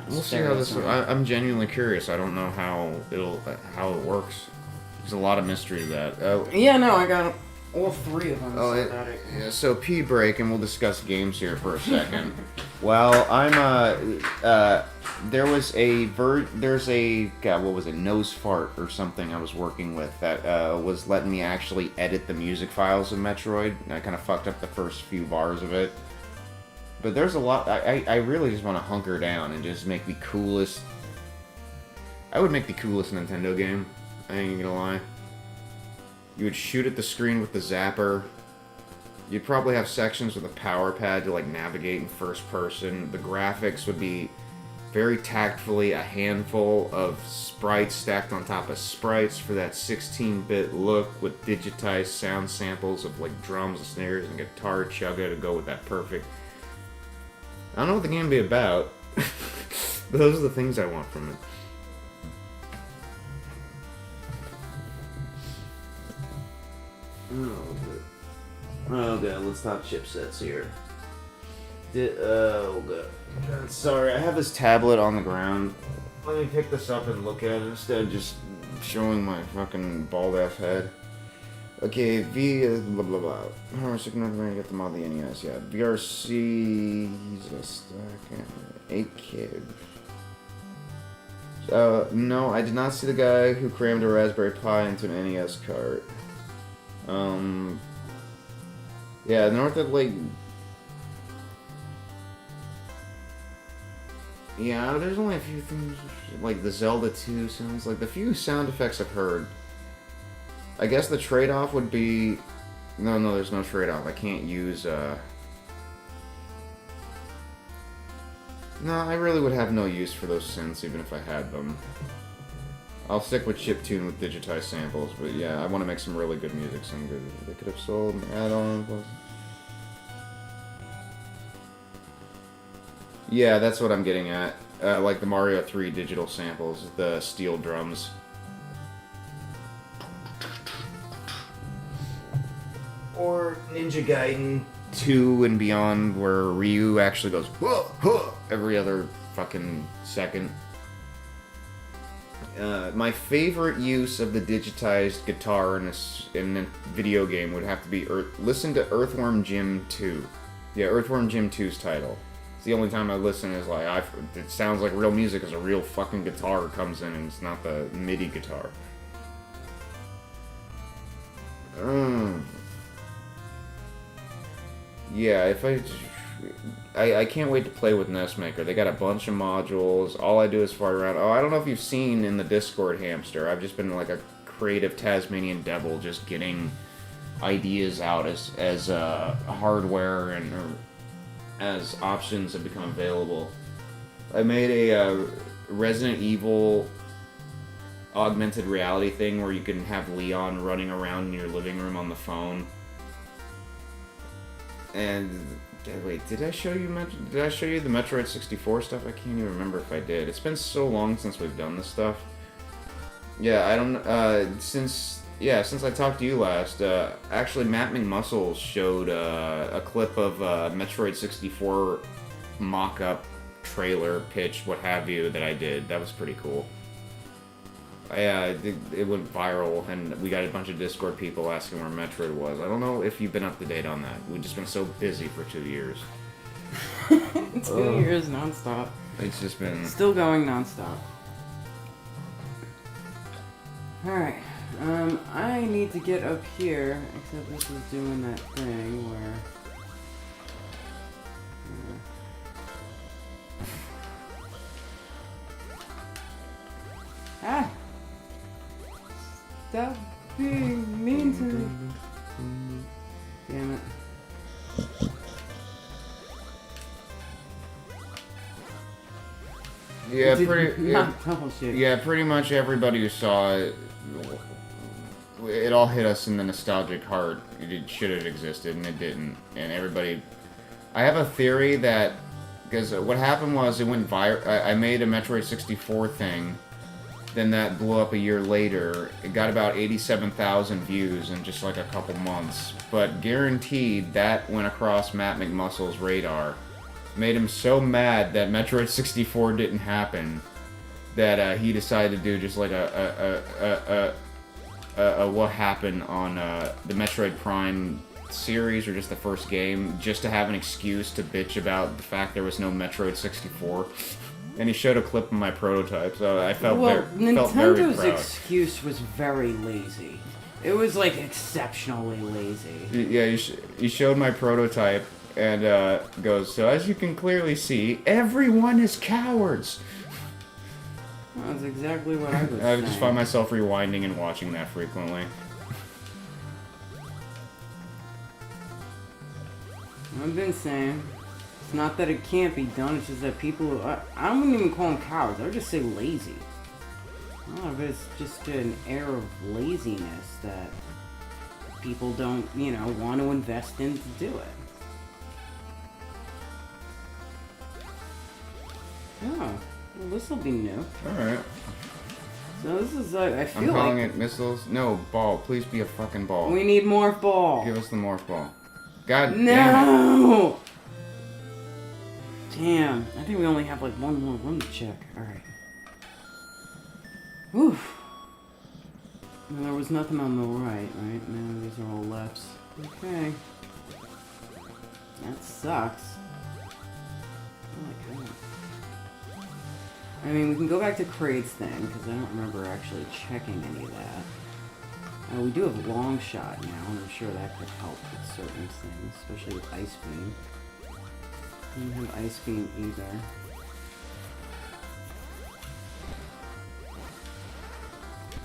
we'll see how this. I'm genuinely curious. I don't know how it works. There's a lot of mystery to that. Yeah, no, I got all three of them. Yeah, so pee break, and we'll discuss games here for a second. Well, there's a God, what was it, Nose Fart or something I was working with that was letting me actually edit the music files of Metroid, and I kind of fucked up the first few bars of it. But there's a lot. I really just want to hunker down and just make the coolest. I would make the coolest Nintendo game. I ain't gonna lie. You would shoot at the screen with the zapper. You'd probably have sections with a power pad to like navigate in first person. The graphics would be very tactfully a handful of sprites stacked on top of sprites for that 16-bit look with digitized sound samples of like drums and snares and guitar chugga to go with that perfect. I don't know what the game would be about. Those are the things I want from it. Oh god, let's talk chipsets here. Oh god. Sorry, I have this tablet on the ground. Let me pick this up and look at it instead of just showing my fucking bald ass head. Okay, V is blah blah blah. How much can I get them on the NES? Yeah, VRC. He's a stack. 8K. No, I did not see the guy who crammed a Raspberry Pi into an NES cart. Yeah, North of like. Yeah, there's only a few things, like the Zelda 2 sounds, like the few sound effects I've heard. I guess the trade-off would be... No, there's no trade-off. I can't use, No, I really would have no use for those synths, even if I had them. I'll stick with chiptune with digitized samples, but yeah, I want to make some really good music, some good... They could have sold an add-on. Yeah, that's what I'm getting at. Like the Mario 3 digital samples, the steel drums. Or Ninja Gaiden 2 and beyond, where Ryu actually goes huh, huh, every other fucking second. My favorite use of the digitized guitar in a video game would have to be listen to Earthworm Jim 2. Yeah, Earthworm Jim 2's title. It's the only time I listen is like, it sounds like real music as a real fucking guitar comes in and it's not the MIDI guitar. Yeah, if I can't wait to play with NES Maker. They got a bunch of modules. All I do is fart around. Oh, I don't know if you've seen in the Discord, Hamster. I've just been like a creative Tasmanian devil, just getting ideas out as hardware and as options have become available. I made a Resident Evil augmented reality thing where you can have Leon running around in your living room on the phone. And wait, did I show you the Metroid 64 stuff? I can't even remember if I did. It's been so long since we've done this stuff. Yeah, I don't since I talked to you last, actually Matt McMuscles showed a clip of Metroid 64 mock-up trailer pitch, what have you, that I did. That was pretty cool. It went viral, and we got a bunch of Discord people asking where Metroid was. I don't know if you've been up to date on that. We've just been so busy for 2 years. 2 years nonstop. It's just been... Still going nonstop. Alright. I need to get up here, except this is doing that thing where... Ah! Stop being mean to me. Damn it. Yeah, pretty much everybody who saw it, it all hit us in the nostalgic heart. It should have existed, and it didn't. And everybody... I have a theory that... Because what happened was, it went viral. I made a Metroid 64 thing, then that blew up a year later. It got about 87,000 views in just like a couple months. But guaranteed, that went across Matt McMuscle's radar. Made him so mad that Metroid 64 didn't happen that he decided to do just like a what happened on the Metroid Prime series, or just the first game, just to have an excuse to bitch about the fact there was no Metroid 64. And he showed a clip of my prototype, so I felt very proud. Nintendo's excuse was very lazy. It was like exceptionally lazy. Yeah, he showed my prototype and goes, so as you can clearly see, everyone is cowards. That's exactly what I was I saying. just find myself rewinding and watching that frequently. I've been saying, it's not that it can't be done, it's just that people, I wouldn't even call them cowards, I would just say lazy. A lot of it's just an air of laziness that people don't, you know, want to invest in to do it. Oh, well, this will be new. Alright. So this is, I feel I'm calling like... it missiles. No, ball. Please be a fucking ball. We need morph ball. Give us the morph ball. God damn it. No! Damn, I think we only have like one more room to check. Alright. Oof. And there was nothing on the right, right? No, these are all lefts. Okay. That sucks. Oh my god. I mean, we can go back to Kraid's thing, because I don't remember actually checking any of that. We do have long shot now, and I'm sure that could help with certain things, especially with Ice Beam. We don't have Ice Beam either.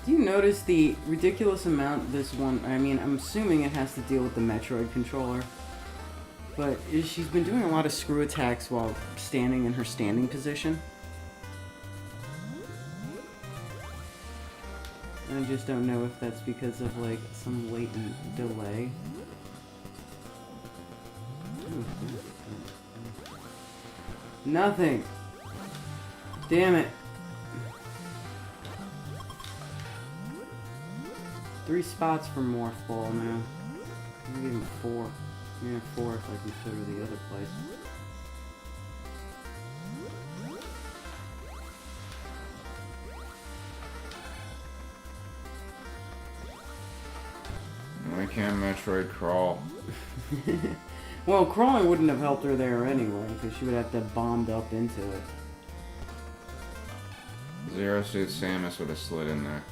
Do you notice the ridiculous amount this one, I mean, I'm assuming it has to deal with the Metroid controller, but she's been doing a lot of screw attacks while standing in her standing position. I just don't know if that's because of, like, some latent delay. Nothing! Damn it! 3 spots for Morph Ball now. Maybe even 4. Yeah, 4 if I consider the other place. Why can't Metroid crawl? Well, crawling wouldn't have helped her there anyway, because she would have to have bombed up into it. Zero Suit Samus would have slid in there.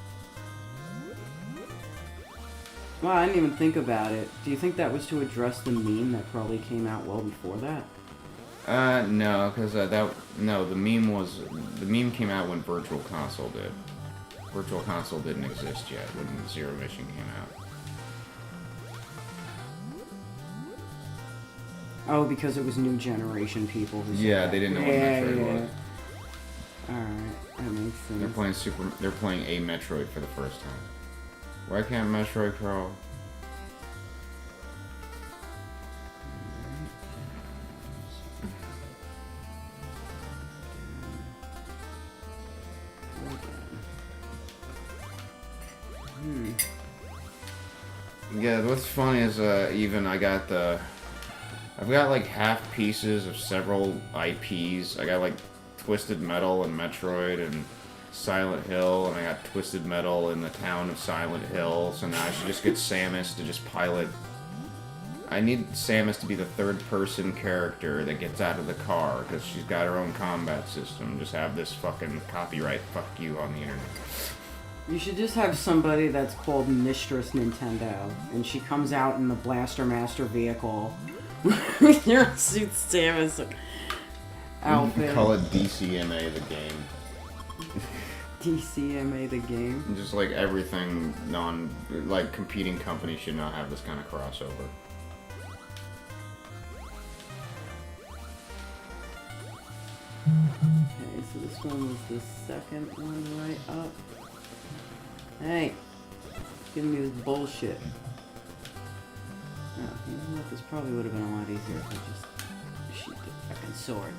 Well, I didn't even think about it. Do you think that was to address the meme that probably came out well before that? No, because the meme came out when Virtual Console did. Virtual Console didn't exist yet when Zero Mission came out. Oh, because it was new generation people who said Yeah, that. they didn't know what Metroid was. Alright, that makes sense. They're playing a Metroid for the first time. Why can't Metroid crawl? Yeah, what's funny is I've got like half pieces of several IPs. I got like Twisted Metal and Metroid and Silent Hill, and I got Twisted Metal in the town of Silent Hill. So now I should just get Samus to just pilot. I need Samus to be the third-person character that gets out of the car because she's got her own combat system. Just have this fucking copyright fuck you on the internet. You should just have somebody that's called Mistress Nintendo, and she comes out in the Blaster Master vehicle with your suit Samus outfit. Call it DCMA the game. DCMA the game. And just like everything competing companies should not have this kind of crossover. Okay, so this one was the second one right up. Hey, give me this bullshit. Oh, you know what? This probably would have been a lot easier if I just shoot the fucking sword.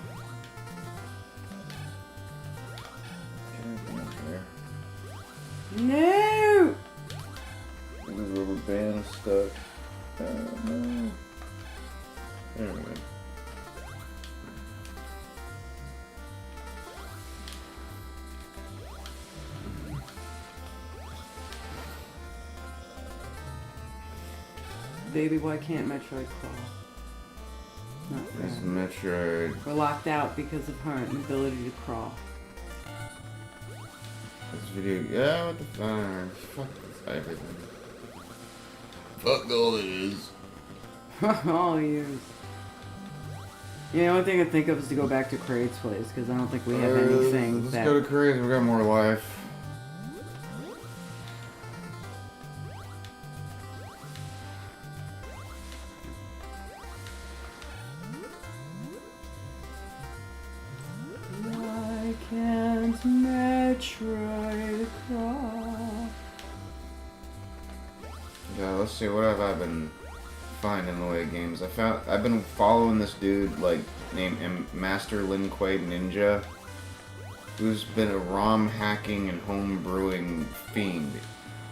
No! The rubber band stuck. No. Anyway. Baby, why can't Metroid crawl? Not fair. This Metroid. We're locked out because of her inability to crawl. This video. Yeah, what the fuck? Fuck this everything. Fuck all it is. All use. Yeah, the only thing I think of is to go back to Craig's place because I don't think we have anything Let's that. go to Korea. We got more life. Why can't Metroid crawl? Yeah, let's see. What have I been finding in the way of games? I've been following this dude named Master Lin Kuei Ninja, who's been a ROM hacking and home brewing fiend.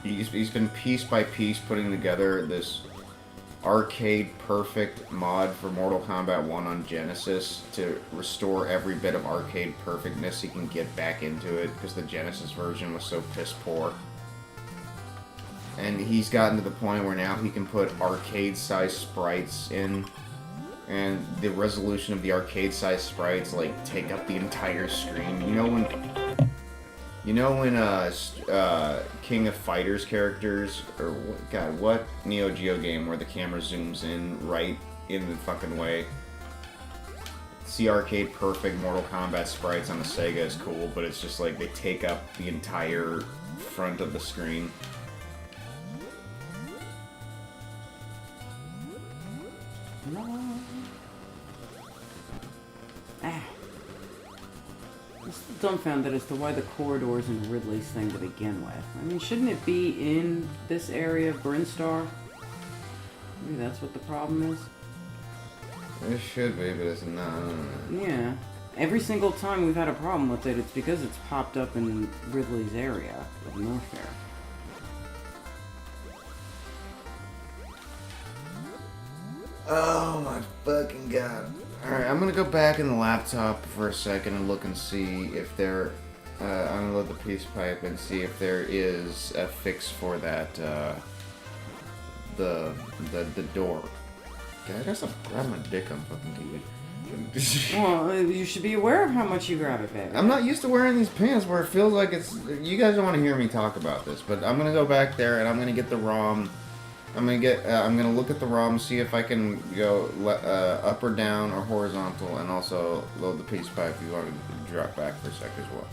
He's been piece by piece putting together this arcade perfect mod for Mortal Kombat 1 on Genesis to restore every bit of arcade perfectness he can get back into it because the Genesis version was so piss poor. And he's gotten to the point where now he can put arcade-sized sprites in, and the resolution of the arcade-sized sprites take up the entire screen. You know when King of Fighters characters, or what Neo Geo game where the camera zooms in right in the fucking way? See arcade perfect Mortal Kombat sprites on the Sega is cool, but it's just like they take up the entire front of the screen. I'm still dumbfounded as to why the corridor's in Ridley's thing to begin with. I mean, shouldn't it be in this area of Brinstar? Maybe that's what the problem is? It should be, but it's not. Yeah. Every single time we've had a problem with it, it's because it's popped up in Ridley's area of Norfair. Oh my fucking god. Alright, I'm gonna go back in the laptop for a second and look and see if there... I'm gonna load the peace pipe and see if there is a fix for that, the door. Okay, I guess I'll grab my dick on fucking TV. Well, you should be aware of how much you grab it, baby. I'm not used to wearing these pants where it feels like it's... You guys don't want to hear me talk about this, but I'm gonna go back there and I'm gonna get the ROM... I'm gonna look at the ROM, see if I can go up or down or horizontal, and also load the peace pipe if you want to drop back for a sec as well.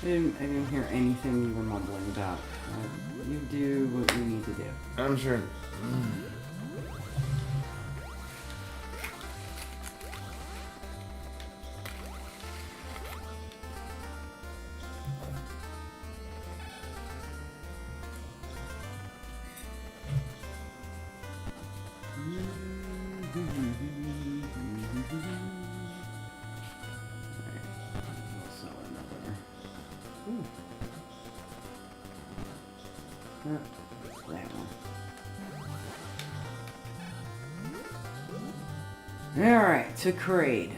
I didn't hear anything you were mumbling about. You do what you need to do. I'm sure. Also another. Ooh. That one. Alright, to Kraid.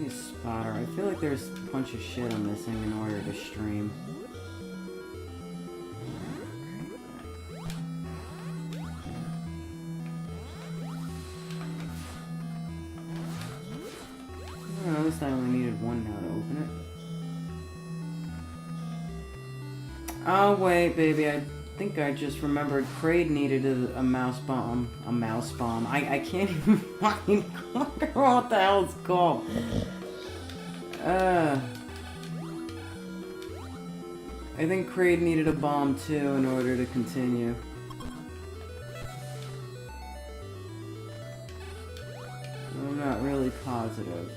Spotter. I feel like there's a bunch of shit I'm missing in order to stream. Well, at least I only needed one now to open it. Oh wait, baby, I think I just remembered Kraid needed a mouse bomb. A mouse bomb. I can't even fucking remember what the hell it's called. I think Kraid needed a bomb too in order to continue. I'm not really positive.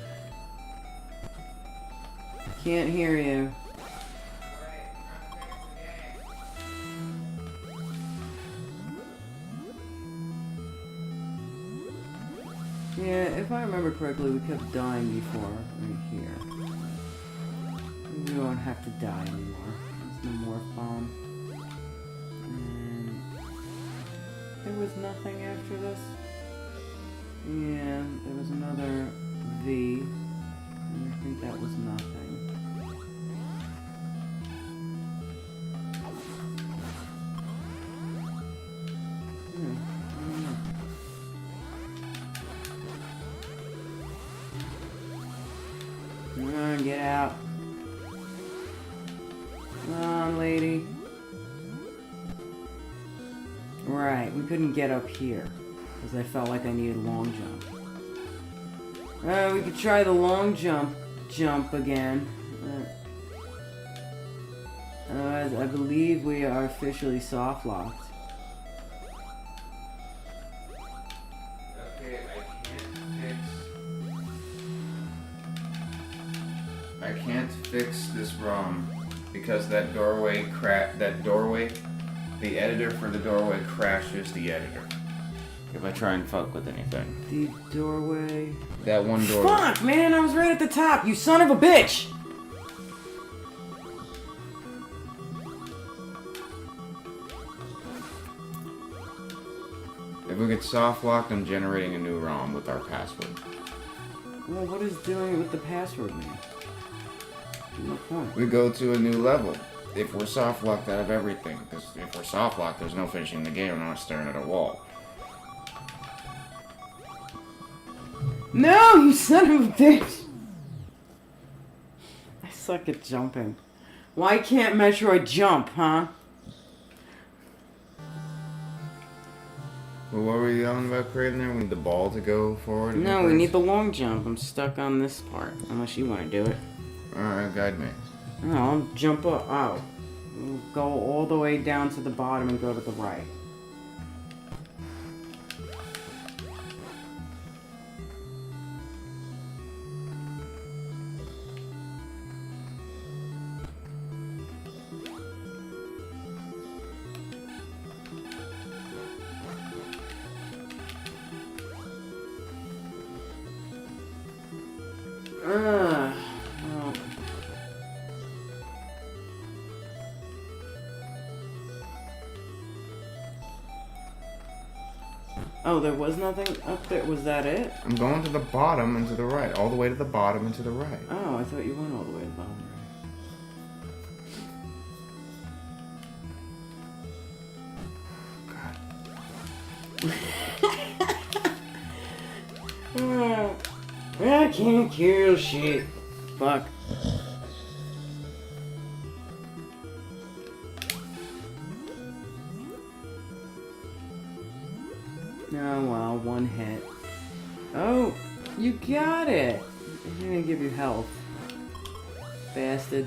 Can't hear you. Yeah, if I remember correctly, we kept dying before, right here. We don't have to die anymore. There's no morph bomb. And there was nothing after this. Yeah, there was another V. And I think that was nothing. Come on, get out. Come on, lady. Right, we couldn't get up here. Because I felt like I needed long jump. We could try the long jump again. I believe we are officially soft locked. I can't fix this ROM because that doorway, the editor for the doorway crashes the editor. If I try and fuck with anything. The doorway. That one door. Fuck, man! I was right at the top. You son of a bitch! If we get soft locked, I'm generating a new ROM with our password. Well, what is doing it with the password mean? No point. We go to a new level. If we're soft locked out of everything, because if we're soft locked, there's no finishing the game. I'm not staring at a wall. No, you son of a bitch! I suck at jumping. Why can't Metroid jump, huh? Well, what were you yelling about creating there? We need the ball to go forward? No, we need the long jump. I'm stuck on this part. Unless you want to do it. Alright, guide me. No, I'll jump up. Oh. We'll go all the way down to the bottom and go to the right. Well. Oh, there was nothing up there? Was that it? I'm going to the bottom and to the right. All the way to the bottom and to the right. Oh, I thought you went all the way to the bottom. I can't kill shit. Fuck. Oh well, one hit. Oh, you got it. He's gonna give you health. Bastard.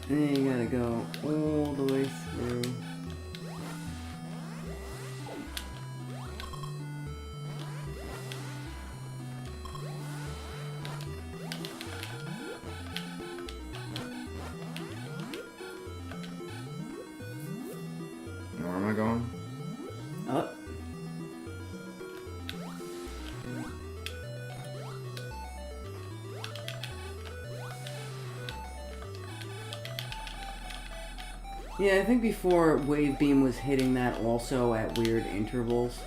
And then you gotta go all the way through. Where am I going? Up. Yeah, I think before Wave Beam was hitting that also at weird intervals.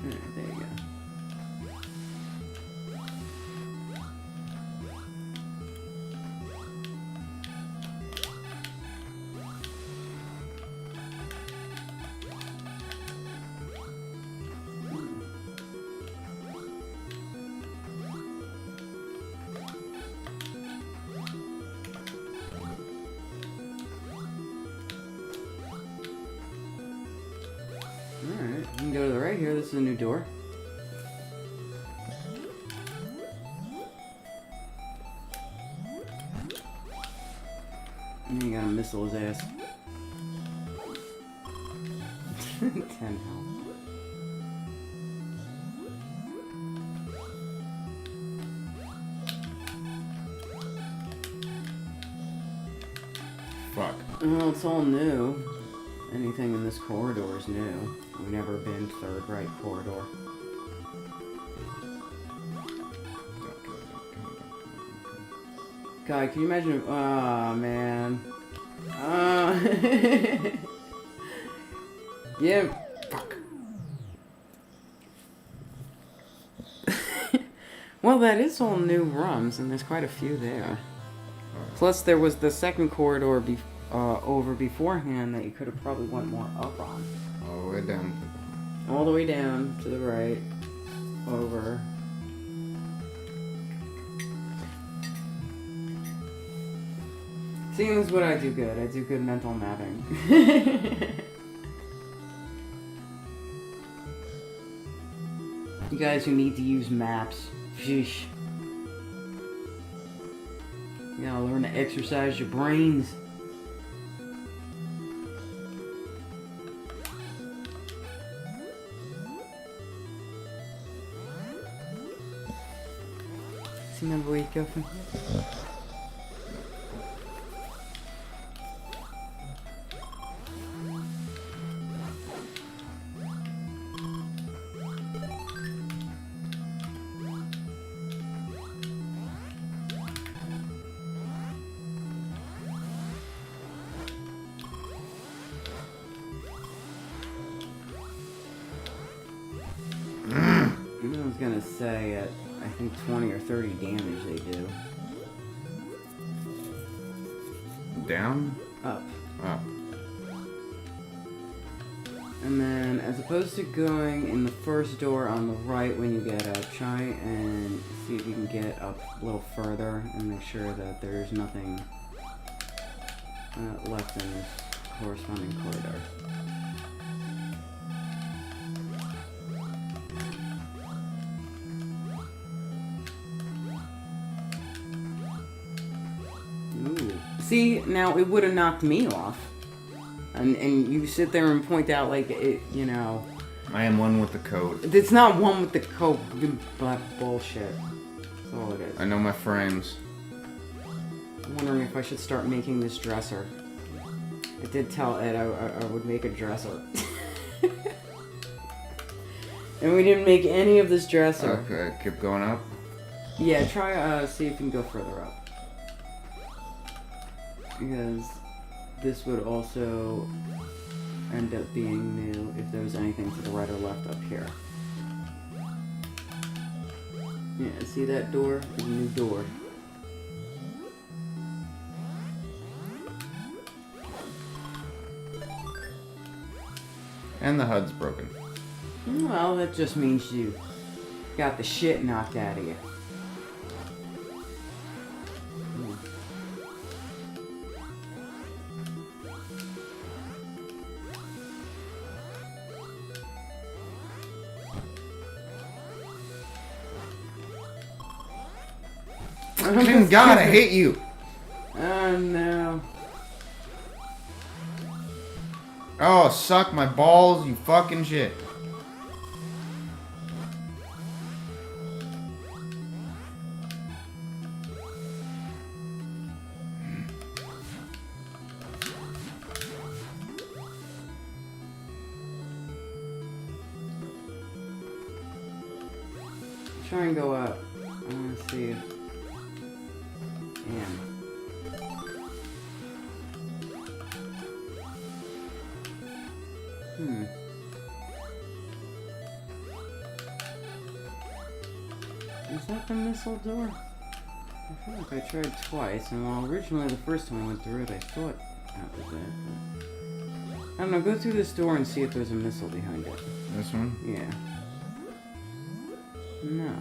Alright, there you go. Alright, you can go to the right here. This is a new door. And then you gotta missile his ass. 10 health. Fuck. Well, it's all new. Anything in this corridor is new. We've never been third right corridor. God, can you imagine if, oh man. Yeah. Fuck. Well, that is all new rooms, and there's quite a few there. Plus, there was the second corridor over beforehand that you could have probably went more up on. All the way down. All the way down to the right, over. Seeing is what I do good. I do good mental mapping. You guys who need to use maps, sheesh. You gotta learn to exercise your brains. See, remember where you go from here? I was gonna say at I think 20 or 30 damage they do. Down? Up. Up. And then as opposed to going in the first door on the right when you get up, try and see if you can get up a little further and make sure that there's nothing left in this corresponding corridor. See, now it would have knocked me off. And you sit there and point out, like, it, you know... I am one with the code. It's not one with the code, but bullshit. That's all it is. I know my frames. I'm wondering if I should start making this dresser. I did tell Ed I would make a dresser. And we didn't make any of this dresser. Okay, keep going up. Yeah, try, see if you can go further up. Because this would also end up being new if there was anything to the right or left up here. Yeah, see that door? There's a new door. And the HUD's broken. Well, that just means you got the shit knocked out of you. Fucking God, I hate you. Oh no. Oh, suck my balls, you fucking shit. Try and go up. I want to see. Damn. Is that the missile door? I feel like I tried twice, and while originally the first time I went through it, I thought that was it. But... I don't know, go through this door and see if there's a missile behind it. This one? Yeah. No.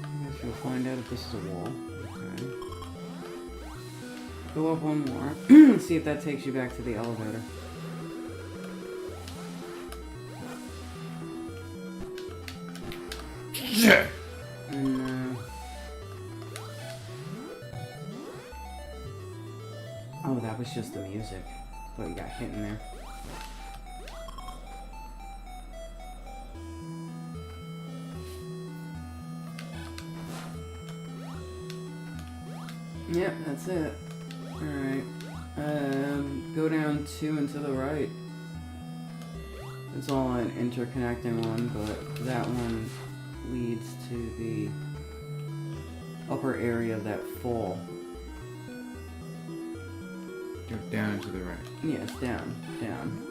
I guess you'll find out if this is a wall. Okay. Go up one more. See if that takes you back to the elevator. Yeah. And, oh, that was just the music. Thought you got hit in there. Yep, that's it. Alright. Go down 2 and to the right. It's all an interconnecting one, but that one leads to the upper area of that fall. Go down and to the right. Yes, down, down.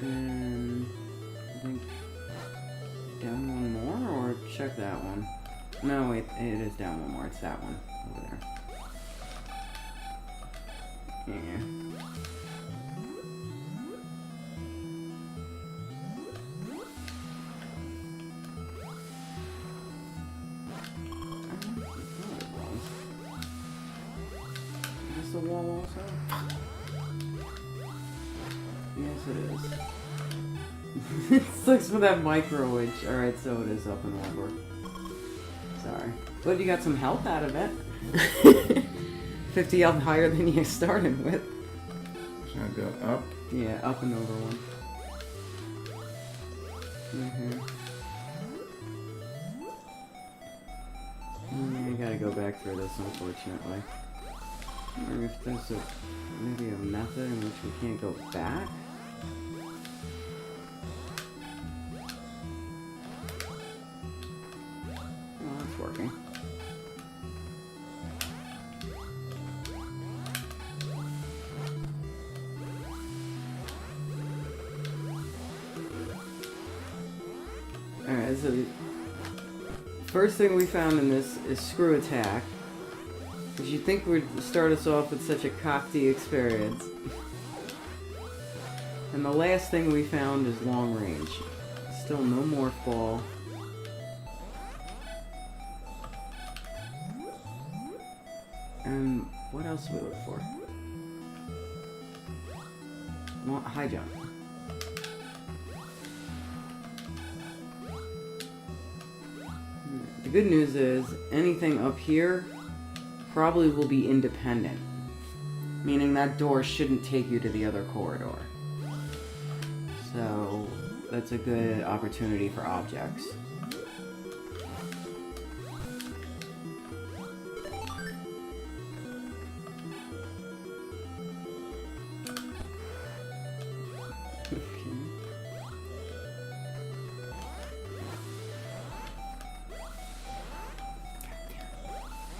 And I think down one more, or check that one. No, wait, it is down one more. It's that one over there. Yeah. Is this the wall also? Yes, it is. It sucks for that micro witch. Alright, so it is up and over. Sorry. But you got some health out of it. 50 health higher than you started with. Should I go up? Yeah, up and over one. Yeah, I gotta go back through this, unfortunately. I wonder if there's maybe a method in which we can't go back? Oh, that's working. Alright, so first thing we found in this is screw attack. Because you'd think would start us off with such a cocky experience. And the last thing we found is long range. Still no more fall. And what else do we look for? Well, high jump. The good news is anything up here probably will be independent, meaning that door shouldn't take you to the other corridor. So that's a good opportunity for objects.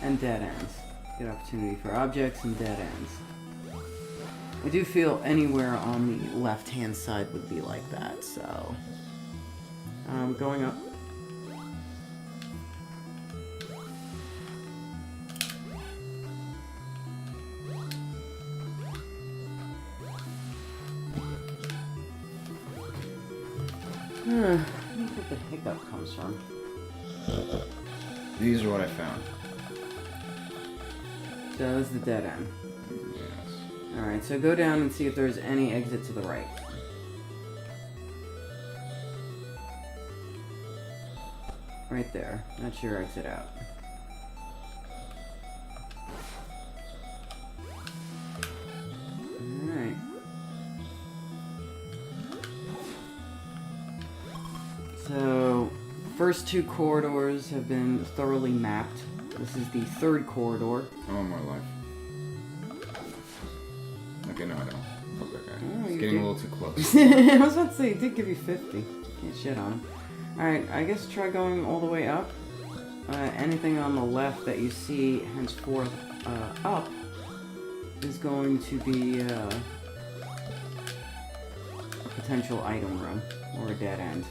And dead ends. Good opportunity for objects and dead ends. I do feel anywhere on the left-hand side would be like that, so... going up. I don't think the hiccup comes from. These are what I found. So this is the dead end. Yes. Alright, so go down and see if there's any exit to the right. Right there. That's your exit out. Alright. So, first two corridors have been thoroughly mapped. This is the third corridor. Oh, my life. Okay, no, I don't. Okay. Oh, It's you getting do. a little too close. I was about to say, it did give you 50. Can't shit on him. Alright, I guess try going all the way up. Anything on the left that you see henceforth up is going to be a potential item room or a dead end.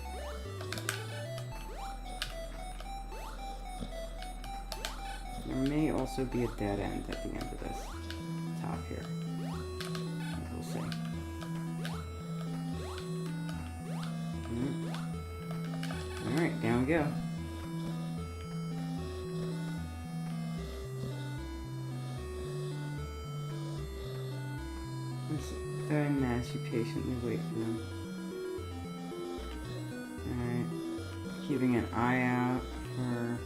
There may also be a dead end at the end of this top here. We'll see. Alright, down we go. Very nice, you patiently wait for them. Alright. Keeping an eye out for...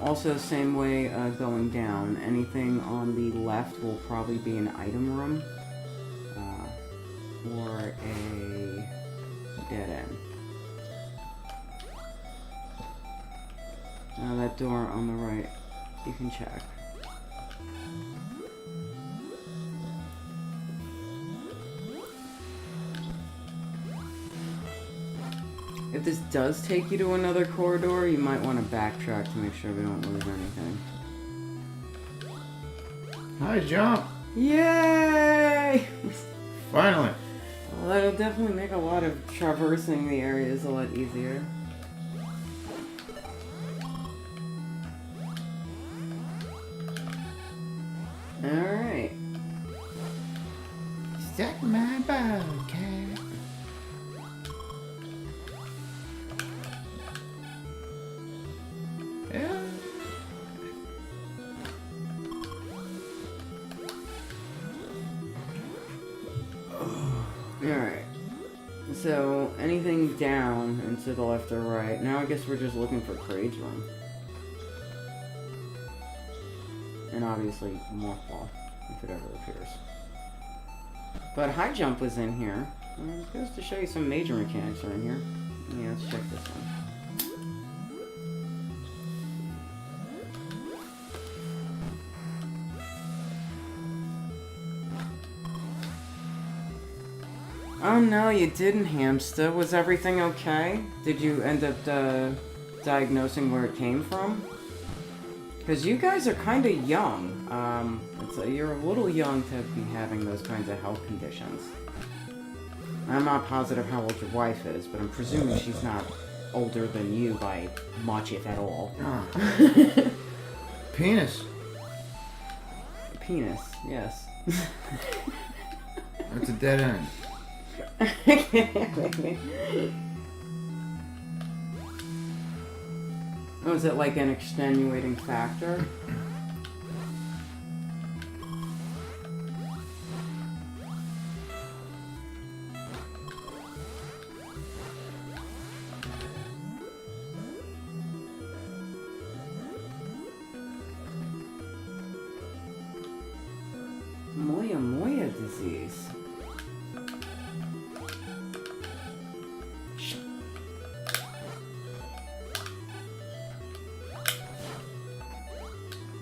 also, same way going down. Anything on the left will probably be an item room. Or a dead end. Now that door on the right, you can check. If this does take you to another corridor, you might want to backtrack to make sure we don't lose anything. Hi, jump! Yay! Finally! Well, that'll definitely make a lot of traversing the areas a lot easier. Alright. Suck my ball, cat. Yeah. Alright. So, anything down and to the left or right. Now I guess we're just looking for Kraid's room. And obviously, Mothball, if it ever appears. But High Jump was in here. It goes to show you some major mechanics are in here. Yeah, let's check this one. Oh no, you didn't, Hamster. Was everything okay? Did you end up diagnosing where it came from? Because you guys are kind of young. You're a little young to be having those kinds of health conditions. I'm not positive how old your wife is, but I'm presuming she's not older than you by much, if at all. Penis. Penis, yes. That's a dead end. Oh, is it like an extenuating factor? Moya disease.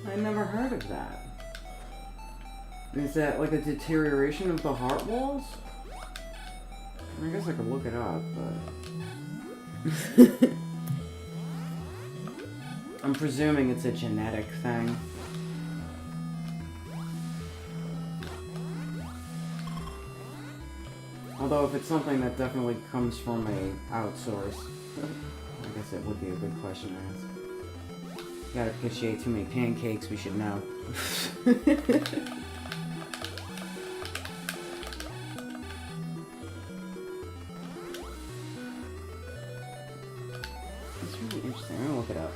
I never heard of that. Is that like a deterioration of the heart walls? I guess I could look it up, but... I'm presuming it's a genetic thing. Although if it's something that definitely comes from a outsource, I guess it would be a good question to ask. Gotta appreciate too many pancakes, we should know. It's really interesting. I'm gonna look it up.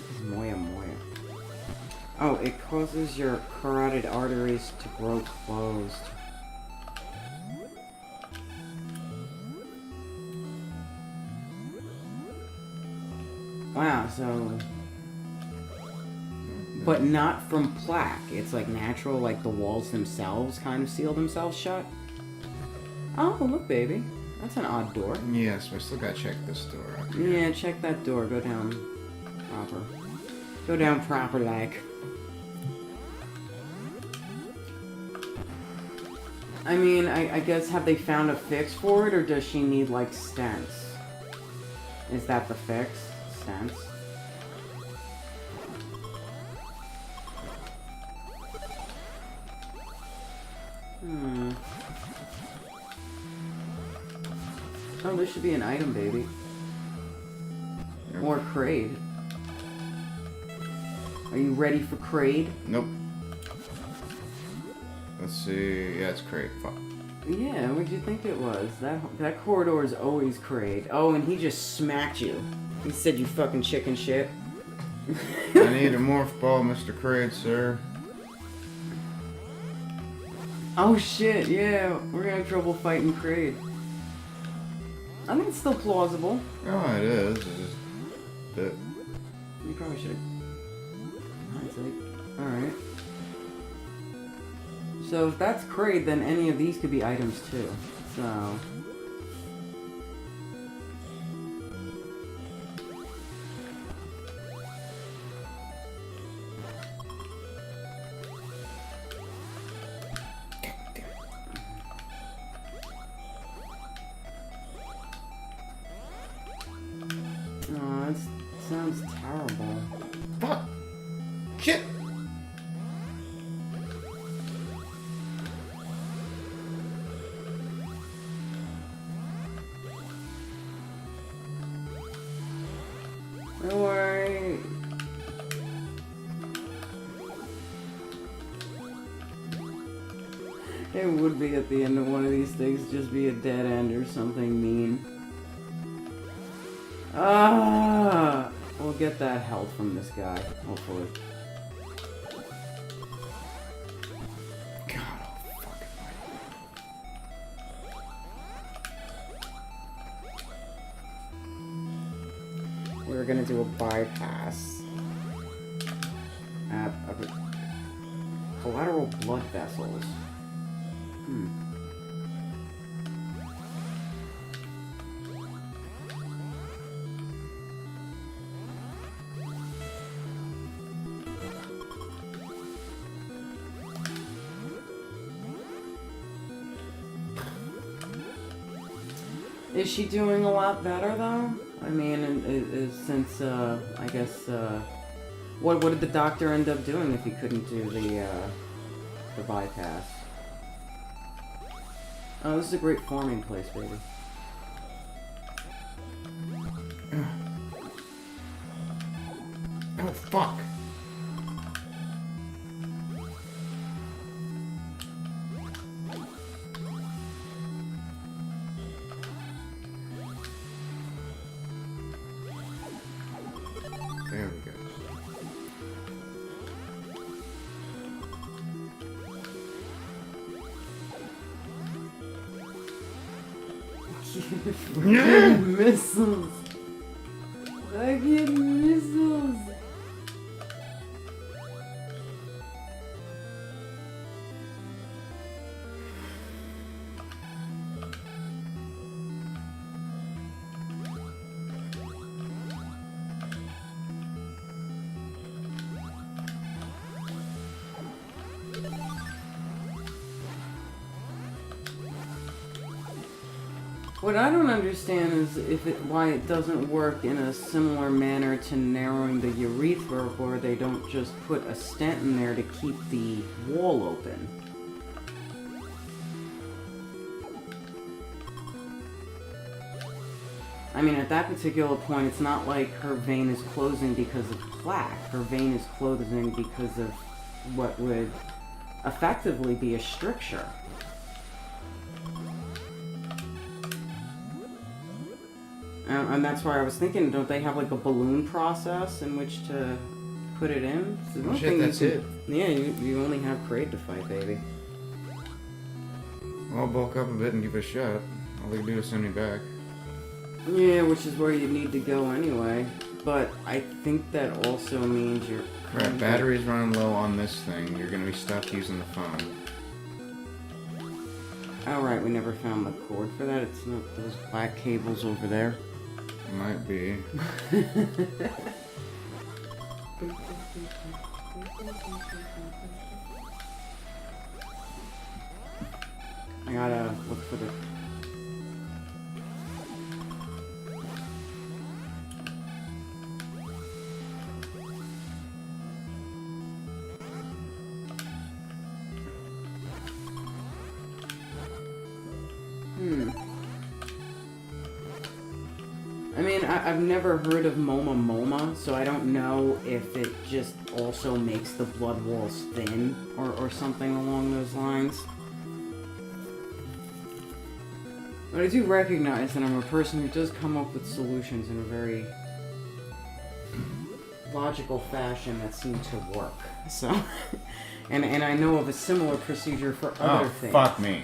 This is Moya. Oh, it causes your carotid arteries to grow closed. Wow, so... But not from plaque. It's like natural, like the walls themselves kind of seal themselves shut. Oh, look, baby. That's an odd door. Yes, we still gotta check this door out here. Yeah, check that door. Go down proper. Go down proper, like. I mean, I guess, have they found a fix for it, or does she need, like, stents? Is that the fix? Stents? Hmm. Oh, this should be an item, baby. Yep. Or Kraid. Are you ready for Kraid? Nope. Let's see. Yeah, it's great. Fuck. Yeah, what'd you think it was? That corridor is always Kraid. Oh, and he just smacked you. He said you fucking chicken shit. I need a morph ball, Mr. Kraid, sir. Oh shit, yeah, we're gonna have trouble fighting Kraid. I think it's still plausible. Oh, it is. It's just that. You probably should. Hindsight. Alright. So if that's Kraid, then any of these could be items too. So... Oh, that sounds terrible. Fuck! Shit! Don't worry. It would be at the end of one of these things, just be a dead end or something mean. Ah! We'll get that health from this guy, hopefully. God, oh fucking way. We're gonna do a bypass at collateral blood vessels. Is she doing a lot better though? I mean, since I guess what did the doctor end up doing if he couldn't do the bypass? Oh, this is a great farming place, baby. Oh fuck! There we go. Missiles! I get missiles! What I don't understand is why it doesn't work in a similar manner to narrowing the urethra, where they don't just put a stent in there to keep the wall open. I mean, at that particular point, it's not like her vein is closing because of plaque. Her vein is closing because of what would effectively be a stricture. And that's why I was thinking, don't they have like a balloon process in which to put it in. So Oh, shit, that's it. Yeah, you only have Kraid to fight, baby. Well, I'll bulk up a bit and give it a shot. All they can do is send me back. Yeah, which is where you need to go anyway. But I think that also means you're... Right, battery's running low on this thing. You're gonna be stuck using the phone. Oh, right, we never found the cord for that. It's not those black cables over there. Might be. I gotta look for the... I mean, I've never heard of Moma, so I don't know if it just also makes the blood walls thin or something along those lines. But I do recognize that I'm a person who does come up with solutions in a very logical fashion that seem to work. So, and I know of a similar procedure for other things. Fuck me.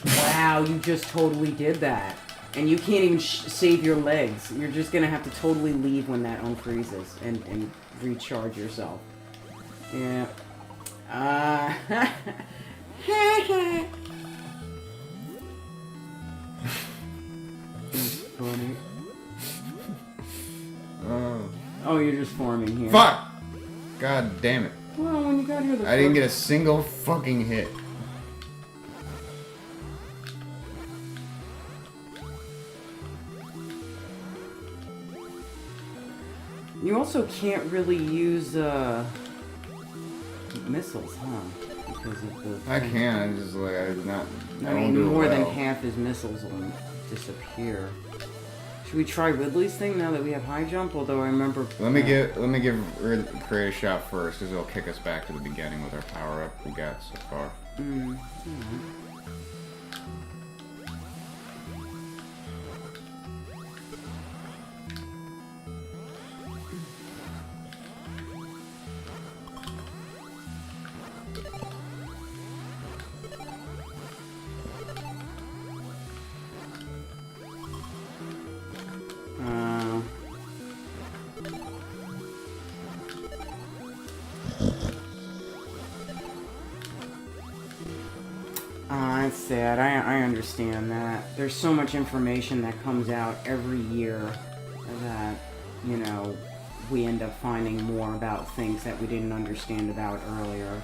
Wow, you just totally did that. And you can't even save your legs. You're just gonna have to totally leave when that unfreezes and recharge yourself. Yeah. That's funny. Oh, you're just farming here. Fuck! God damn it. Well, when you got here the I didn't get a single fucking hit. You also can't really use missiles, huh? Because of the... I can, I just like, I I won't mean, do it more than well. half his missiles will disappear. Should we try Ridley's thing now that we have high jump? Although I remember... Let me give Kraid a shot first, because it'll kick us back to the beginning with our power up we got so far. alright. It's sad. I understand that. There's so much information that comes out every year that, you know, we end up finding more about things that we didn't understand about earlier.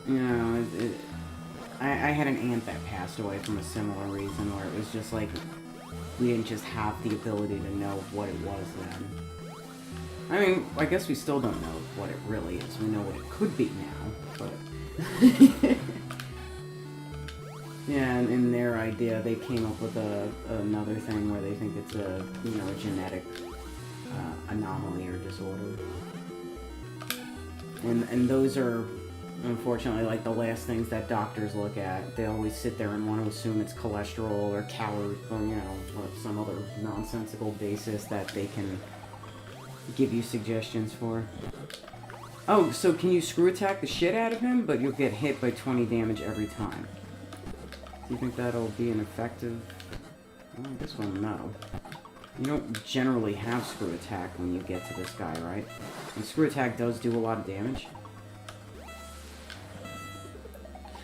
You know, I had an aunt that passed away from a similar reason, where it was just like, we didn't just have the ability to know what it was then. I mean, I guess we still don't know what it really is. We know what it could be now, but... Yeah, and in their idea, they came up with another thing where they think it's a, you know, a genetic anomaly or disorder. And those are, unfortunately, like the last things that doctors look at. They always sit there and want to assume it's cholesterol or calories, or, you know, some other nonsensical basis that they can give you suggestions for. Oh, so can you screw attack the shit out of him, but you'll get hit by 20 damage every time? Do you think that'll be an effective... Well, I guess we'll know. You don't generally have screw attack when you get to this guy, right? And screw attack does do a lot of damage.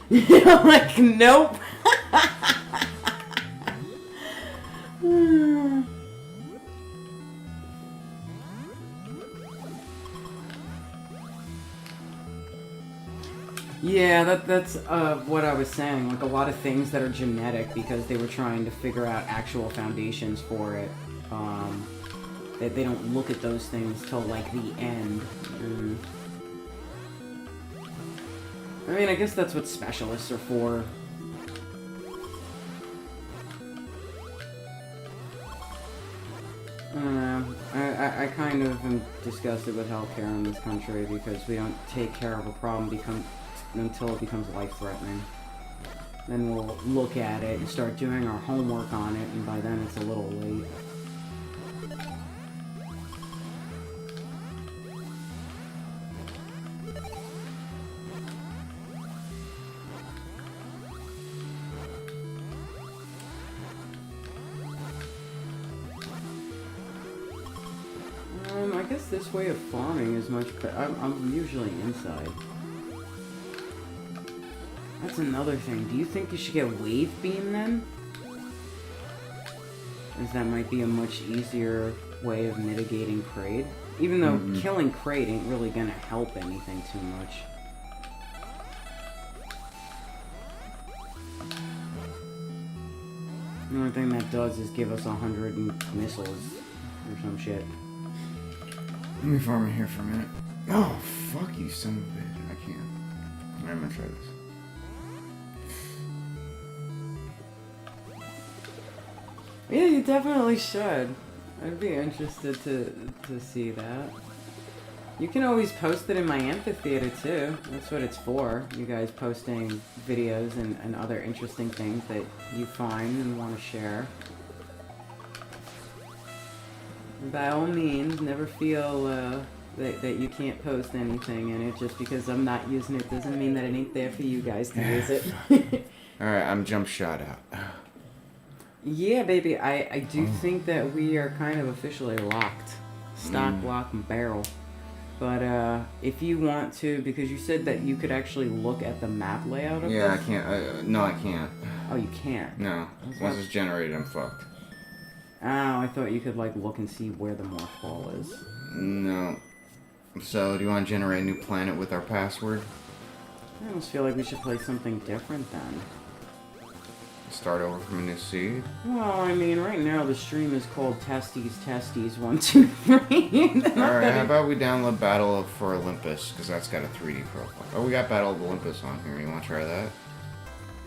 I'm like, nope! Yeah, that's what I was saying. Like, a lot of things that are genetic because they were trying to figure out actual foundations for it. That they don't look at those things till, like, the end. I mean, I guess that's what specialists are for. I don't know. I kind of am disgusted with healthcare in this country because we don't take care of a problem until it becomes life-threatening. Then we'll look at it and start doing our homework on it, and by then it's a little late. guess this way of farming is much better. I'm usually inside. That's another thing. Do you think you should get wave beam then? As that might be a much easier way of mitigating Kraid. Even though killing Kraid ain't really gonna help anything too much. The only thing that does is give us 100 missiles or some shit. Let me farm in here for a minute. Oh, fuck you, son of a bitch. I can't. I'm gonna try this. Yeah, you definitely should. I'd be interested to see that. You can always post it in my amphitheater too. That's what it's for. You guys posting videos and other interesting things that you find and want to share. By all means, never feel that you can't post anything in it. Just because I'm not using it doesn't mean that it ain't there for you guys to use it. Alright, I'm jump shot out. Yeah, baby, I do think that we are kind of officially locked. Stock, lock, and barrel. But if you want to, because you said that you could actually look at the map layout of Yeah, this. I can't. No, I can't. Oh, you can't? No. Once it's generated, I'm fucked. Oh, I thought you could, like, look and see where the morph ball is. No. So, do you want to generate a new planet with our password? I almost feel like we should play something different then. Start over from a new seed? Well, I mean, right now the stream is called Testes 1, 2, 3. Alright, how about we download Battle for Olympus, because that's got a 3D profile. Oh, we got Battle of Olympus on here. You want to try that?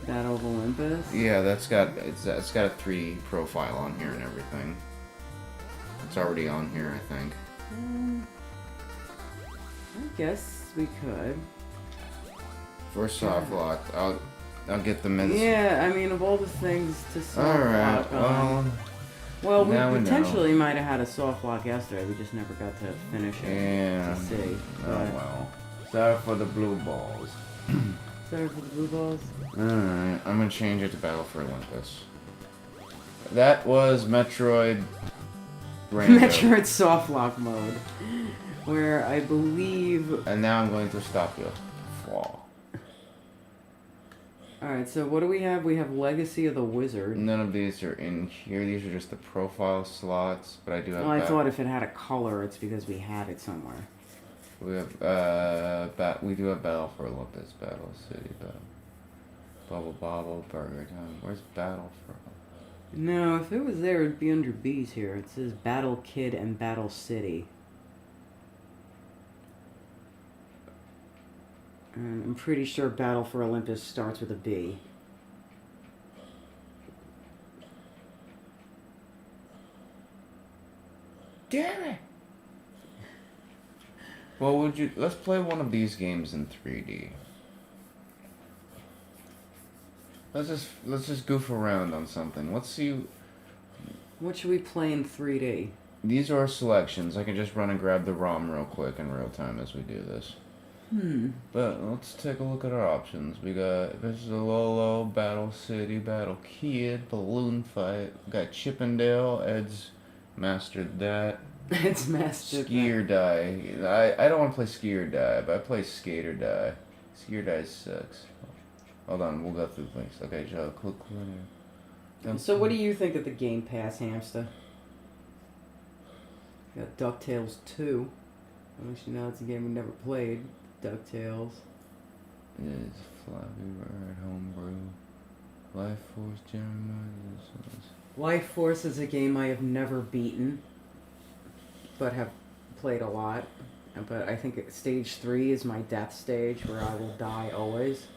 Battle of Olympus? Yeah, it's got a 3D profile on here and everything. It's already on here, I think. I guess we could. For soft lock, I'll get the minutes. Yeah, I mean, of all the things to soft Alright, lock on. Well, we now we potentially might have had a soft lock yesterday. We just never got to finish it Yeah. to see. Oh well. Sorry for the blue balls. Sorry for the blue balls. Alright, I'm gonna change it to Battle for Olympus. That was Metroid Rando. Metroid soft lock mode, where I believe. And now I'm going to stop you. Flaw. Alright, so what do we have? We have Legacy of the Wizard. None of these are in here. These are just the profile slots, but I do have. Well, I thought if it had a color, it's because we had it somewhere. We have we do have Battle for Olympus, Battle City, Battle. Bubble Bobble, Burger Time. Where's Battle for? No, if it was there, it'd be under B's here. It says Battle Kid and Battle City. And I'm pretty sure Battle for Olympus starts with a B. Damn it! Well, let's play one of these games in 3D. Let's just goof around on something. Let's see. What should we play in 3D? These are our selections. I can just run and grab the ROM real quick in real time as we do this. But let's take a look at our options. We got Lolo, Battle City, Battle Kid, Balloon Fight. We got Chippendale. Ed's mastered that. It's mastered. Ski or Die. I don't want to play Ski or Die, but I play Skate or Die. Ski or Die sucks. Hold on, we'll go through things. Okay, Joe, click here. So what do you think of the Game Pass, Hamster? You got DuckTales 2. Unless you know it's a game we never played. DuckTales. It's Flappy Bird, Homebrew, Life Force, Jeremiah. Life Force is a game I have never beaten, but have played a lot. But I think stage 3 is my death stage where I will die always.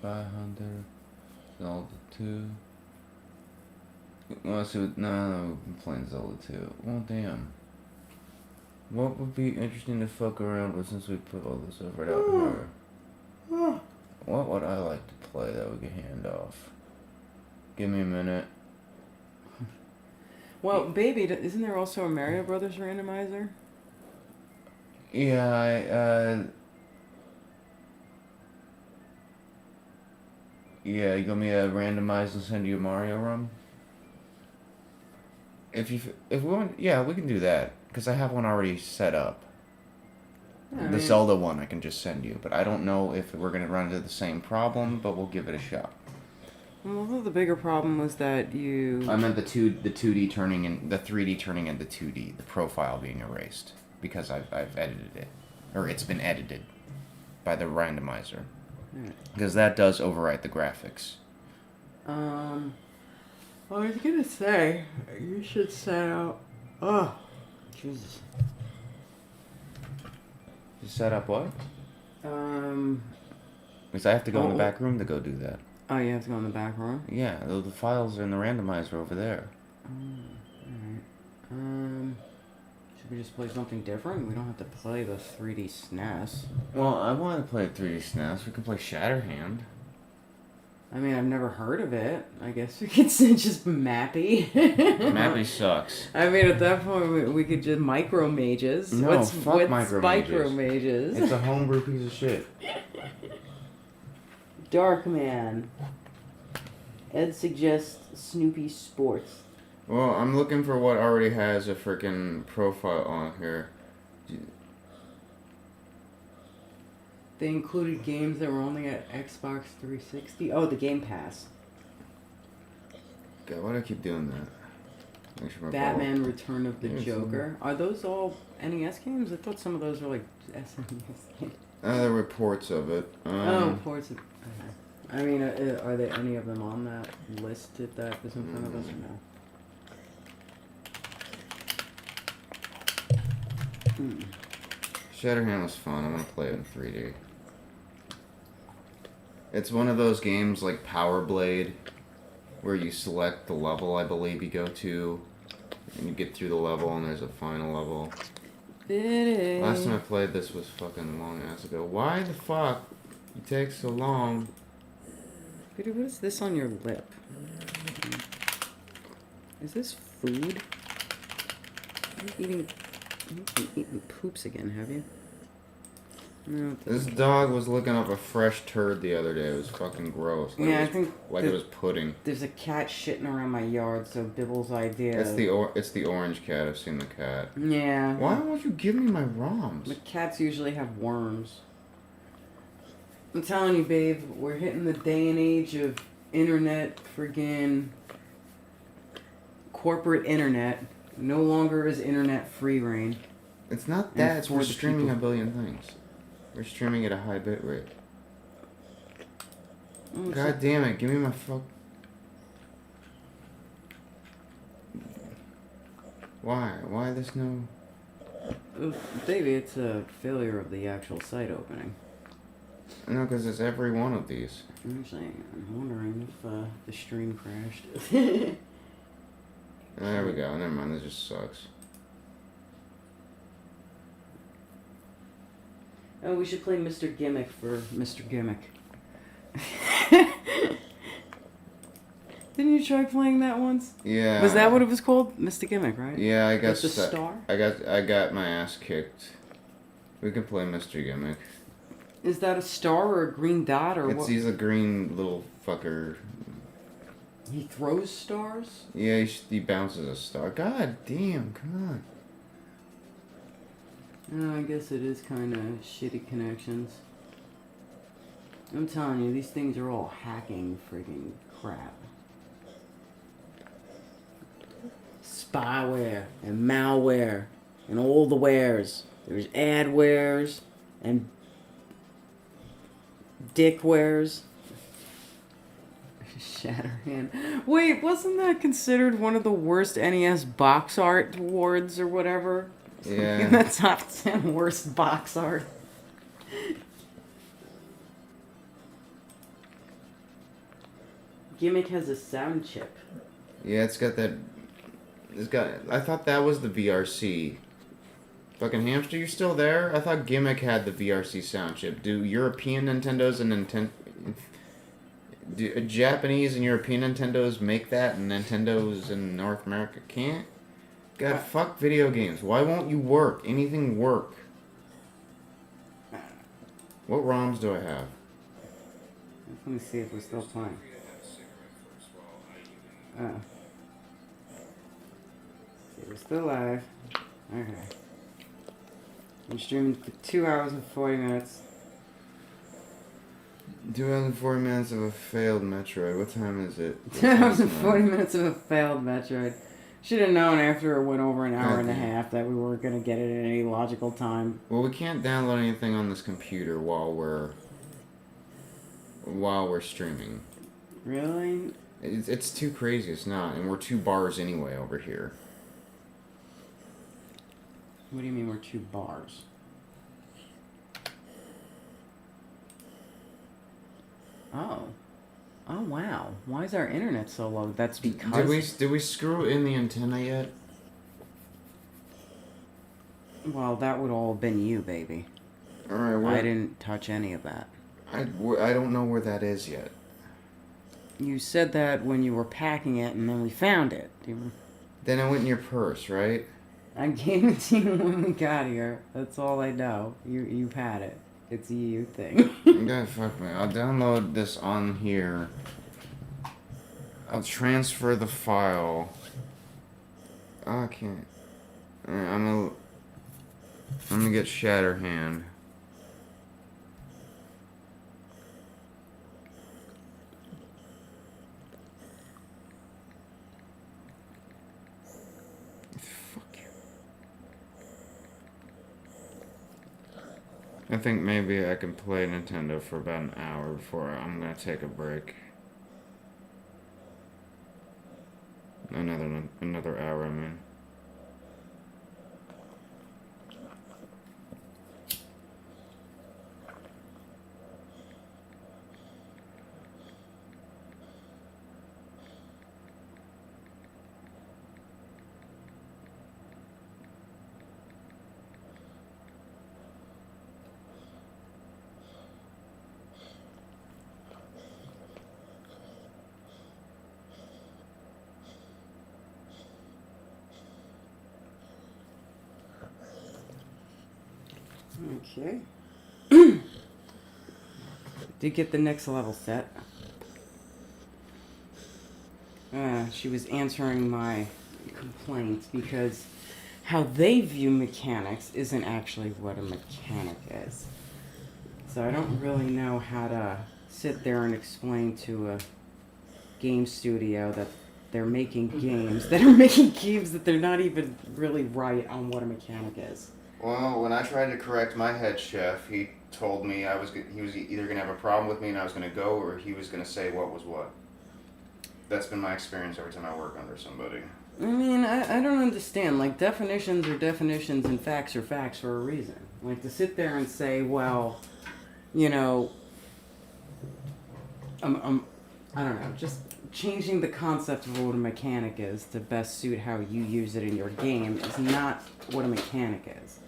Spy Hunter, Zelda 2. Well, so, no, I'm playing Zelda 2. Well, damn. What would be interesting to fuck around with since we put all this effort out here? What would I like to play that we could hand off? Give me a minute. Well, baby, isn't there also a Mario Brothers randomizer? Yeah, yeah, you got me a randomize and send you a Mario ROM? If we want, yeah, we can do that because I have one already set up. Yeah, I The mean, Zelda one I can just send you, but I don't know if we're gonna run into the same problem, but we'll give it a shot. well, the bigger problem was that you. I meant the 2D turning in the 3D turning into 2D, the profile being erased because I've edited it, or it's been edited by the randomizer, because that does overwrite the graphics. I was gonna say you should set up. Oh, Jesus. You set up what? Um. Because I have to go in the Oh. back room to go do that. Oh, you have to go in the back room. Yeah, the files are in the randomizer over there. Alright. Should we just play something different? We don't have to play the 3D SNES. Well, I want to play 3D SNES. We can play Shatterhand. I mean, I've never heard of it. I guess we could say just Mappy. Mappy sucks. I mean, at that point, we could just micro mages. No, what's fuck micro mages. micro mages? It's a homebrew piece of shit. Darkman. Ed suggests Snoopy Sports. Well, I'm looking for what already has a freaking profile on here. They included games that were only at Xbox 360. Oh, the Game Pass. God, why do I keep doing that? Make sure my Batman Return of the Yeah, Joker. Are those all NES games? I thought some of those were like SNES games. There were reports of it. Oh, ports of... I mean, are there any of them on that list that is in front of us or no? Shatterhand was fun. I want to play it in 3D. It's one of those games like Power Blade, where you select the level I believe you go to, and you get through the level, and there's a final level. Last time I played this was fucking long ass ago. Why the fuck you take so long? Peter, what is this on your lip? Is this food? You've been eating poops again, have you? No. This dog was looking up a fresh turd the other day. It was fucking gross. Like Yeah, it I was, think like it was pudding. there's a cat shitting around my yard, so Bibble's idea. It's the orange cat. I've seen the cat. Yeah. Why won't you give me my ROMs? The cats usually have worms. I'm telling you, babe, we're hitting the day and age of internet, friggin' corporate internet. No longer is internet free reign. It's not that. And It's for we're the streaming people. a billion things. We're streaming at a high bit rate. Oh, it's God damn it! Give me my fuck. Why? Why there's no? Baby, it's a failure of the actual site opening. No, because it's every one of these. Actually, I'm wondering if the stream crashed. There we go. Never mind. This just sucks. Oh, we should play Mr. Gimmick for Mr. Gimmick. Didn't you try playing that once? Yeah. Was that what it was called? Mr. Gimmick, right? Yeah, I got With the star? I got my ass kicked. We can play Mr. Gimmick. Is that a star or a green dot or what? He's a green little fucker. He throws stars? Yeah, he bounces a star. God damn! Come on. I guess it is kind of shitty connections. I'm telling you, these things are all hacking friggin' crap. Spyware and malware and all the wares. There's adwares and dickwares. Shatterhand. Wait, wasn't that considered one of the worst NES box art awards or whatever? Yeah. In the top 10 worst box art. Gimmick has a sound chip. Yeah, it's got that. It's got. I thought that was the VRC. Fucking hamster, you still there? I thought Gimmick had the VRC sound chip. Do European Nintendos and do Japanese and European Nintendos make that, and Nintendos in North America can't? God, fuck video games. Why won't you work? Anything work? What ROMs do I have? Let me see if we're still playing. Oh. We're still live. Okay. I'm streaming for 2 hours and 40 minutes. 2 hours and 40 minutes of a failed Metroid. What time is it? 2 hours and 40 minutes of a failed Metroid. Should have known after it went over an hour and a half that we weren't going to get it in any logical time. Well, we can't download anything on this computer while we're streaming. Really? It's too crazy. It's not, and we're 2 bars anyway over here. What do you mean we're 2 bars? Oh. Oh, wow. Why is our internet so low? That's because... Did we screw in the antenna yet? Well, that would all have been you, baby. Alright, well... I didn't touch any of that. I don't know where that is yet. You said that when you were packing it, and then we found it. Then it went in your purse, right? I gave it to you when we got here. That's all I know. You've had it. It's a you thing. God, fuck me. I'll download this on here. I'll transfer the file. Oh, I can't. Alright, I'm gonna get Shatterhand. I think maybe I can play Nintendo for about an hour before I'm gonna take a break. Another hour, I mean. Okay. Did get the next level set. She was answering my complaints because how they view mechanics isn't actually what a mechanic is. So I don't really know how to sit there and explain to a game studio that they're making games that are making games that they're not even really right on what a mechanic is. Well, when I tried to correct my head chef, he told me he was either going to have a problem with me and I was going to go, or he was going to say what was what. That's been my experience every time I work under somebody. I mean, I don't understand. Like, definitions are definitions and facts are facts for a reason. Like, to sit there and say, well, you know, I don't know, just changing the concept of what a mechanic is to best suit how you use it in your game is not what a mechanic is.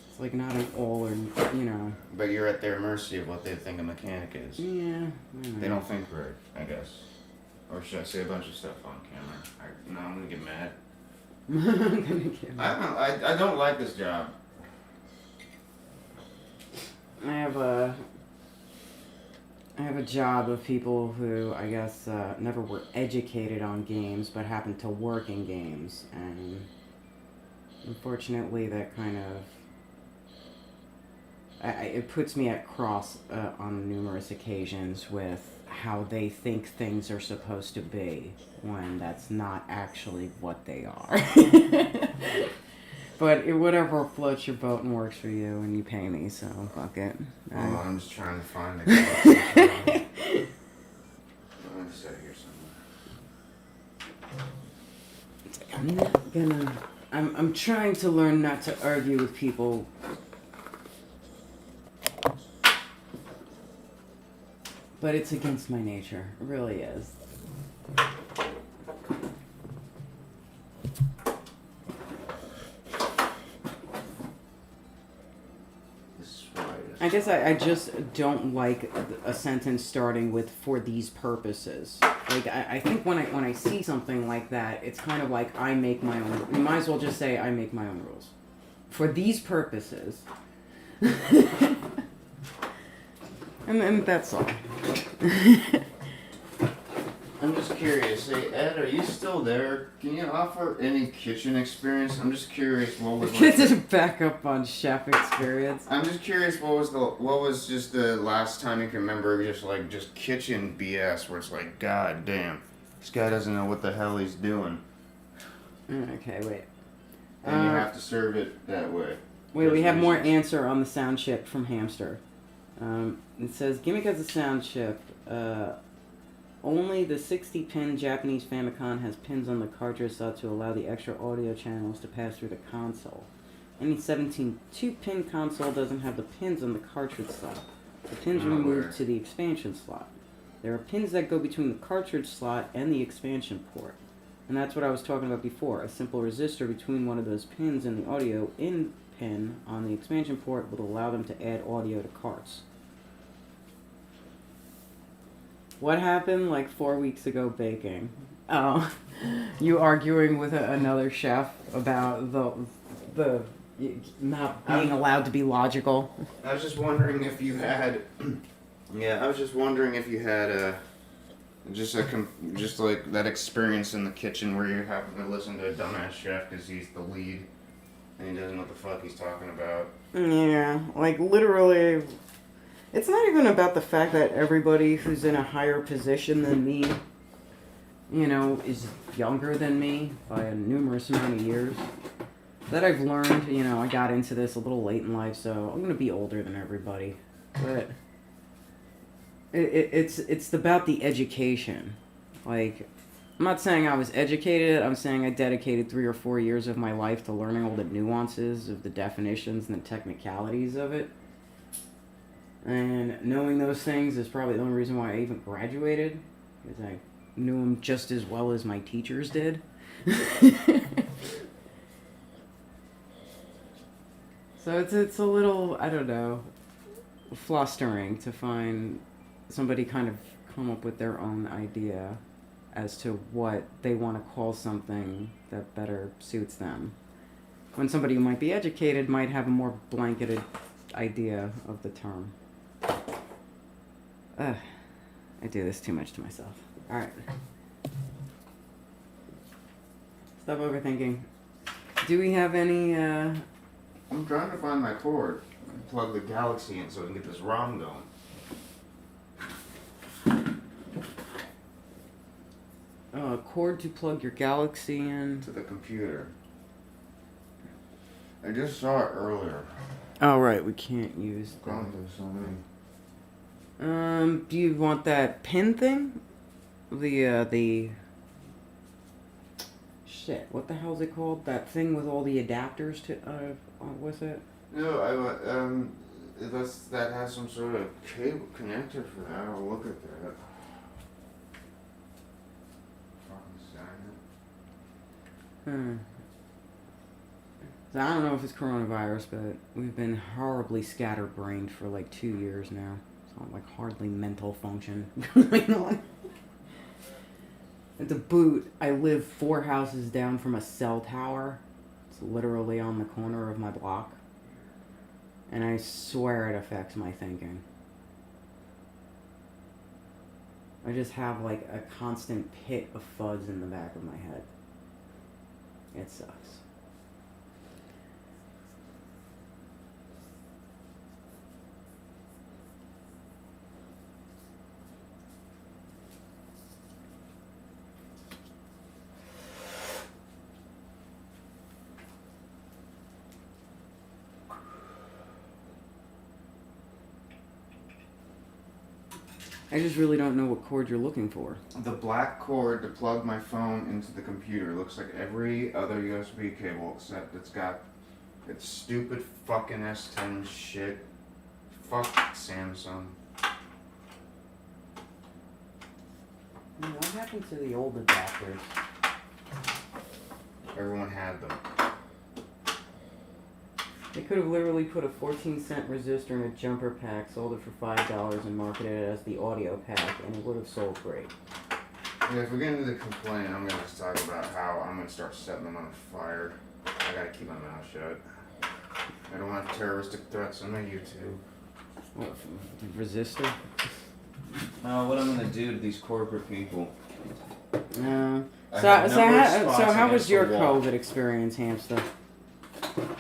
It's like not an all or, you know. But you're at their mercy of what they think a mechanic is. Yeah. They don't think right, I guess. Or should I say a bunch of stuff on camera? No, I'm gonna get mad. I'm gonna get mad. I don't like this job. I have a job of people who, I guess, never were educated on games, but happen to work in games, and unfortunately that kind of, it puts me at cross on numerous occasions with how they think things are supposed to be, when that's not actually what they are. But whatever floats your boat and works for you, and you pay me, so fuck it. Oh, I'm just trying to find the conversation. I'm just out here somewhere. I'm not gonna. I'm trying to learn not to argue with people. But it's against my nature. It really is. I guess I just don't like a sentence starting with "for these purposes." Like I think when I see something like that, it's kind of like I make my own. You might as well just say I make my own rules. For these purposes. and that's all. I'm just curious. Hey, Ed, are you still there? Can you offer any kitchen experience? I'm just curious. What was Kids is back up on chef experience. I'm just curious. What was just the last time you can remember just kitchen BS where it's like, God damn, this guy doesn't know what the hell he's doing, Okay, wait. and you have to serve it that way. Wait, we have more Reasons. answer on the sound chip from Hamster. It says, gimmick as a sound chip. Only the 60-pin Japanese Famicom has pins on the cartridge slot to allow the extra audio channels to pass through the console. Any 17 2-pin console doesn't have the pins on the cartridge slot. The pins are moved to the expansion slot. There are pins that go between the cartridge slot and the expansion port. And that's what I was talking about before. A simple resistor between one of those pins and the audio in pin on the expansion port would allow them to add audio to carts. What happened like 4 weeks ago baking? Oh, you arguing with another chef about the not being allowed to be logical? I was just wondering if you had. Yeah, I was just wondering if you had just like that experience in the kitchen where you happen to listen to a dumbass chef because he's the lead and he doesn't know what the fuck he's talking about. Yeah, like literally, it's not even about the fact that everybody who's in a higher position than me, you know, is younger than me by a numerous amount of years. That I've learned, you know, I got into this a little late in life, so I'm gonna be older than everybody. But it's about the education. Like, I'm not saying I was educated, I'm saying I dedicated 3 or 4 years of my life to learning all the nuances of the definitions and the technicalities of it. And knowing those things is probably the only reason why I even graduated, because I knew them just as well as my teachers did. So it's a little, I don't know, flustering to find somebody kind of come up with their own idea as to what they want to call something that better suits them. When somebody who might be educated might have a more blanketed idea of the term. I do this too much to myself. Alright. Stop overthinking. Do we have any, I'm trying to find my cord and plug the Galaxy in so I can get this ROM going. cord to plug your Galaxy in? To the computer. I just saw it earlier. Oh, right, we can't use that. Gone through so many. Do you want that pin thing? The shit, what the hell is it called? That thing with all the adapters to, what's it? No, that has some sort of cable connector for that. I'll look at that. So I don't know if it's coronavirus, but we've been horribly scatterbrained for like 2 years now. So like hardly mental function going on. And to boot, I live 4 houses down from a cell tower. It's literally on the corner of my block. And I swear it affects my thinking. I just have like a constant pit of fuzz in the back of my head. It sucks. I just really don't know what cord you're looking for. The black cord to plug my phone into the computer looks like every other USB cable except it's got its stupid fucking S10 shit. Fuck Samsung. What happened to the old adapters? Everyone had them. They could have literally put a 14-cent resistor in a jumper pack, sold it for $5, and marketed it as the audio pack, and it would have sold great. Yeah, if we get into the complaint, I'm gonna talk about how I'm gonna start setting them on fire. I gotta keep my mouth shut. I don't want terroristic threats on my YouTube. What, the resistor? what I'm gonna do to these corporate people. So, I so, have a number of how, spots so how was against the your wall. COVID experience, Hamster?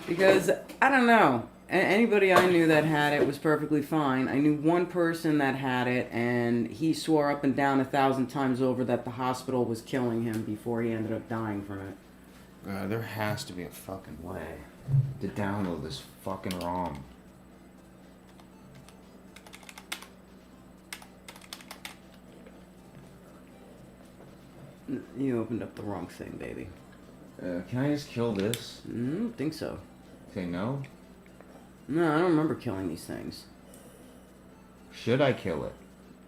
Because, I don't know. Anybody I knew that had it was perfectly fine. I knew one person that had it, and he swore up and down 1,000 times over that the hospital was killing him before he ended up dying from it. There has to be a fucking way to download this fucking ROM. You opened up the wrong thing, baby. Can I just kill this? I don't think so. Say no? No, I don't remember killing these things. Should I kill it?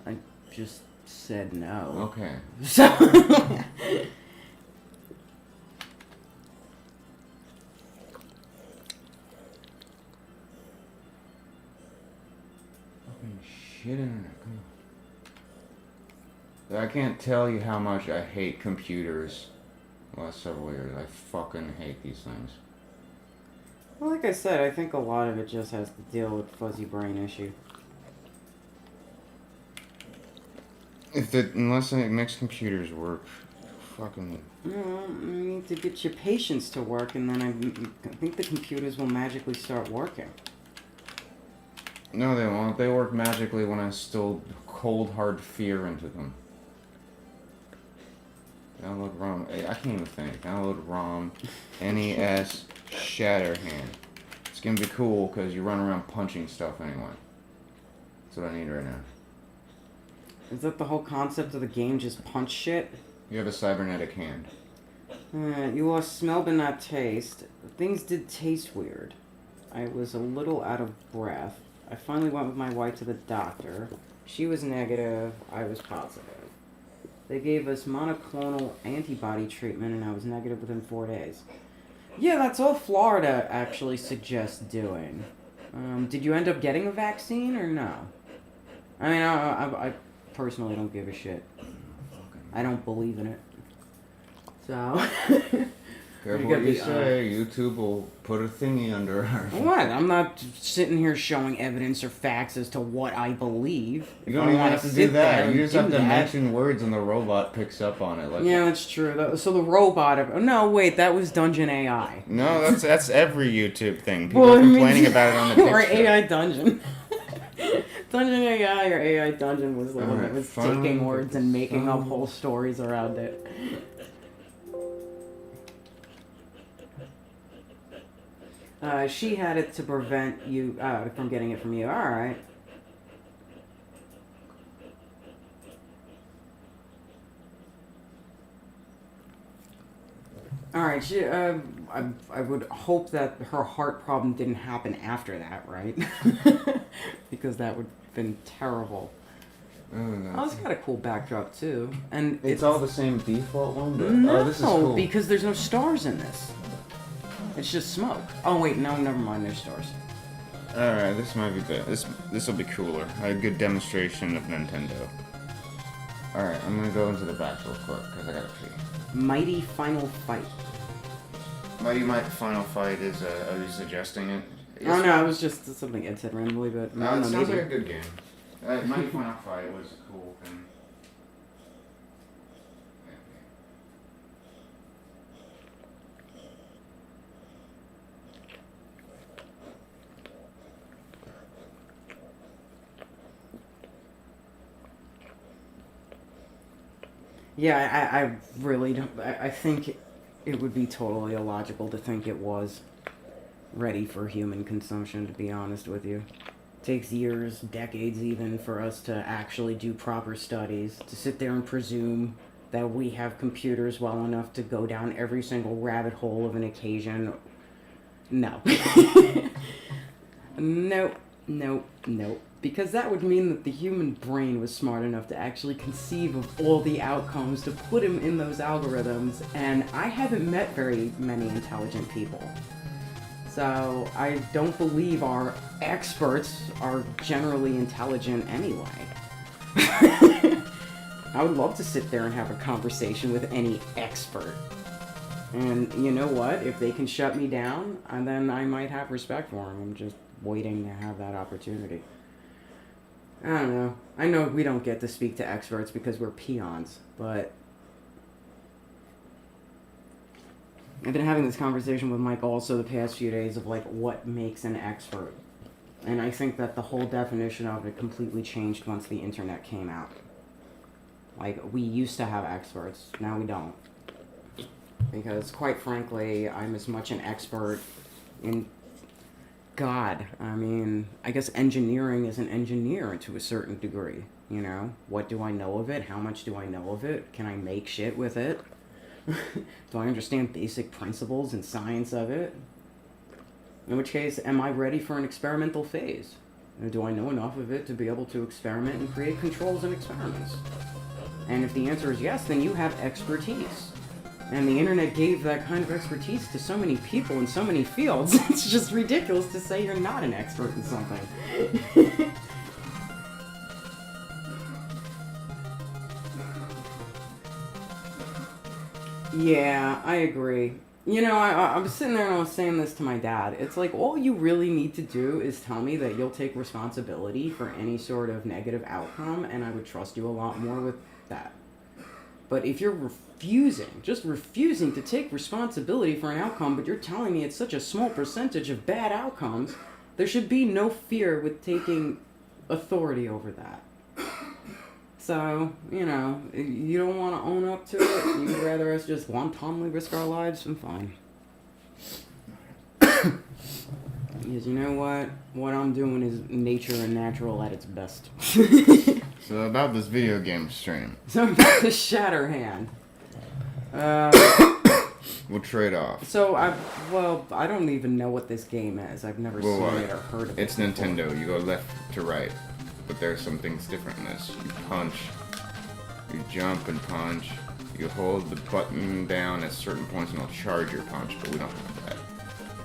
I just said no. Okay. So... Fucking shit internet, come on. I can't tell you how much I hate computers the last several years. I fucking hate these things. Well, like I said, I think a lot of it just has to deal with fuzzy brain issue. Unless it makes computers work, fucking... No, you need to get your patience to work, and then I think the computers will magically start working. No, they won't. They work magically when I instill cold, hard fear into them. Download ROM. I can't even think. Download ROM. NES. Shatterhand. It's gonna be cool because you run around punching stuff anyway. That's what I need right now. Is that the whole concept of the game, just punch shit? You have a cybernetic hand. You lost smell but not taste. Things did taste weird. I was a little out of breath. I finally went with my wife to the doctor. She was negative. I was positive. They gave us monoclonal antibody treatment, and I was negative within 4 days. Yeah, that's all Florida actually suggests doing. Did you end up getting a vaccine or no? I mean, I personally don't give a shit. I don't believe in it. So... Careful You what got you the, say. YouTube will put a thingy under our... What? I'm not sitting here showing evidence or facts as to what I believe. You If don't I even wanna have to sit do there that. and You just do have to that- mention words and the robot picks up on it. Like, Yeah, that's true. So the robot... No, wait, that was Dungeon AI. no, that's every YouTube thing. People Well, are I mean- complaining about it on the Or Dick Show. AI Dungeon. Dungeon AI or AI Dungeon was the one that Alright, was fine. taking words and making up Fine. whole stories around it. She had it to prevent you from getting it from you. All right. All right. She. I would hope that her heart problem didn't happen after that, right? Because that would have been terrible. Oh, it's got a cool backdrop too, and It's all the same default one, but no, oh, this is cool. because there's no stars in this. It's just smoke. Oh wait, no, never mind. There's stars. All right, this might be better. This will be cooler. A good demonstration of Nintendo. All right, I'm gonna go into the back real quick because I gotta pee. Mighty Final Fight. Mighty Might Final Fight is. Are you suggesting it? Oh no, it was just something Ed said randomly, but I No, don't it know, sounds maybe. like a good game. Mighty Final Fight was a cool thing. Yeah, I really don't. I think it would be totally illogical to think it was ready for human consumption, to be honest with you. It takes years, decades even, for us to actually do proper studies, to sit there and presume that we have computers well enough to go down every single rabbit hole of an occasion. No. Nope, nope, nope. Because that would mean that the human brain was smart enough to actually conceive of all the outcomes to put him in those algorithms, and I haven't met very many intelligent people. So I don't believe our experts are generally intelligent anyway. I would love to sit there and have a conversation with any expert. And you know what? If they can shut me down, then I might have respect for them. I'm just waiting to have that opportunity. I don't know. I know we don't get to speak to experts because we're peons, but I've been having this conversation with Mike also the past few days of like what makes an expert. And I think that the whole definition of it completely changed once the internet came out. Like, we used to have experts, now we don't. Because, quite frankly, I'm as much an expert in God. I mean, I guess engineering is an engineer to a certain degree, you know? What do I know of it? How much do I know of it? Can I make shit with it? Do I understand basic principles and science of it? In which case, am I ready for an experimental phase? And do I know enough of it to be able to experiment and create controls and experiments? And if the answer is yes, then you have expertise. And the internet gave that kind of expertise to so many people in so many fields, it's just ridiculous to say you're not an expert in something. Yeah, I agree. You know, I was sitting there and I was saying this to my dad. It's like, all you really need to do is tell me that you'll take responsibility for any sort of negative outcome, and I would trust you a lot more with that. But if you're just refusing to take responsibility for an outcome, but you're telling me it's such a small percentage of bad outcomes, there should be no fear with taking authority over that. So, you know, you don't want to own up to it, you'd rather us just wantonly risk our lives, then fine. Because you know what? What I'm doing is nature and natural at its best. So about this video game stream. So about the Shatterhand. We'll trade off. So, I don't even know what this game is. I've never seen it or heard of it. It's Nintendo. You go left to right. But there's some things different in this. You punch, you jump and punch, you hold the button down at certain points and it'll charge your punch, but we don't have that.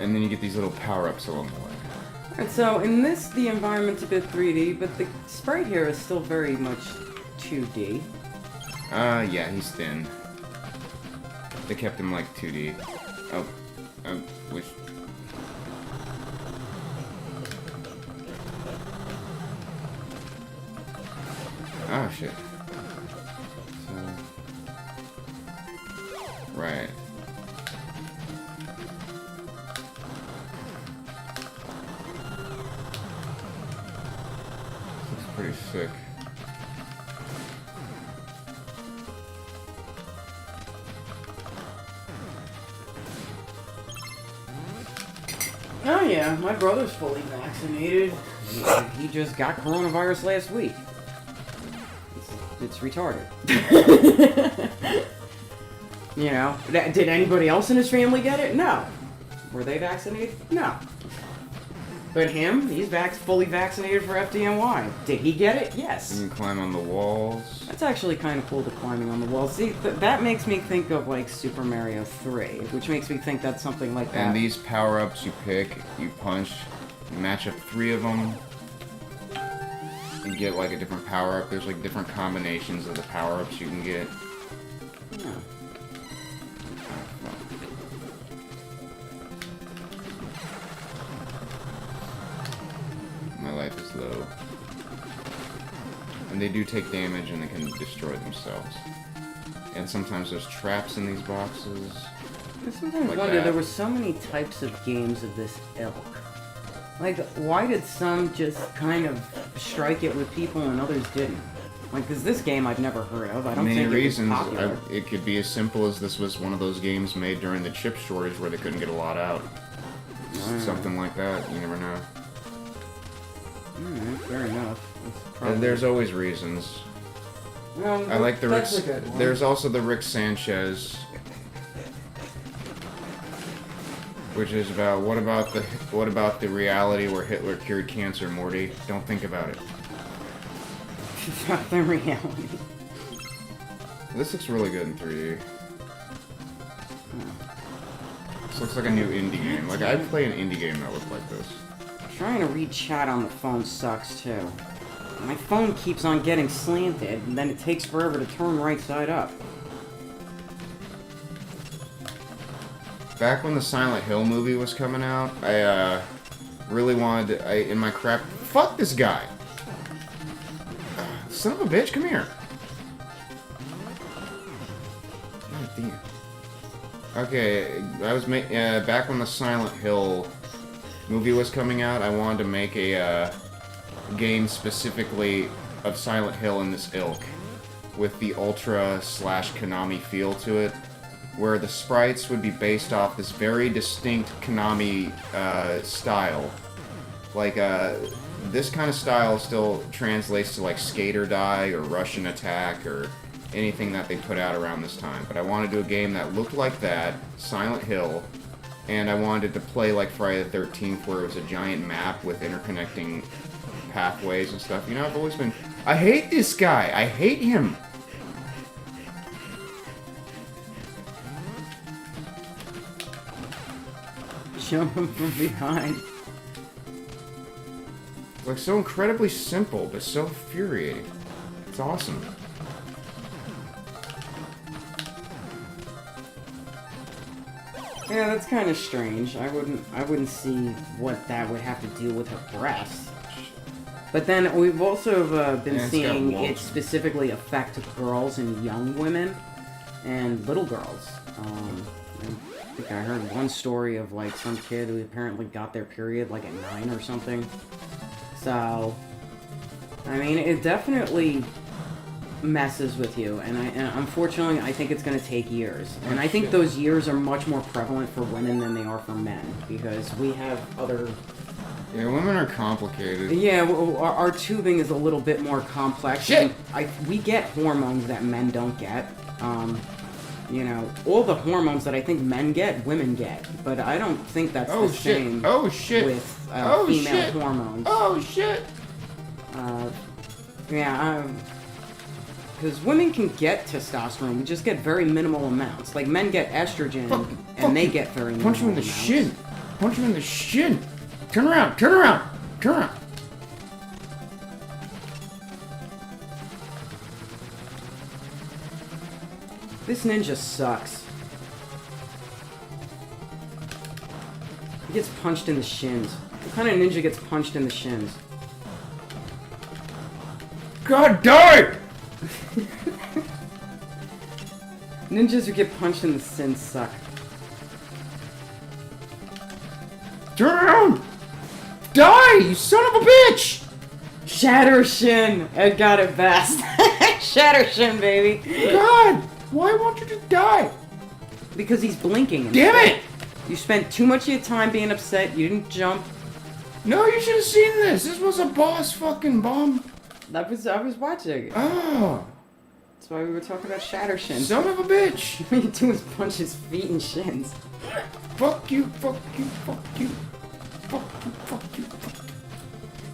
And then you get these little power-ups along the way. Alright, so in this, the environment's a bit 3D, but the sprite here is still very much 2D. Yeah, he's thin. They kept him like 2D. Oh, which... Oh, shit. So... Right. Looks pretty sick. Oh yeah, my brother's fully vaccinated. He just got coronavirus last week. It's retarded. You know, did anybody else in his family get it? No. Were they vaccinated? No. But him, he's fully vaccinated for FDNY. Did he get it? Yes. You can climb on the walls. That's actually kind of cool, the climbing on the walls. See, that makes me think of, like, Super Mario 3, which makes me think that's something like that. And these power-ups you pick, you punch, you match up 3 of them, you get, like, a different power-up. There's, like, different combinations of the power-ups you can get. Yeah. My life is low. And they do take damage and they can destroy themselves. And sometimes there's traps in these boxes. I sometimes Like wonder, that. there were so many types of games of this ilk. Like, why did some just kind of strike it with people and others didn't? Like, because this game I've never heard of. I don't Many think reasons. it was popular. It could be as simple as this was one of those games made during the chip shortage where they couldn't get a lot out. Something like that. You never know. Fair enough. And there's always reasons. I like the that's Rick. a good one. There's also the Rick Sanchez, which is about what about the reality where Hitler cured cancer, Morty? Don't think about it. It's not the reality. This looks really good in 3D. This looks like a new indie game. Like I'd play an indie game that looked like this. Trying to read chat on the phone sucks too. My phone keeps on getting slanted, and then it takes forever to turn right side up. Back when the Silent Hill movie was coming out, I really wanted to, in my crap. Fuck this guy. son of a bitch, come here. God damn. Okay, I was back when the Silent Hill movie was coming out, I wanted to make a game specifically of Silent Hill in this ilk, with the Ultra / Konami feel to it, where the sprites would be based off this very distinct Konami style. Like, this kind of style still translates to like Skate or Die or Russian Attack or anything that they put out around this time. But I wanted to do a game that looked like that, Silent Hill, and I wanted to play like Friday the 13th, where it was a giant map with interconnecting pathways and stuff. You know, I've always been... I hate this guy! I hate him! Jump him from behind. Like, so incredibly simple, but so infuriating. It's awesome. Yeah, that's kind of strange. I wouldn't see what that would have to do with her breasts. But then we've also been seeing it specifically affect girls and young women and little girls. I think I heard one story of like some kid who apparently got their period like at 9 or something. So, I mean, it definitely messes with you, and unfortunately, I think it's going to take years. And I think those years are much more prevalent for women than they are for men, because we have other... Yeah, women are complicated. Yeah, well, our tubing is a little bit more complex. Shit! We get hormones that men don't get. You know, all the hormones that I think men get, women get. But I don't think that's the same with female hormones. Oh, shit! Yeah, because women can get testosterone, we just get very minimal amounts. Like, men get estrogen, and they get very minimal Punch him in the amounts. shin! Punch him in the shin! Turn around! Turn around! Turn around! This ninja sucks. He gets punched in the shins. What kind of ninja gets punched in the shins? God, die! Ninjas who get punched in the shins suck. Turn around! Die, you son of a bitch! Shatter Shin! Ed got it best. Shatter Shin, baby! God! Why won't you just die? Because he's blinking. Damn it! You spent too much of your time being upset, you didn't jump. No, you should have seen this! This was a boss fucking bomb! I was watching. Oh! That's why we were talking about Shatter Shin. Son of a bitch! All you do is punch his feet and shins. Fuck you, fuck you, fuck you. Fuck you, fuck you, fuck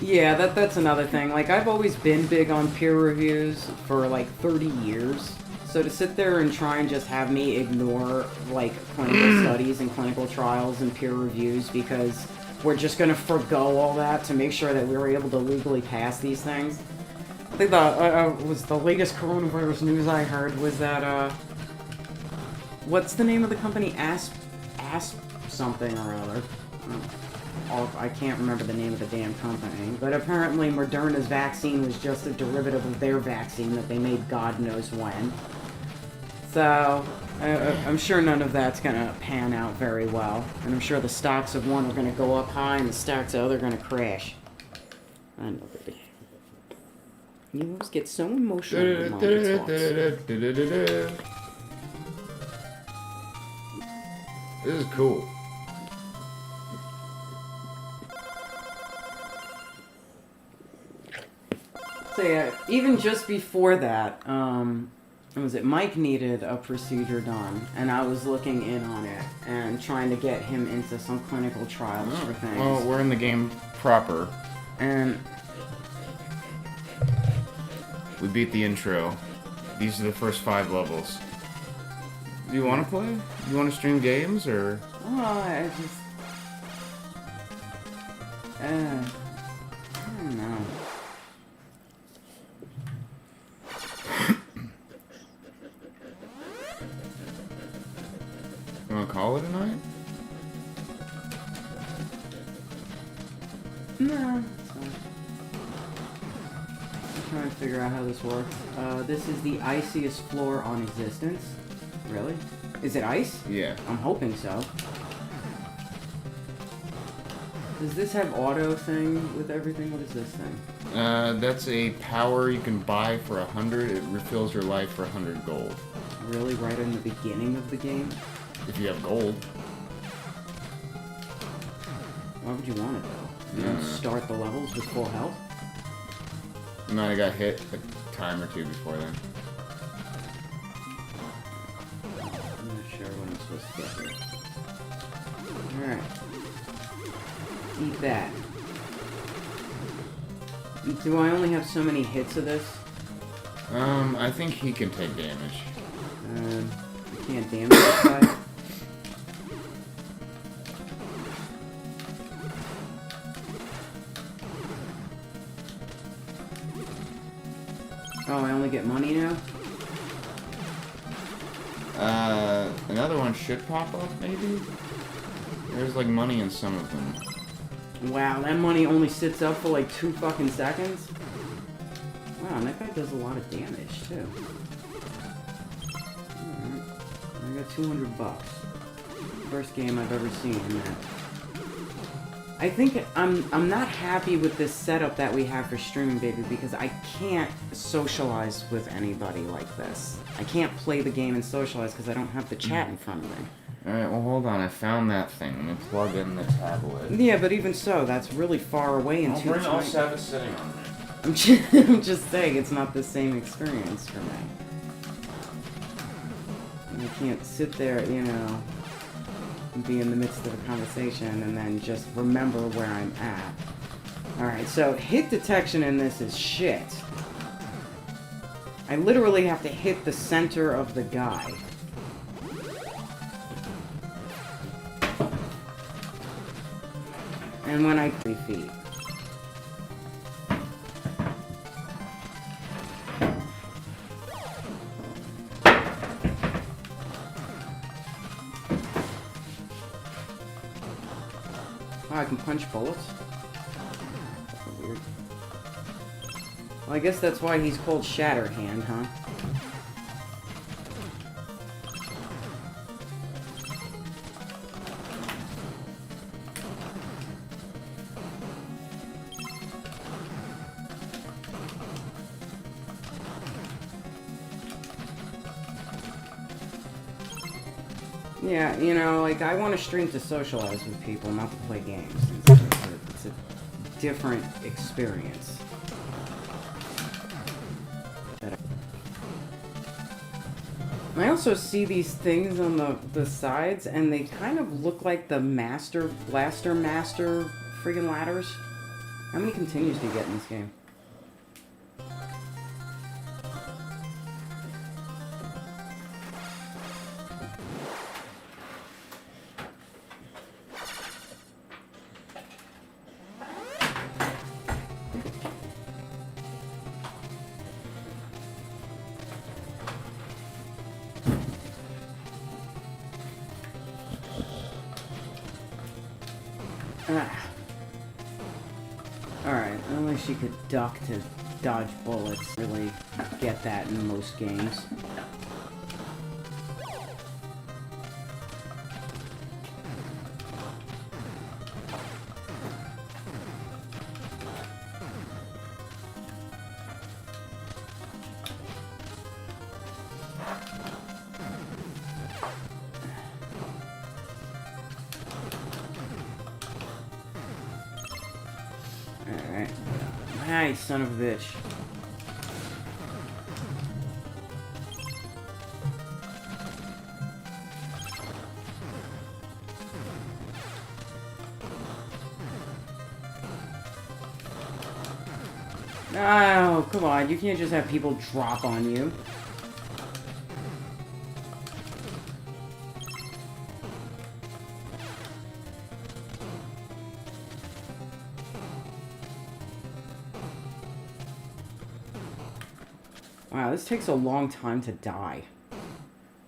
you. Yeah, that's another thing. Like, I've always been big on peer reviews for like 30 years. So to sit there and try and just have me ignore, like, clinical studies and clinical trials and peer reviews because we're just gonna forgo all that to make sure that we were able to legally pass these things. I think was the latest coronavirus news I heard was that, what's the name of the company? Asp something or other. I can't remember the name of the damn company, but apparently Moderna's vaccine was just a derivative of their vaccine that they made God knows when. So, I'm sure none of that's gonna pan out very well, and I'm sure the stocks of one are gonna go up high and the stocks of the other are gonna crash. I know, baby. You always get so emotional when Mommy talks. This is cool. So yeah, even just before that, Mike needed a procedure done, and I was looking in on it and trying to get him into some clinical trials for things. Well, we're in the game proper. And we beat the intro. These are the first 5 levels. Do you want to play? You want to stream games, or? well, I don't know. You want to call it a night? No. I'm trying to figure out how this works. This is the iciest floor on existence. Really? Is it ice? Yeah. I'm hoping so. Does this have auto thing with everything? What is this thing? That's a power you can buy for 100. It refills your life for 100 gold. Really? Right in the beginning of the game? If you have gold. Why would you want it though? You don't start the levels with full health? You might have got hit a time or two before then. I'm not sure what I'm supposed to get here. Alright. Eat that. Do I only have so many hits of this? I think he can take damage. You can't damage this guy? Oh, I only get money now? Another one should pop up, maybe? There's like money in some of them. Wow, that money only sits up for like 2 fucking seconds? Wow, and that guy does a lot of damage, too. Alright. I got 200 bucks. First game I've ever seen in that. I think I'm not happy with this setup that we have for streaming, baby, because I can't socialize with anybody like this. I can't play the game and socialize because I don't have the chat in front of me. Alright, well hold on, I found that thing. Let me plug in the tablet. Yeah, but even so, that's really far away and too I'll tiny. have it sitting on me. I'm just saying, it's not the same experience for me. I can't sit there, you know, and be in the midst of a conversation and then just remember where I'm at. Alright, so hit detection in this is shit. I literally have to hit the center of the guy. And when I 3 feet. Oh, I can punch bullets? That's weird. Well, I guess that's why he's called Shatterhand, huh? Yeah, you know, like, I want to stream to socialize with people, not to play games. It's a different experience. I also see these things on the sides, and they kind of look like the Blaster Master friggin' ladders. How many continues do you get in this game? Alright, at least you could duck to dodge bullets. Really get that in most games. Alright. Nice, son of a bitch. Oh, come on. You can't just have people drop on you. Wow, this takes a long time to die.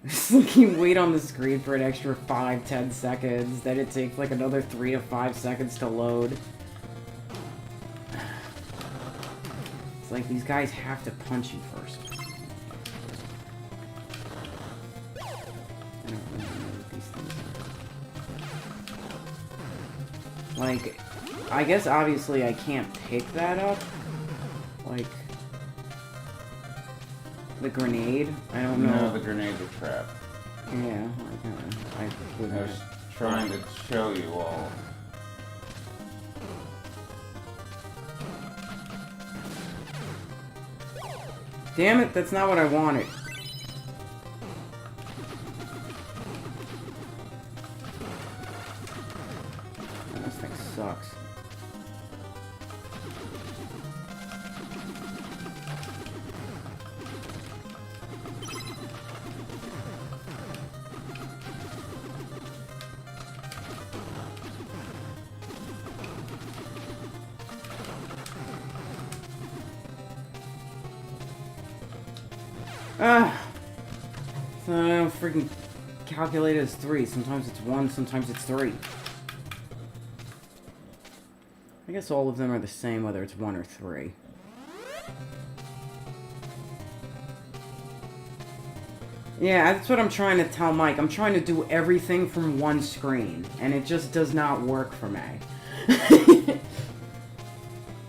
It's like you wait on the screen for an extra 5-10 seconds, then it takes like another 3 to 5 seconds to load. It's like these guys have to punch you first. I don't really know what these things are. Like, I guess obviously I can't pick that up. Like, the grenade. I don't know. No, the grenades are trapped. Yeah, I I wouldn't. was trying to show you all. Damn it, that's not what I wanted. Oh, this thing sucks. So I don't freaking calculate it as 3. Sometimes it's 1, sometimes it's 3. I guess all of them are the same, whether it's 1 or 3. Yeah, that's what I'm trying to tell Mike. I'm trying to do everything from one screen, and it just does not work for me.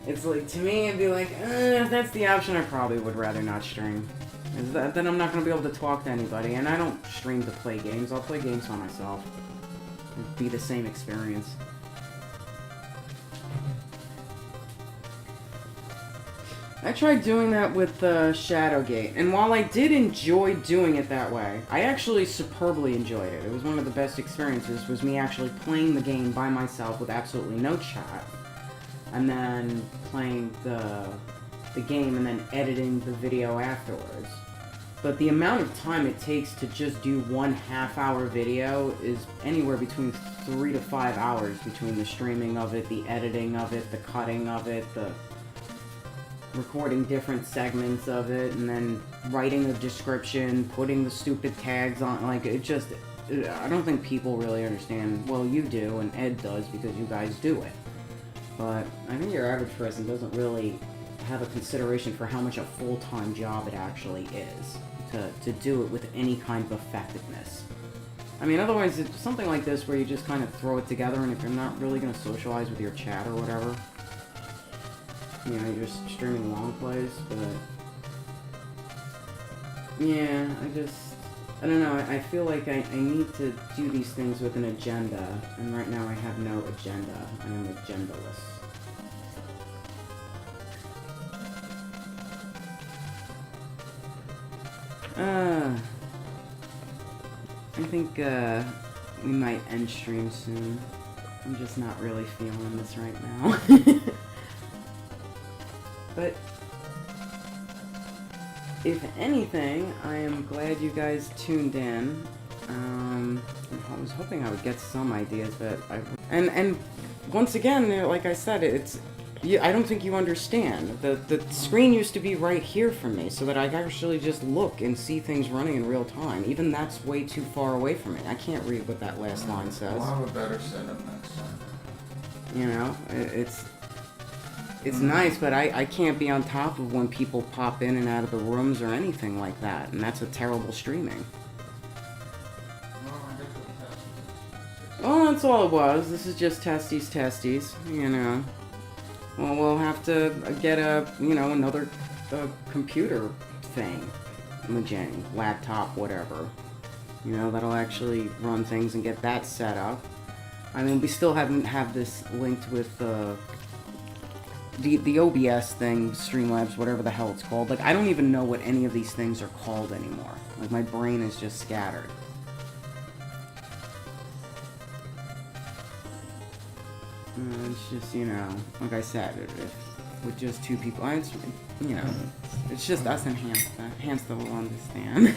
It's like, to me, it'd be like, if that's the option, I probably would rather not stream. Then I'm not going to be able to talk to anybody, and I don't stream to play games. I'll play games by myself. It'd be the same experience. I tried doing that with Shadowgate, and while I did enjoy doing it that way, I actually superbly enjoyed it. It was one of the best experiences, was me actually playing the game by myself with absolutely no chat, and then playing the game and then editing the video afterwards. But the amount of time it takes to just do 1 half-hour video is anywhere between 3 to 5 hours between the streaming of it, the editing of it, the cutting of it, the recording different segments of it, and then writing a description, putting the stupid tags on. Like, it just, I don't think people really understand. Well, you do, and Ed does, because you guys do it. But I think your average person doesn't really have a consideration for how much a full-time job it actually is to do it with any kind of effectiveness. I mean, otherwise, it's something like this where you just kind of throw it together, and if you're not really going to socialize with your chat or whatever, you know, you're just streaming long plays, but yeah, I don't know, I feel like I need to do these things with an agenda, and right now I have no agenda. I'm agendaless. I think, we might end stream soon. I'm just not really feeling this right now. But, if anything, I am glad you guys tuned in. I was hoping I would get some ideas, but and once again, like I said, I don't think you understand. The screen used to be right here for me, so that I could actually just look and see things running in real time. Even that's way too far away from me. I can't read what that last line says. We'll have a better setup next time. You know, it's nice, but I can't be on top of when people pop in and out of the rooms or anything like that, and that's a terrible streaming. Well, that's all it was. This is just testies, you know. Well, we'll have to get another computer thing, Mojang, laptop, whatever. You know, that'll actually run things and get that set up. I mean, we still haven't have this linked with the OBS thing, Streamlabs, whatever the hell it's called. Like, I don't even know what any of these things are called anymore. Like, my brain is just scattered. It's just, you know, like I said, with just 2 people, it's, you know, it's just us and Hamster will understand.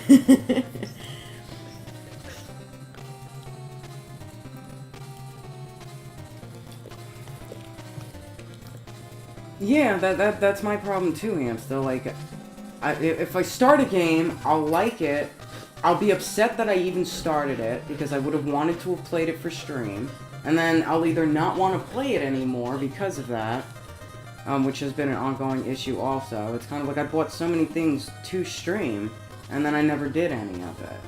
Yeah, that's my problem too, Hamster. Like, if I start a game, I'll like it, I'll be upset that I even started it, because I would have wanted to have played it for stream, and then I'll either not want to play it anymore because of that, which has been an ongoing issue also. It's kind of like I bought so many things to stream, and then I never did any of it.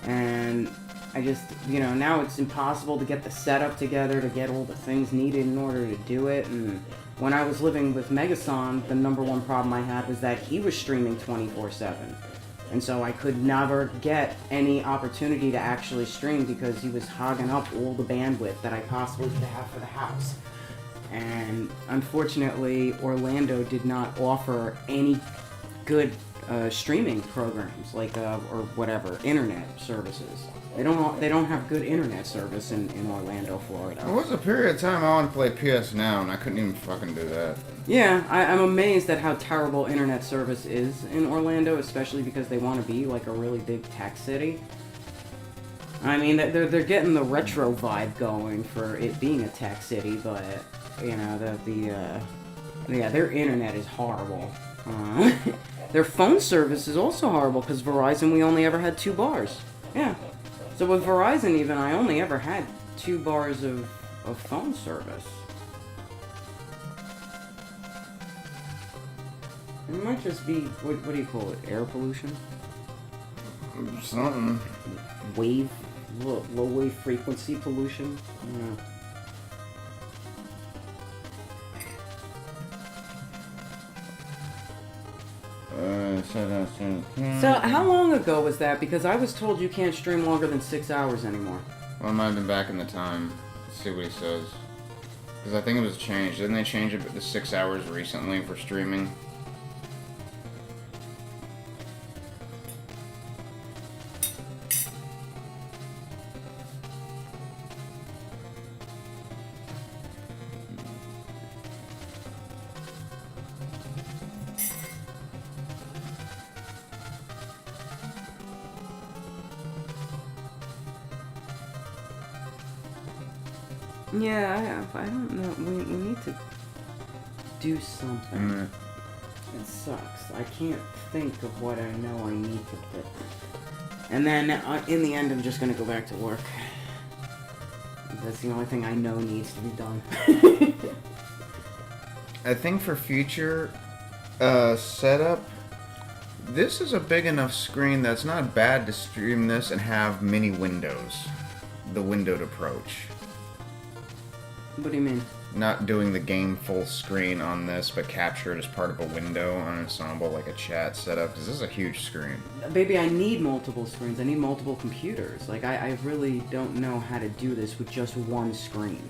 And I just, now it's impossible to get the setup together, to get all the things needed in order to do it. And when I was living with Megason, the number one problem I had was that he was streaming 24/7. And so I could never get any opportunity to actually stream because he was hogging up all the bandwidth that I possibly could have for the house. And unfortunately, Orlando did not offer any good streaming programs, like or whatever, internet services. They don't have good internet service in Orlando, Florida. There was a period of time I wanted to play PS Now, and I couldn't even fucking do that. Yeah, I'm amazed at how terrible internet service is in Orlando, especially because they want to be like a really big tech city. I mean, they're getting the retro vibe going for it being a tech city, but their internet is horrible. Their phone service is also horrible because Verizon, we only ever had 2 bars. Yeah. So with Verizon even, I only ever had 2 bars of phone service. It might just be, what do you call it, air pollution? Something. Low wave frequency pollution? Yeah. So how long ago was that? Because I was told you can't stream longer than 6 hours anymore. Well, it might have been back in the time. Let's see what he says. Because I think it was changed. Didn't they change it to 6 hours recently for streaming? Yeah, I don't know. We need to do something. Mm. It sucks. I can't think of what I know I need to do. And then, in the end, I'm just gonna go back to work. That's the only thing I know needs to be done. I think for future setup, this is a big enough screen that's not bad to stream this and have many windows. The windowed approach. What do you mean? Not doing the game full screen on this, but capture it as part of a window on Ensemble, like a chat setup, because this is a huge screen. Baby, I need multiple screens. I need multiple computers. Like, I really don't know how to do this with just one screen.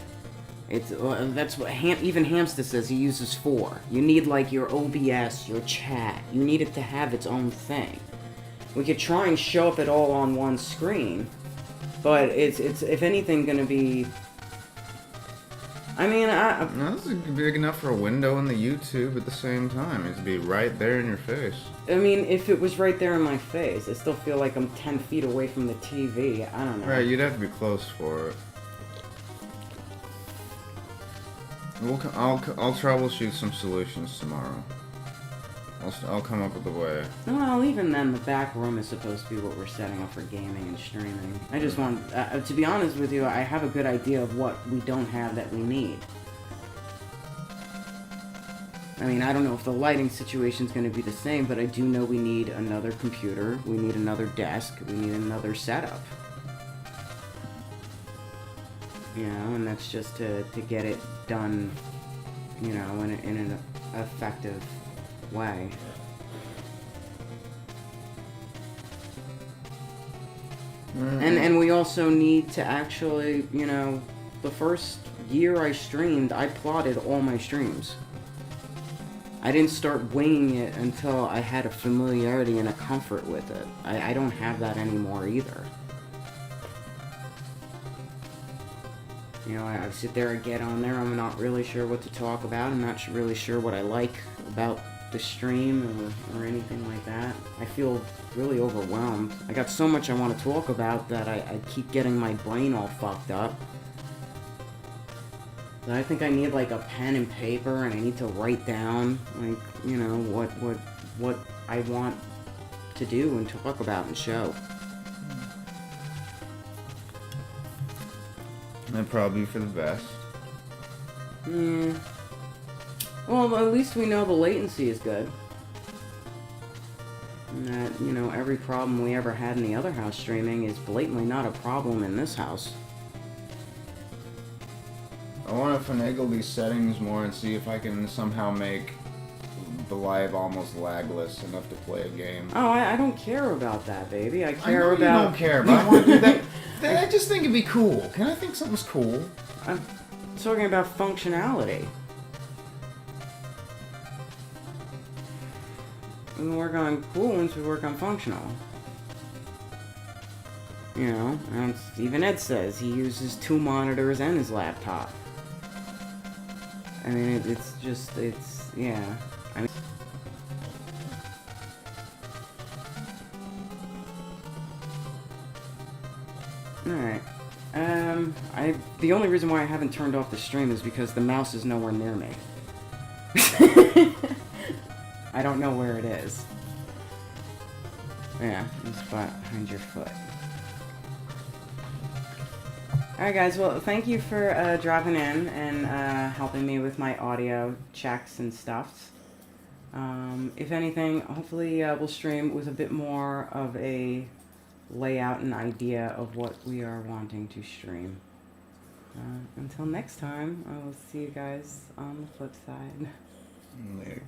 That's what even Hamster says he uses 4. You need, like, your OBS, your chat. You need it to have its own thing. We could try and show up it all on one screen, but it's if anything, gonna be... I mean, No, this is big enough for a window in the YouTube at the same time. It'd be right there in your face. I mean, if it was right there in my face, I still feel like I'm 10 feet away from the TV. I don't know. Right, you'd have to be close for it. I'll troubleshoot some solutions tomorrow. I'll come up with a way. Well, even then, the back room is supposed to be what we're setting up for gaming and streaming. I just want, to be honest with you, I have a good idea of what we don't have that we need. I mean, I don't know if the lighting situation's going to be the same, but I do know we need another computer, we need another desk, we need another setup. You know, and that's just to get it done, you know, in an effective way. And we also need to actually, you know, the first year I streamed, I plotted all my streams. I didn't start winging it until I had a familiarity and a comfort with it. I don't have that anymore either. You know, I sit there and get on there, I'm not really sure what to talk about, I'm not really sure what I like about the stream or anything like that. I feel really overwhelmed. I got so much I want to talk about that I keep getting my brain all fucked up. But I think I need like a pen and paper, and I need to write down, like, you know, what I want to do and talk about and show. That'd probably be for the best. Yeah. Well, at least we know the latency is good. And that, you know, every problem we ever had in the other house streaming is blatantly not a problem in this house. I want to finagle these settings more and see if I can somehow make the live almost lagless enough to play a game. Oh, I don't care about that, baby. I I care know about... you don't care, but I want to do that. I just think it'd be cool. Can I think something's cool? I'm talking about functionality. We can work on cool once we work on functional. You know, and even Ed says he uses 2 monitors and his laptop. I mean, it's just, yeah. I mean, alright. The only reason why I haven't turned off the stream is because the mouse is nowhere near me. I don't know where it is. Yeah, it's behind your foot. Alright guys, well thank you for dropping in and helping me with my audio checks and stuff. If anything, hopefully we'll stream with a bit more of a layout and idea of what we are wanting to stream. Until next time, I will see you guys on the flip side. Later.